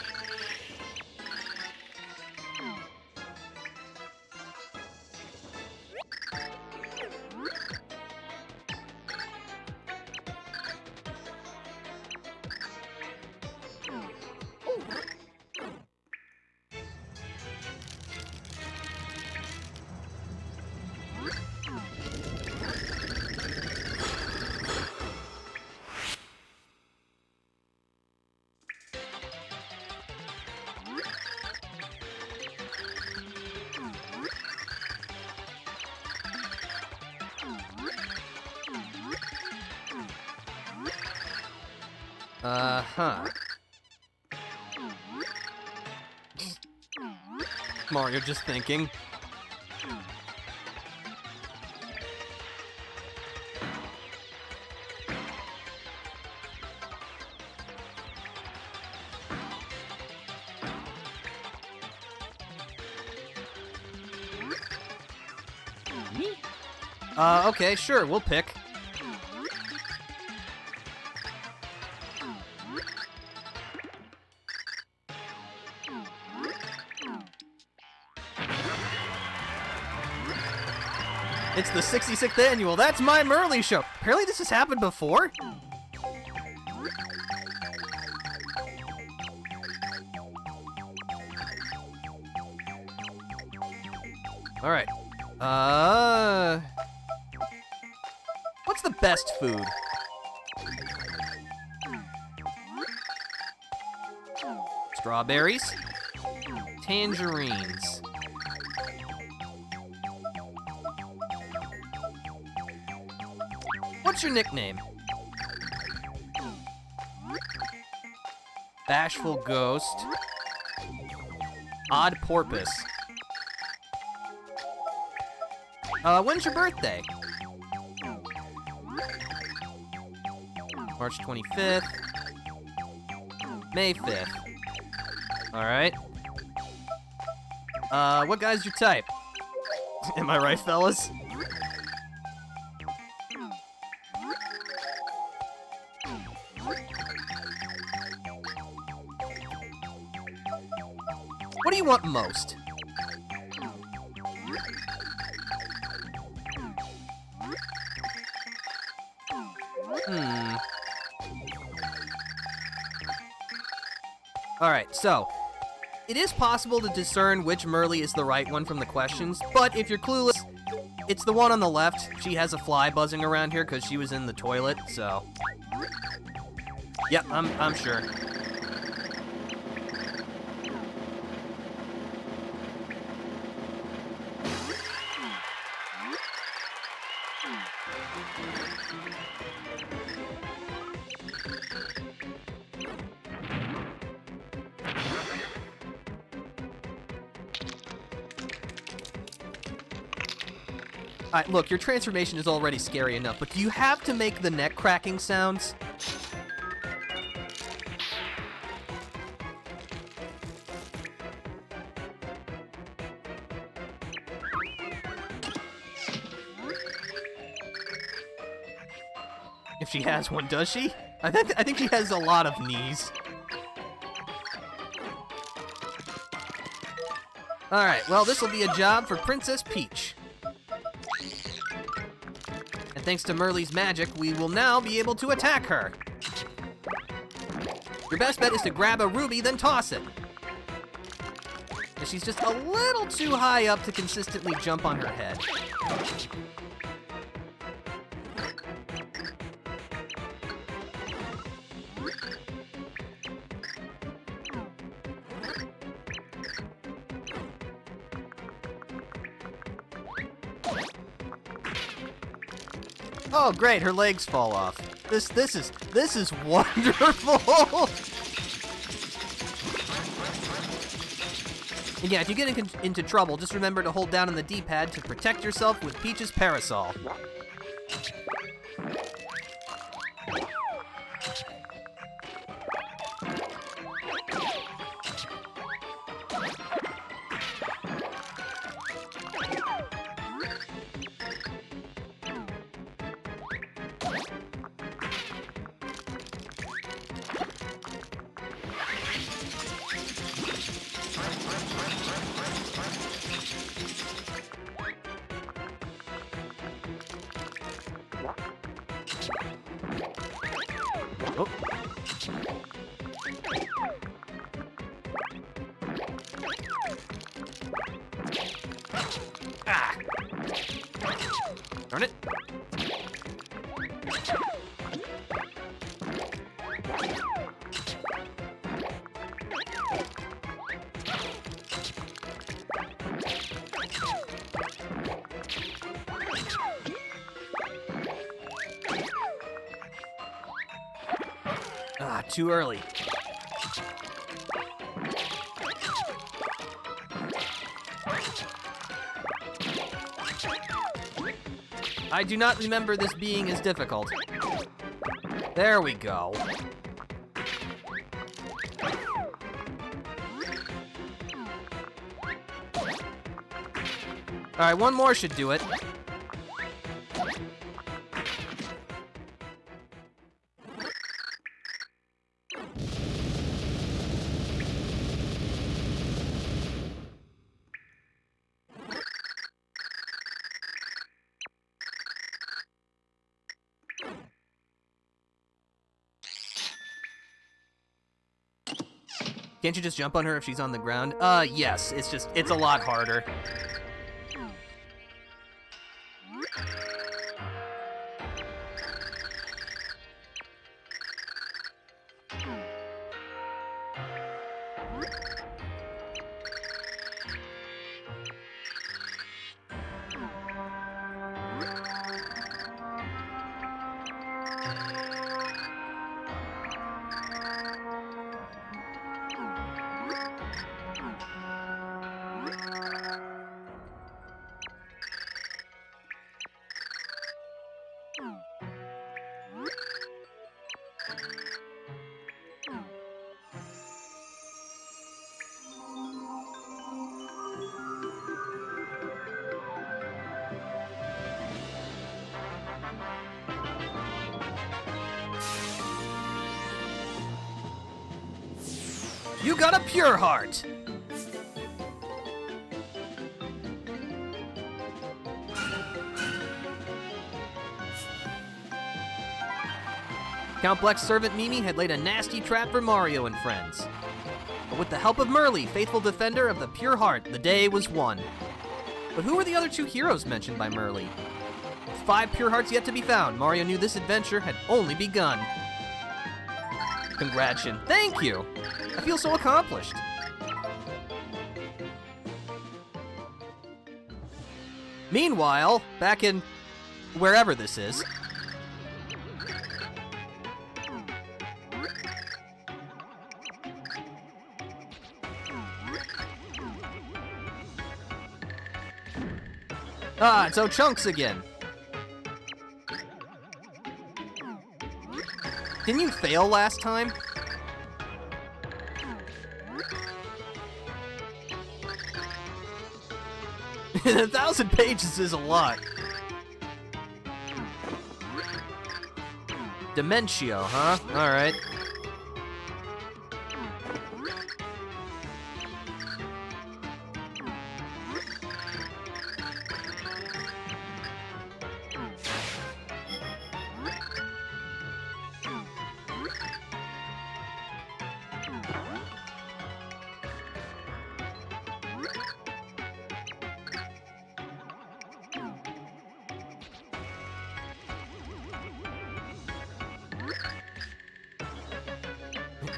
Huh. Mario just thinking. Okay, sure, we'll pick. It's the 66th annual. That's my Merle show. Apparently this has happened before. All right. What's the best food? Strawberries, tangerines. What's your nickname? Bashful Ghost. Odd Porpoise. When's your birthday? March 25th. May 5th. Alright. What guy's your type? Am I right, fellas? What do you want most? Alright, so, it is possible to discern which Merly is the right one from the questions, but if you're clueless, it's the one on the left. She has a fly buzzing around here because she was in the toilet, so... Yep, I'm sure. Alright, look, your transformation is already scary enough, but do you have to make the neck cracking sounds? If she has one, does she? I think she has a lot of knees. Alright, well, this will be a job for Princess Peach. And thanks to Merly's magic, we will now be able to attack her. Your best bet is to grab a ruby, then toss it. And she's just a little too high up to consistently jump on her head. Oh great, her legs fall off. This is wonderful. And yeah, if you get into trouble, just remember to hold down on the D-pad to protect yourself with Peach's parasol. Oh. Ah! Darn it. Ah, too early. I do not remember this being as difficult. There we go. Alright, one more should do it. Can't you just jump on her if she's on the ground? Yes, it's a lot harder. You got a pure heart! Count Bleck's servant Mimi had laid a nasty trap for Mario and friends. But with the help of Merly, faithful defender of the pure heart, the day was won. But who were the other two heroes mentioned by Merly? With 5 pure hearts yet to be found, Mario knew this adventure had only begun. Congratulations. Thank you! I feel so accomplished. Meanwhile, back in wherever this is. Ah, it's Chunks again. Didn't you fail last time? And 1,000 pages is a lot. Dementio, huh? Alright.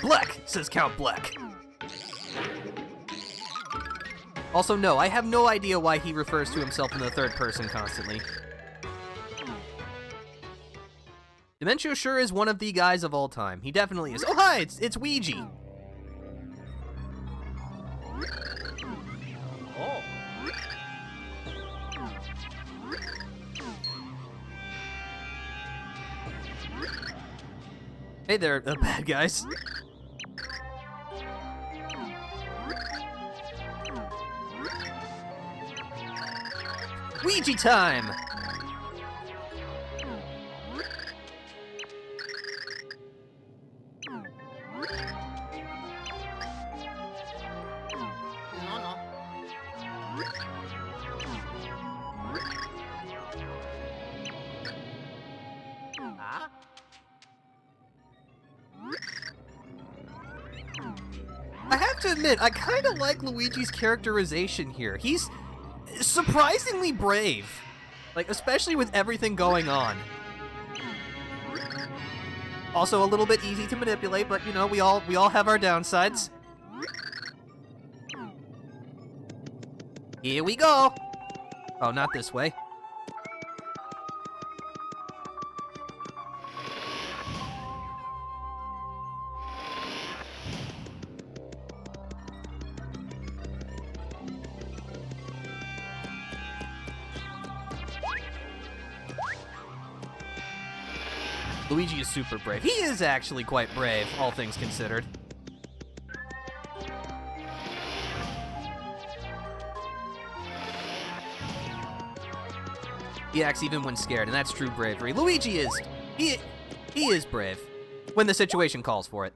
Bleck, says Count Bleck. Also, no, I have no idea why he refers to himself in the third person constantly. Dementio sure is one of the guys of all time. He definitely is. Oh, hi, it's Ouija. Oh. Hey there, bad guys. Ouija time! No, no. Ah? I have to admit, I kind of like Luigi's characterization here. He's surprisingly brave. Like, especially with everything going on. Also a little bit easy to manipulate, but you know, we all have our downsides. Here we go! Oh, not this way. Luigi is super brave. He is actually quite brave, all things considered. He acts even when scared, and that's true bravery. Luigi is... He is brave. When the situation calls for it.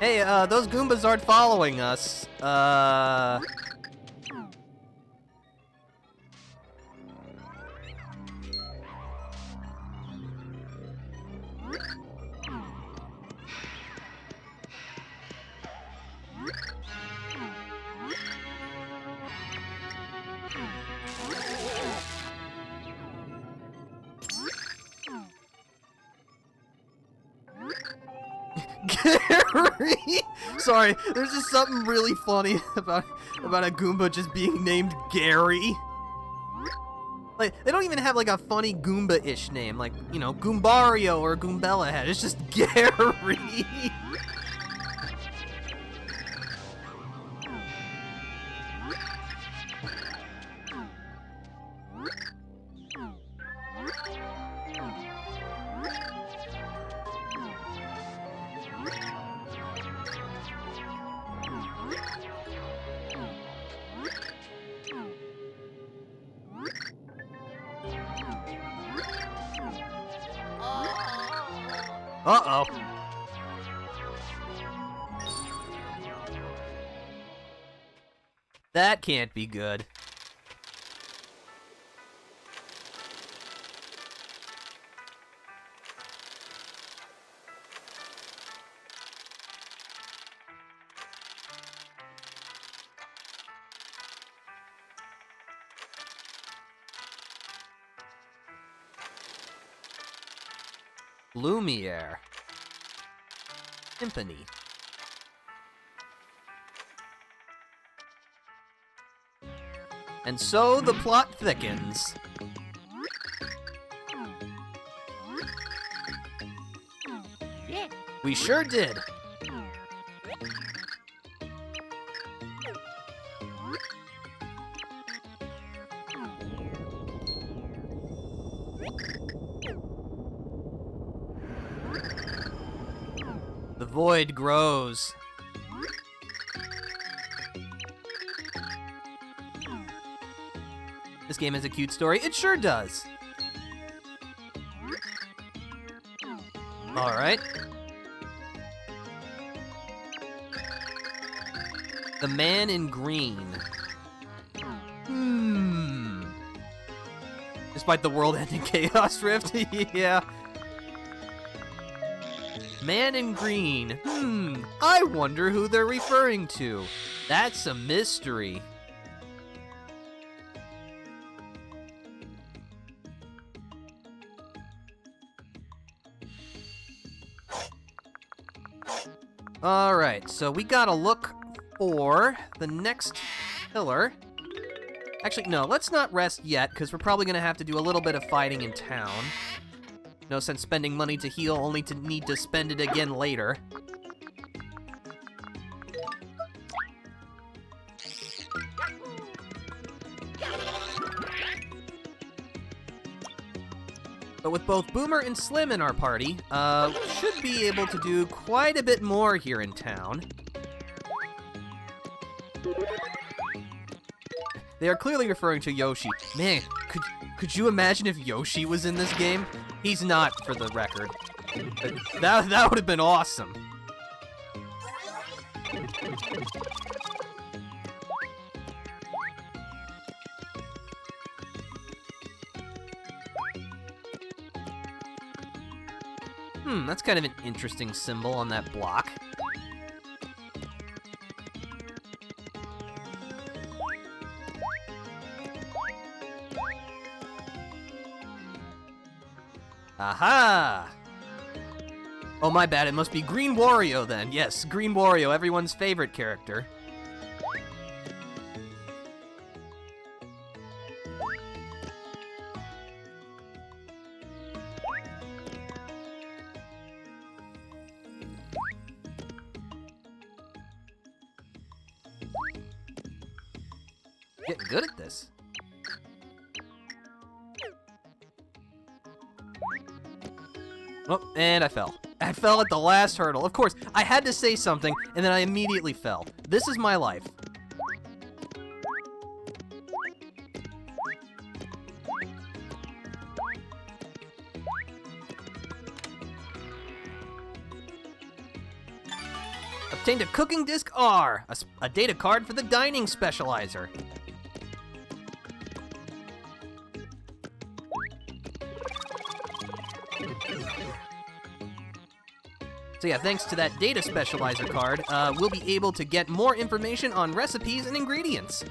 Hey, those Goombas aren't following us. Gary! Sorry, there's just something really funny about a Goomba just being named Gary. Like, they don't even have like a funny Goomba-ish name, like, you know, Goombario or Goombella had. It's just Gary. Uh-oh. That can't be good. Lumiere. Timpani. And so the plot thickens. Yeah. We sure did. The void grows. This game has a cute story. It sure does. All right. The man in green. Despite the world-ending chaos rift, yeah. Man in green. I wonder who they're referring to. That's a mystery. Alright, so we gotta look for the next pillar. Actually, no, let's not rest yet, because we're probably gonna have to do a little bit of fighting in town. No sense spending money to heal, only to need to spend it again later. But with both Boomer and Slim in our party, should be able to do quite a bit more here in town. They are clearly referring to Yoshi. Man, could you imagine if Yoshi was in this game? He's not, for the record. That would have been awesome. That's kind of an interesting symbol on that block. Aha! Oh, my bad, it must be Green Wario then. Yes, Green Wario, everyone's favorite character. Getting good at this. Oh, and I fell. I fell at the last hurdle. Of course, I had to say something, and then I immediately fell. This is my life. Obtained a cooking disc R, a data card for the dining specializer. So yeah, thanks to that data specializer card, we'll be able to get more information on recipes and ingredients.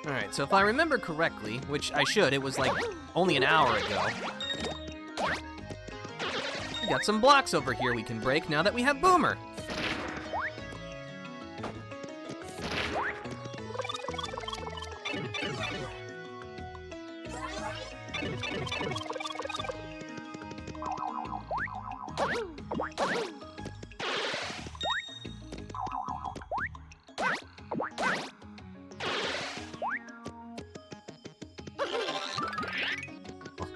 Alright, so if I remember correctly, which I should, it was like only an hour ago. We got some blocks over here we can break now that we have Boomer.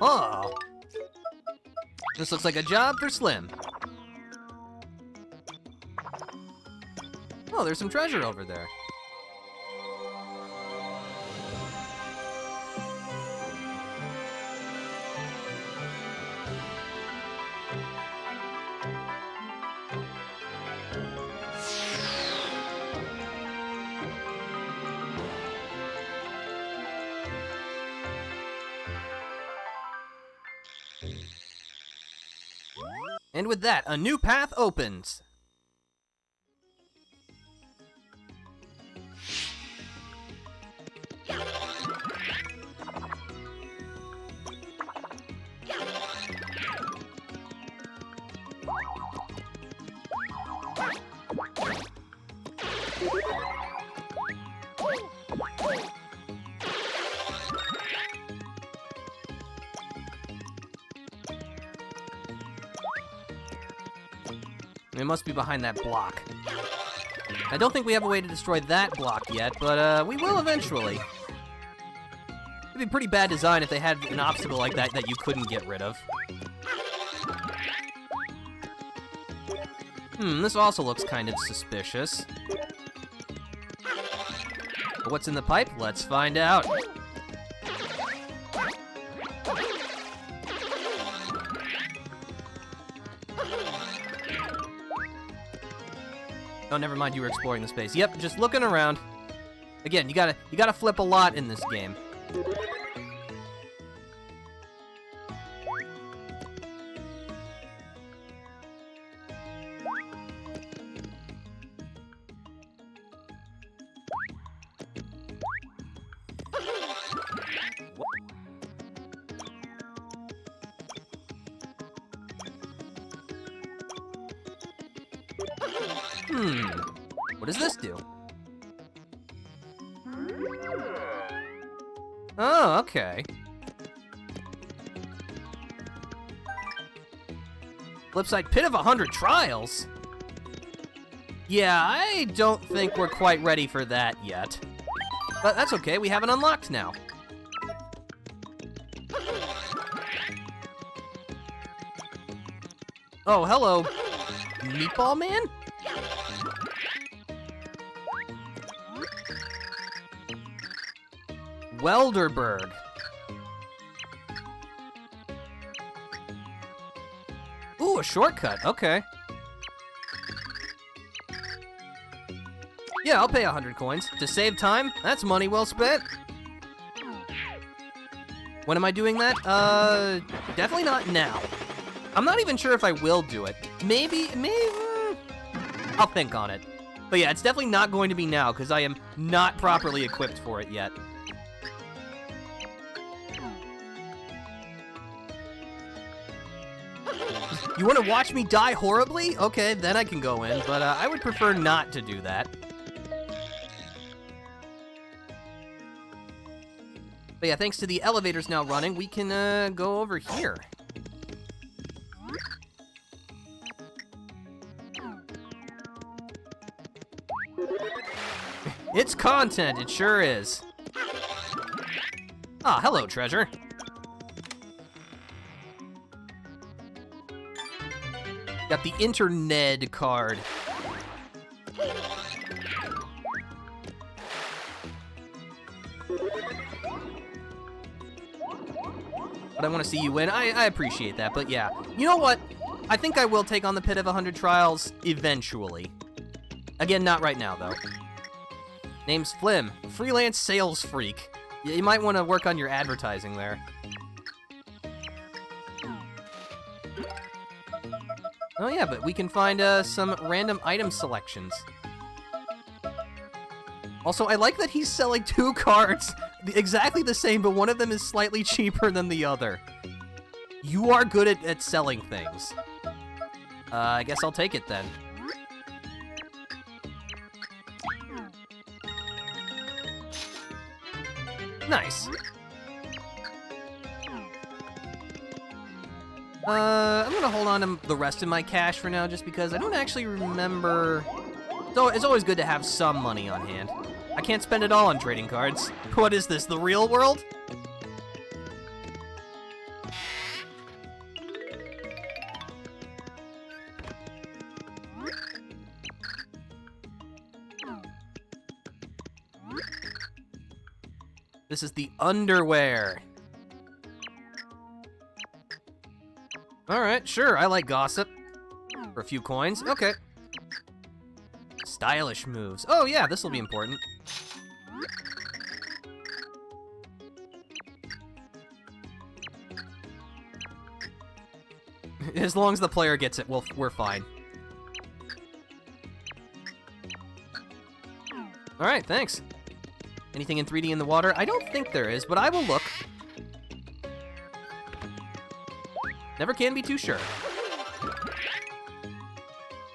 Oh. This looks like a job for Slim. Oh, there's some treasure over there. And with that, a new path opens. It must be behind that block. I don't think we have a way to destroy that block yet, but we will eventually. It'd be pretty bad design if they had an obstacle like that that you couldn't get rid of. This also looks kind of suspicious. But what's in the pipe? Let's find out. Oh, never mind, you were exploring the space. Yep, just looking around. Again, you gotta flip a lot in this game. What does this do? Oh, okay. Flip side, Pit of 100 Trials? Yeah, I don't think we're quite ready for that yet. But that's okay, we have it unlocked now. Oh, hello, Meatball Man? Welderberg. Ooh, a shortcut, okay. Yeah, I'll pay 100 coins. To save time, that's money well spent. When am I doing that? Definitely not now. I'm not even sure if I will do it. Maybe, I'll think on it. But yeah, it's definitely not going to be now, because I am not properly equipped for it yet. You want to watch me die horribly? Okay, then I can go in, but I would prefer not to do that. But yeah, thanks to the elevators now running, we can go over here. It's content, it sure is. Ah, hello, treasure. Got the Internet card. But I want to see you win. I appreciate that, but yeah. You know what? I think I will take on the Pit of 100 Trials eventually. Again, not right now, though. Name's Flim, freelance sales freak. You might want to work on your advertising there. Oh yeah, but we can find some random item selections. Also, I like that he's selling 2 cards, exactly the same, but one of them is slightly cheaper than the other. You are good at selling things. I guess I'll take it then. Nice. I'm gonna hold on to the rest of my cash for now, just because I don't actually remember... So it's always good to have some money on hand. I can't spend it all on trading cards. What is this, the real world? This is the underwear. Alright, sure, I like gossip. For a few coins, okay. Stylish moves. Oh yeah, this will be important. As long as the player gets it, we're fine. Alright, thanks. Anything in 3D in the water? I don't think there is, but I will look. Never can be too sure.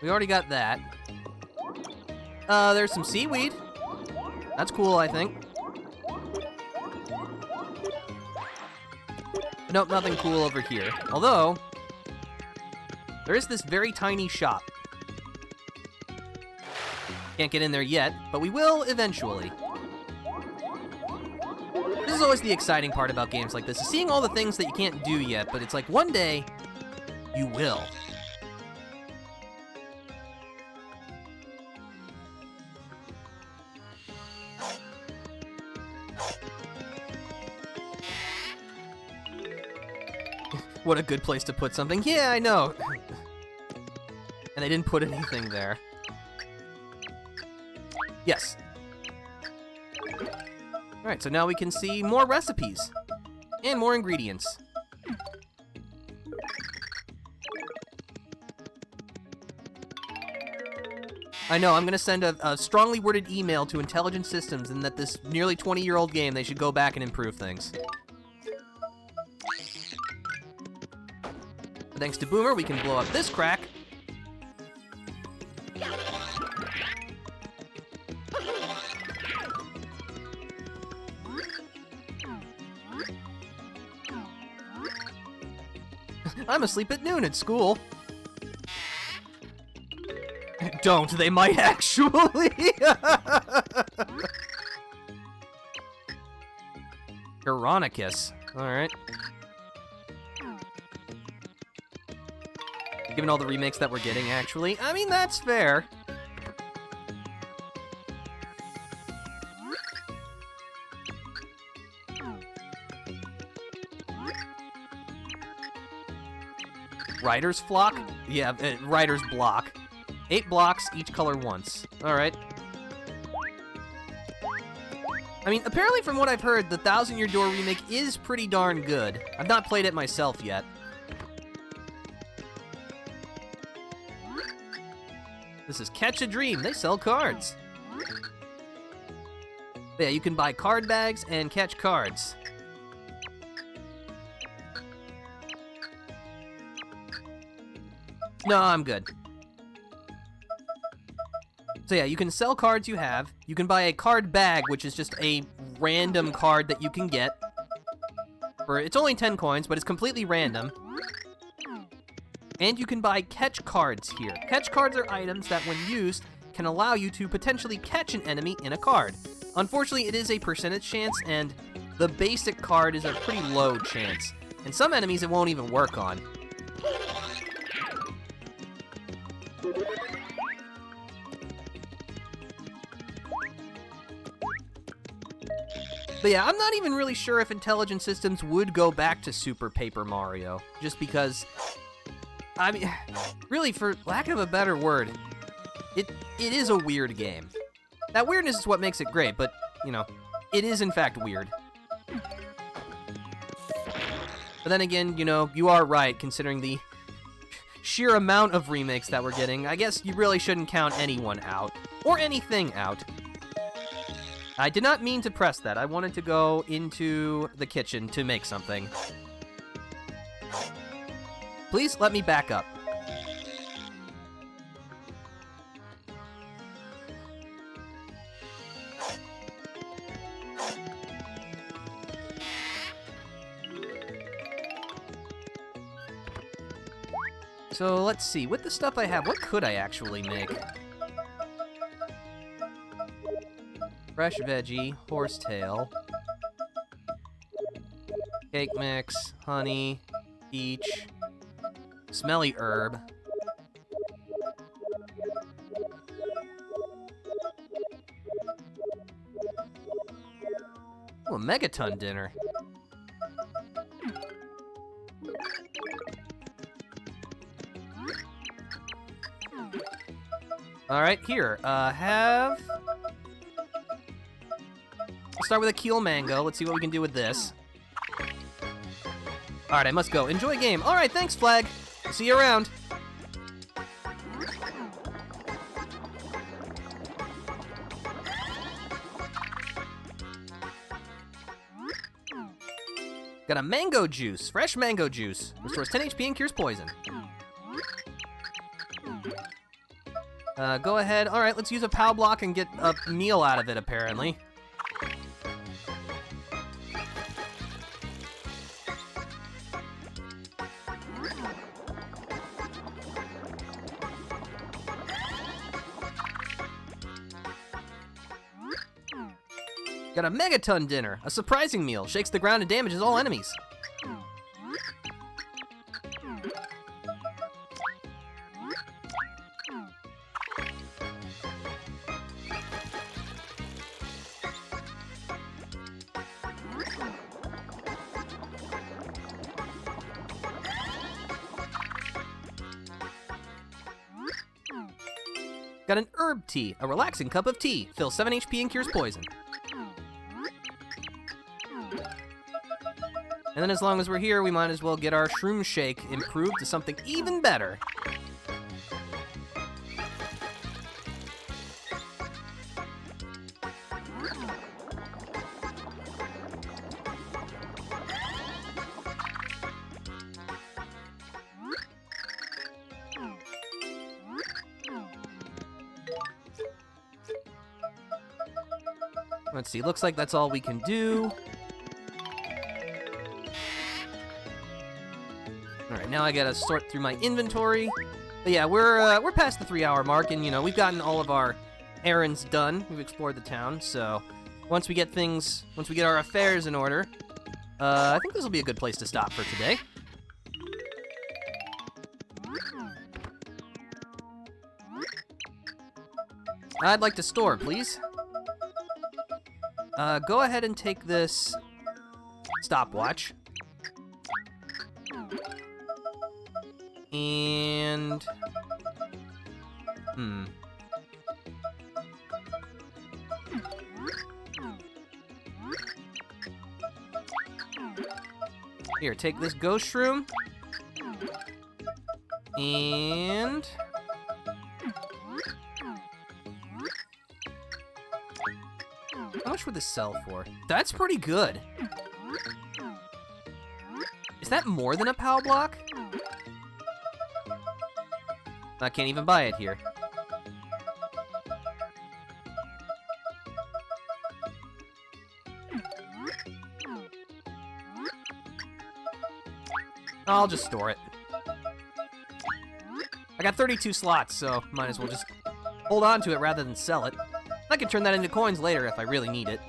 We already got that. There's some seaweed. That's cool, I think. Nope, nothing cool over here. Although, there is this very tiny shop. Can't get in there yet, but we will eventually. This is always the exciting part about games like this, is seeing all the things that you can't do yet, but it's like one day, you will. What a good place to put something. Yeah, I know. And I didn't put anything there. Yes. Alright, so now we can see more recipes. And more ingredients. I know, I'm gonna send a strongly worded email to Intelligent Systems and that this nearly 20-year-old game, they should go back and improve things. But thanks to Boomer, we can blow up this crack. I'm asleep at noon at school. Don't, they might actually. Ironicus. Alright. Given all the remakes that we're getting, actually. I mean, that's fair. Writer's flock? Yeah, writer's block. 8 blocks, each color once. Alright. I mean, apparently from what I've heard, the Thousand Year Door remake is pretty darn good. I've not played it myself yet. This is Catch a Dream. They sell cards. Yeah, you can buy card bags and catch cards. No, I'm good. So yeah, you can sell cards you have. You can buy a card bag, which is just a random card that you can get. It's only 10 coins, but it's completely random. And you can buy catch cards here. Catch cards are items that, when used, can allow you to potentially catch an enemy in a card. Unfortunately, it is a percentage chance, and the basic card is a pretty low chance. And some enemies it won't even work on. But yeah, I'm not even really sure if Intelligent Systems would go back to Super Paper Mario, just because, I mean, really, for lack of a better word, it is a weird game. That weirdness is what makes it great, but, you know, it is in fact weird. But then again, you know, you are right, considering the sheer amount of remakes that we're getting. I guess you really shouldn't count anyone out, or anything out. I did not mean to press that. I wanted to go into the kitchen to make something. Please let me back up. So let's see, with the stuff I have, what could I actually make? Fresh veggie, horsetail, cake mix, honey, peach, smelly herb. Oh, a megaton dinner. Alright, here, have... Let's start with a keel mango. Let's see what we can do with this. Alright, I must go. Enjoy game. Alright, thanks, Flag. See you around. Got a mango juice. Fresh mango juice. Restores 10 HP and cures poison. Go ahead. Alright, let's use a POW block and get a meal out of it, apparently. Got a megaton dinner. A surprising meal. Shakes the ground and damages all enemies. Got an herb tea, a relaxing cup of tea. Fills 7 HP and cures poison. And then as long as we're here, we might as well get our shroom shake improved to something even better. Let's see, looks like that's all we can do. Alright, now I gotta sort through my inventory. But yeah, we're past the 3-hour mark, and you know, we've gotten all of our errands done. We've explored the town, so once we get our affairs in order, I think this will be a good place to stop for today. I'd like to store, please. Go ahead and take this stopwatch. And... Here, take this ghost shroom. And... How much would this sell for? That's pretty good. Is that more than a POW block? I can't even buy it here. I'll just store it. I got 32 slots, so might as well just hold on to it rather than sell it. I can turn that into coins later if I really need it.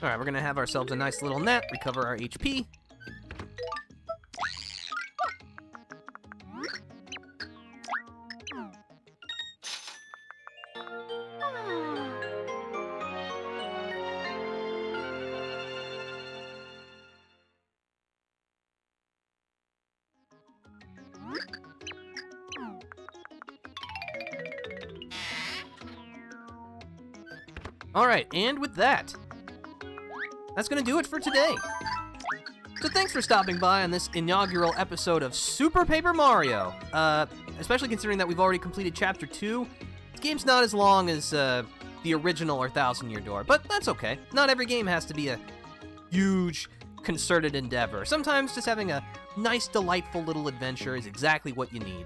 Alright, we're gonna have ourselves a nice little nap, recover our HP. Alright, and with that, that's gonna do it for today. So thanks for stopping by on this inaugural episode of Super Paper Mario. Especially considering that we've already completed Chapter 2. The game's not as long as the original or 1000 Year Door, but that's okay. Not every game has to be a huge, concerted endeavor. Sometimes just having a nice, delightful little adventure is exactly what you need.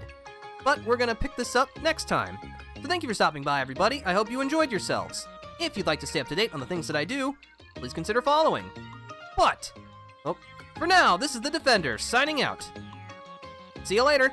But we're gonna pick this up next time. So thank you for stopping by, everybody. I hope you enjoyed yourselves. If you'd like to stay up to date on the things that I do, please consider following. But, for now, this is the Defender, signing out. See you later.